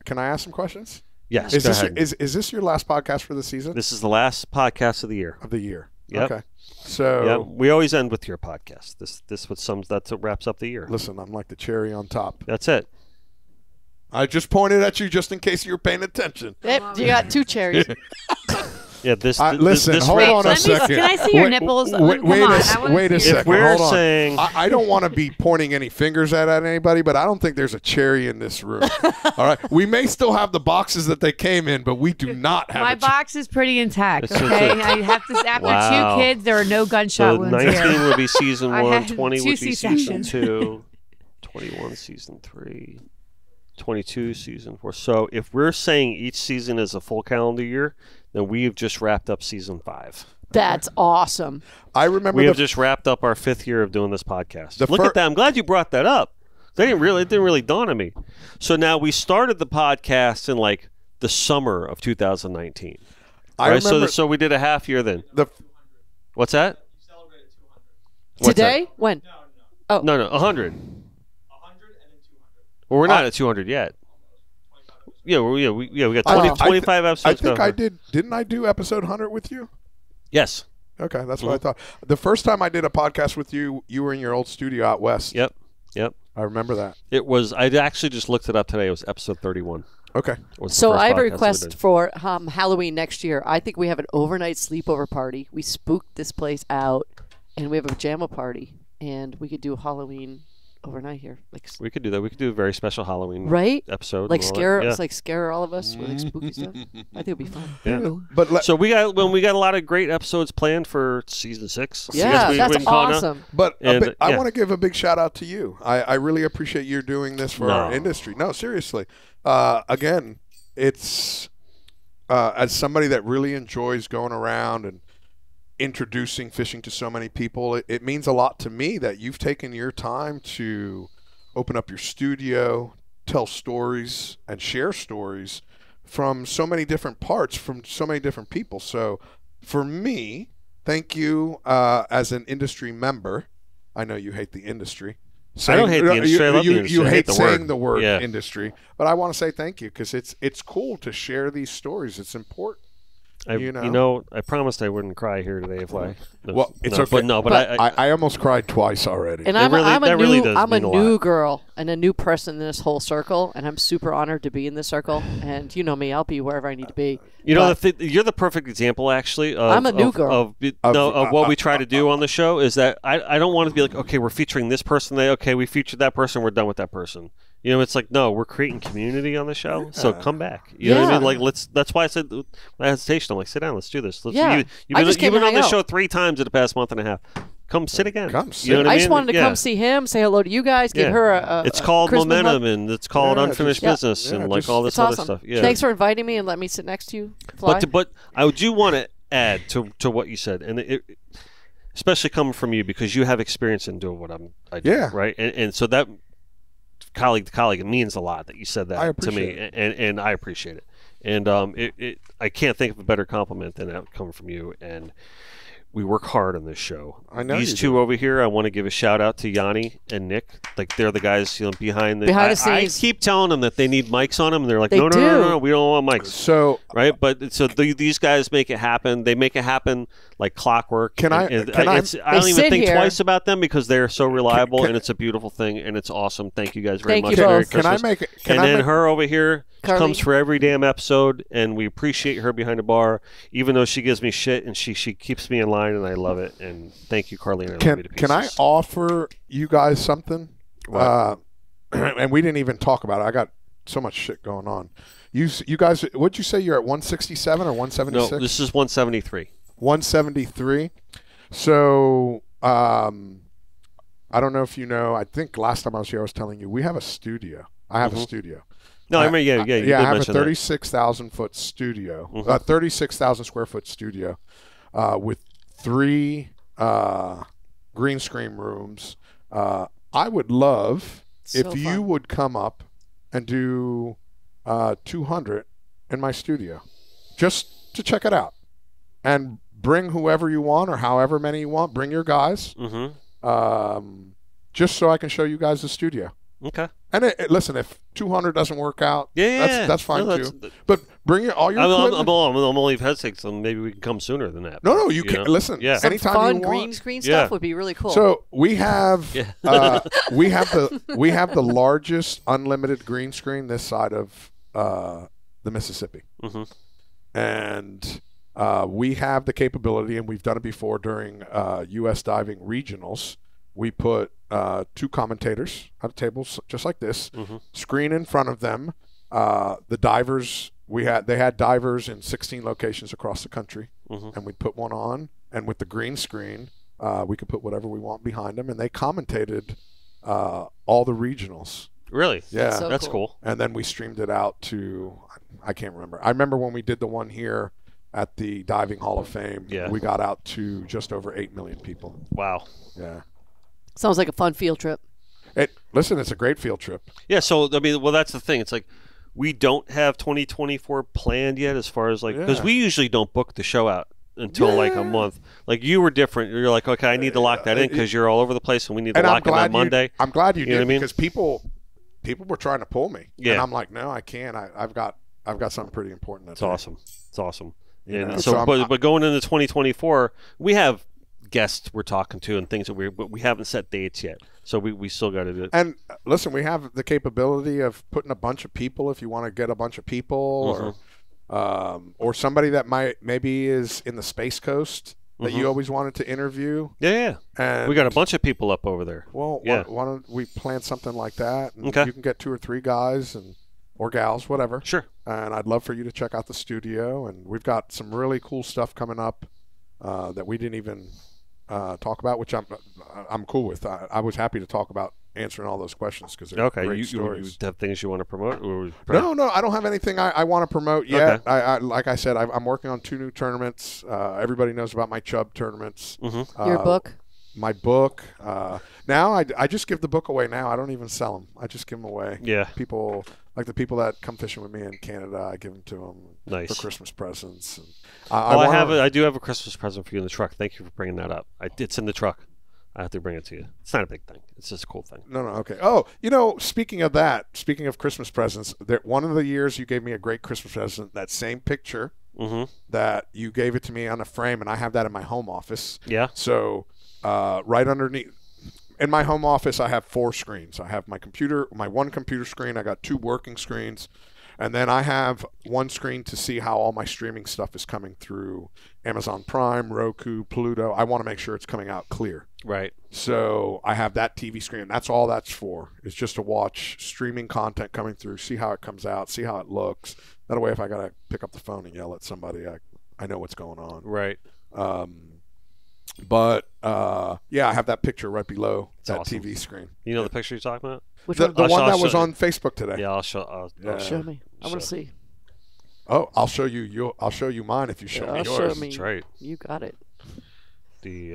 can I ask some questions? Yes, Is go this ahead. is this your last podcast for the season This is the last podcast of the year. of the year? Yep. Okay. So Yeah, we always end with your podcast. That's what wraps up the year. listen, I'm like the cherry on top. That's it. I just pointed at you just in case you were paying attention. Yep, you got 2 cherries. Yeah, this. Listen, this hold wraps on a up- second. Can I see your nipples? Come on, I wanna wait a see it. second. If we're hold on. saying, I don't want to be pointing any fingers at anybody, but I don't think there's a cherry in this room. All right, we may still have the boxes that they came in, but we do not have. My a box is pretty intact. It's Okay, just I have to. After Wow. 2 kids, there are no gunshot so wounds 19 here. would be season I 1, had 20 2 would be season C-sections. 2, 21 season 3, 22 season 4. So if we're saying each season is a full calendar year, then we've just wrapped up season 5. That's awesome. I remember We have the, just wrapped up our 5th year of doing this podcast. The Look fir- at that. I'm glad you brought that up. It didn't really dawn on me. So now we started the podcast in like the summer of 2019. I Right? remember So we did a half year then. the What's that? What's Today? When? No, 100. Well, we're not at 200 yet. Yeah, we got 20, I- 25 episodes. I think going. I did. Didn't I do episode 100 with you? Yes. Okay, that's what I thought. The first time I did a podcast with you, you were in your old studio out west. Yep. I remember that. It was. I actually just looked it up today. It was episode 31. Okay. Was the So first I have a podcast we request did. for Halloween next year. I think we have an overnight sleepover party. We spook this place out, and we have a pajama party, and we could do Halloween overnight here, like We could do that. We could do a very special Halloween right, episode. like and all scare, that. Yeah. it's like scare all of us with like spooky stuff. I think it'd be fun. Yeah. But So we got a lot of great episodes planned for season 6. I guess Yeah, we that's can call it now. awesome. But And, I yeah. want to give a big shout out to you. I really appreciate you doing this for our No. industry. No, seriously. Again, it's as somebody that really enjoys going around and introducing fishing to so many people, it means a lot to me that you've taken your time to open up your studio, tell stories, and share stories from so many different parts, from so many different people. So for me, thank you as an industry member. I know you hate the industry. I don't hate the industry. I love the you industry. I hate hate the saying word. the word Yeah. industry, but I want to say thank you because it's cool to share these stories. It's important. You know, I promised I wouldn't cry here today, Fly. No, Well, it's no, okay. But But I almost cried twice already. And That I'm, really- I'm a that new, really does I'm a mean a new lot. girl and a new person in this whole circle, and I'm super honored to be in this circle. And you know me, I'll be wherever I need to be. You know, But you're the perfect example, actually. Of, I'm a new of, girl. Of what we try to do on the show is that I don't want to be like, okay, we're featuring this person. Okay, we featured that person. We're done with that person. You know, it's like, no, we're creating community on the show. So come back. You know what I mean? Yeah. Like, that's why I said my hesitation. I'm like, sit down. Let's do this. Yeah. You've I been, just came you've been to on hang the out. show 3 times in the past month and a half. Come sit again. Come You sit. know what I I just mean? wanted to Yeah. come see him, say hello to you guys, give Yeah. her a It's called Christmas hug. momentum, and it's called Yeah, unfinished just- business, yeah, and like just- all this It's other awesome. stuff. Yeah. Thanks for inviting me and let me sit next to you. Fly. But I do want to add to what you said, and especially coming from you because you have experience in doing what I do, Yeah. right? And so that colleague to colleague, it means a lot that you said I that to me, appreciate and I appreciate it. And I can't think of a better compliment than that coming from you. And we work hard on this show. I know These you two do. over here, I want to give a shout out to Yanni and Nick. Like they're the guys behind the Behind the I scenes. keep telling them that they need mics on them, and they're like, They no, do. we don't want mics. So Right, but so these guys make it happen. They make it happen like clockwork. Can I- And can I- I They don't even sit think here. twice about them because they're so reliable, can- and it's a beautiful thing, and it's awesome. Thank you guys very Thank much. you Merry both. can I Christmas. make it? And then her over here Carly. comes for every damn episode, and we appreciate her behind the bar, even though she gives me shit, and she keeps me in line, and I love it. And thank you, Carly. And I love you to Can I pieces. offer you guys something? What? And we didn't even talk about it. I got so much shit going on. You guys, what'd you say? You're at 167 or 176? No, this is 173. 173. So I don't know if you know. I think last time I was here, I was telling you we have a studio. I have a studio. No, I mean, you did I have a mention that. 36,000 foot studio, 36,000 square foot studio, with 3 green screen rooms. I would love if you would come up and do 200 in my studio, just to check it out, and bring whoever you want or however many you want. Bring your guys, just so I can show you guys the studio. Okay. And listen, if 200 doesn't work out, that's fine too. But bring all your equipment. I'm only hesitant, so maybe we can come sooner than that. No, you can listen. Yeah. Some Anytime fun you want. green screen stuff would be really cool. So we have we have the largest unlimited green screen this side of the Mississippi, and we have the capability, and we've done it before during U.S. diving regionals. We put 2 commentators at a table just like this, screen in front of them. The divers, they had divers in 16 locations across the country, and we put one on. And with the green screen, we could put whatever we want behind them, and they commentated all the regionals. Really? Yeah, that's cool. And then we streamed it out to, I can't remember. I remember when we did the one here at the Diving Hall of Fame. Yeah. We got out to just over 8 million people. Wow. Yeah. Sounds like a fun field trip. Listen, it's a great field trip. Yeah, so, I mean, well, that's the thing. It's like we don't have 2024 planned yet as far as, like, because we usually don't book the show out until, like, a month. Like, you were different. You're like, okay, I need to lock that in because you're all over the place and we need to lock it on Monday. I'm glad you did, know what I mean? because people were trying to pull me. Yeah. And I'm like, no, I can't. I've got something pretty important. It's awesome. It's awesome. You know, And so but going into 2024, we have guests we're talking to and things that but we haven't set dates yet. So we still got to do it. And listen, we have the capability of putting a bunch of people if you want to get a bunch of people, or somebody that maybe is in the Space Coast that you always wanted to interview. Yeah. And We got a bunch of people up over there. Well, Yeah. why don't we plan something like that? And Okay. You can get 2 or 3 guys or gals, whatever. Sure. And I'd love for you to check out the studio. And we've got some really cool stuff coming up that we didn't even talk about, which I'm cool with. I was happy to talk about answering all those questions because they're great you stories. have things you want to promote? Or No, I don't have anything I want to promote yet. Okay. I like I said, I'm working on 2 new tournaments. Everybody knows about my Chubb tournaments. Your book? My book. Now I just give the book away now. I don't even sell them. I just give them away. Yeah. People, like the people that come fishing with me in Canada, I give them to them Nice. for Christmas presents. And I do have a Christmas present for you in the truck. Thank you for bringing that up. It's in the truck. I have to bring it to you. It's not a big thing. It's just a cool thing. No, okay. Oh, speaking of Christmas presents, one of the years you gave me a great Christmas present, that same picture that you gave it to me on a frame, and I have that in my home office. Yeah. So right underneath, in my home office, I have 4 screens. I have my computer, my one computer screen. I got 2 working screens. And then I have 1 screen to see how all my streaming stuff is coming through Amazon Prime, Roku, Pluto. I want to make sure it's coming out clear. Right. So I have that TV screen. That's all that's for. It's just to watch streaming content coming through, see how it comes out, see how it looks. That way, if I got to pick up the phone and yell at somebody, I know what's going on. Right. But yeah, I have that picture right below that awesome. TV screen. You know the picture you're talking about? Which The one? one that was on Facebook today. Yeah, I'll show. Show me. I want to see. Oh, I'll show you. I'll show you mine if you show me I'll yours. show me. That's right. You got it. The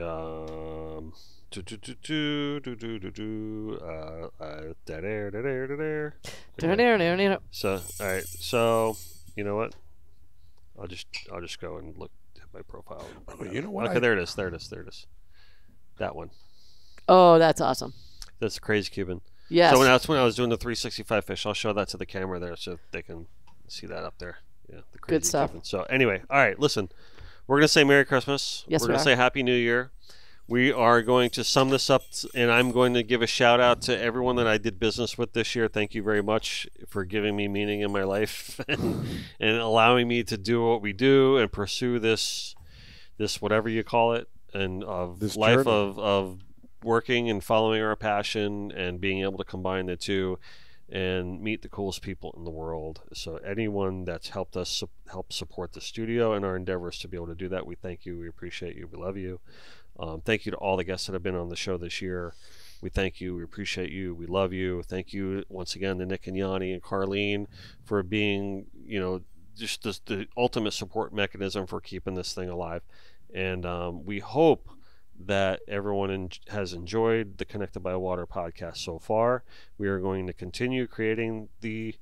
So all right. So you know what? I'll just go and look at my profile. Oh, you know what? Okay, there it is. That one. Oh, that's awesome. That's the Crazy Cuban. Yes. So that's when I was doing the 365 fish. I'll show that to the camera there so they can see that up there. Yeah, the Crazy Good stuff. Cuban. So anyway, all right, listen. We're going to say Merry Christmas. Yes, we're going to say Happy New Year. We are going to sum this up, and I'm going to give a shout out to everyone that I did business with this year. Thank you very much for giving me meaning in my life and allowing me to do what we do and pursue this whatever you call it, and of This life journey. of working and following our passion and being able to combine the two. and meet the coolest people in the world. So anyone that's helped us help support the studio and our endeavors to be able to do that, we thank you, we appreciate you, we love you. Thank you to all the guests that have been on the show this year. We thank you, we appreciate you, we love you. Thank you once again to Nick and Yanni and Carlene for being, just the ultimate support mechanism for keeping this thing alive. And we hope that everyone has enjoyed the Connected by Water podcast so far. We are going to continue creating the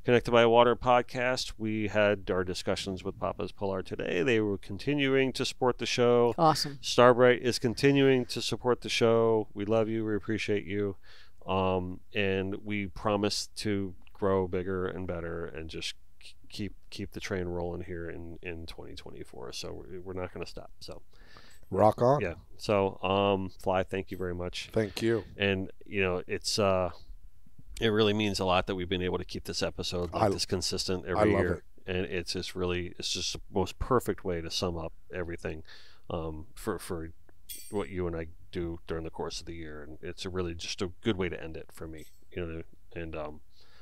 Connected by Water podcast. We had our discussions with Papa's Polar today. They were continuing to support the show. Awesome. Starbright is continuing to support the show. We love you. We appreciate you. And we promise to grow bigger and better and just keep the train rolling here in 2024. So we're not going to stop. So rock on. Yeah. So Fly, thank you very much. Thank you. And it's it really means a lot that we've been able to keep this episode this consistent every year. Love it. And it's just the most perfect way to sum up everything for what you and I do during the course of the year. And it's really just a good way to end it for me, and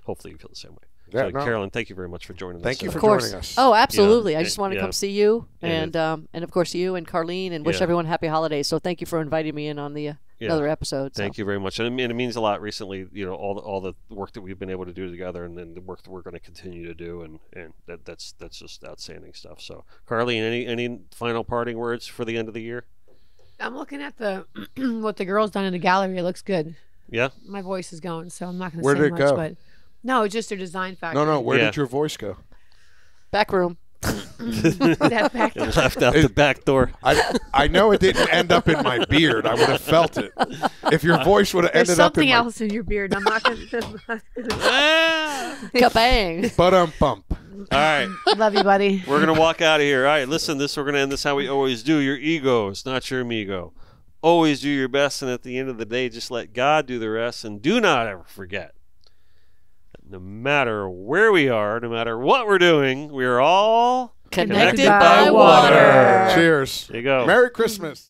hopefully you feel the same way. Yeah, so, Carolyn, thank you very much for joining us. Thank you of for course. joining us. Oh, absolutely. I just want to yeah. come see you And and of course you and Carlene and wish Yeah. everyone happy holidays. So thank you for inviting me in on the another episode. Thank you very much. And it means a lot recently, all the work that we've been able to do together and then the work that we're going to continue to do. And that's just outstanding stuff. So, Carlene, any final parting words for the end of the year? I'm looking at the what the girls done in the gallery. It looks good. Yeah. My voice is going, so I'm not going Where to say did it much. go? But no, it's just their design factory. No, where Yeah. did your voice go? Back room. That back It left out the back door. I know it didn't end up in my beard. I would have felt it. If your voice would have There's ended up in something my else in your beard. I'm not going to. Kabang. bump. All right. Love you, buddy. We're going to walk out of here. All right, listen, we're going to end this how we always do. Your ego is not your amigo. Always do your best, and at the end of the day, just let God do the rest, and do not ever forget that no matter where we are, no matter what we're doing, we are all Connected by by water. Cheers. There you go. Merry Christmas.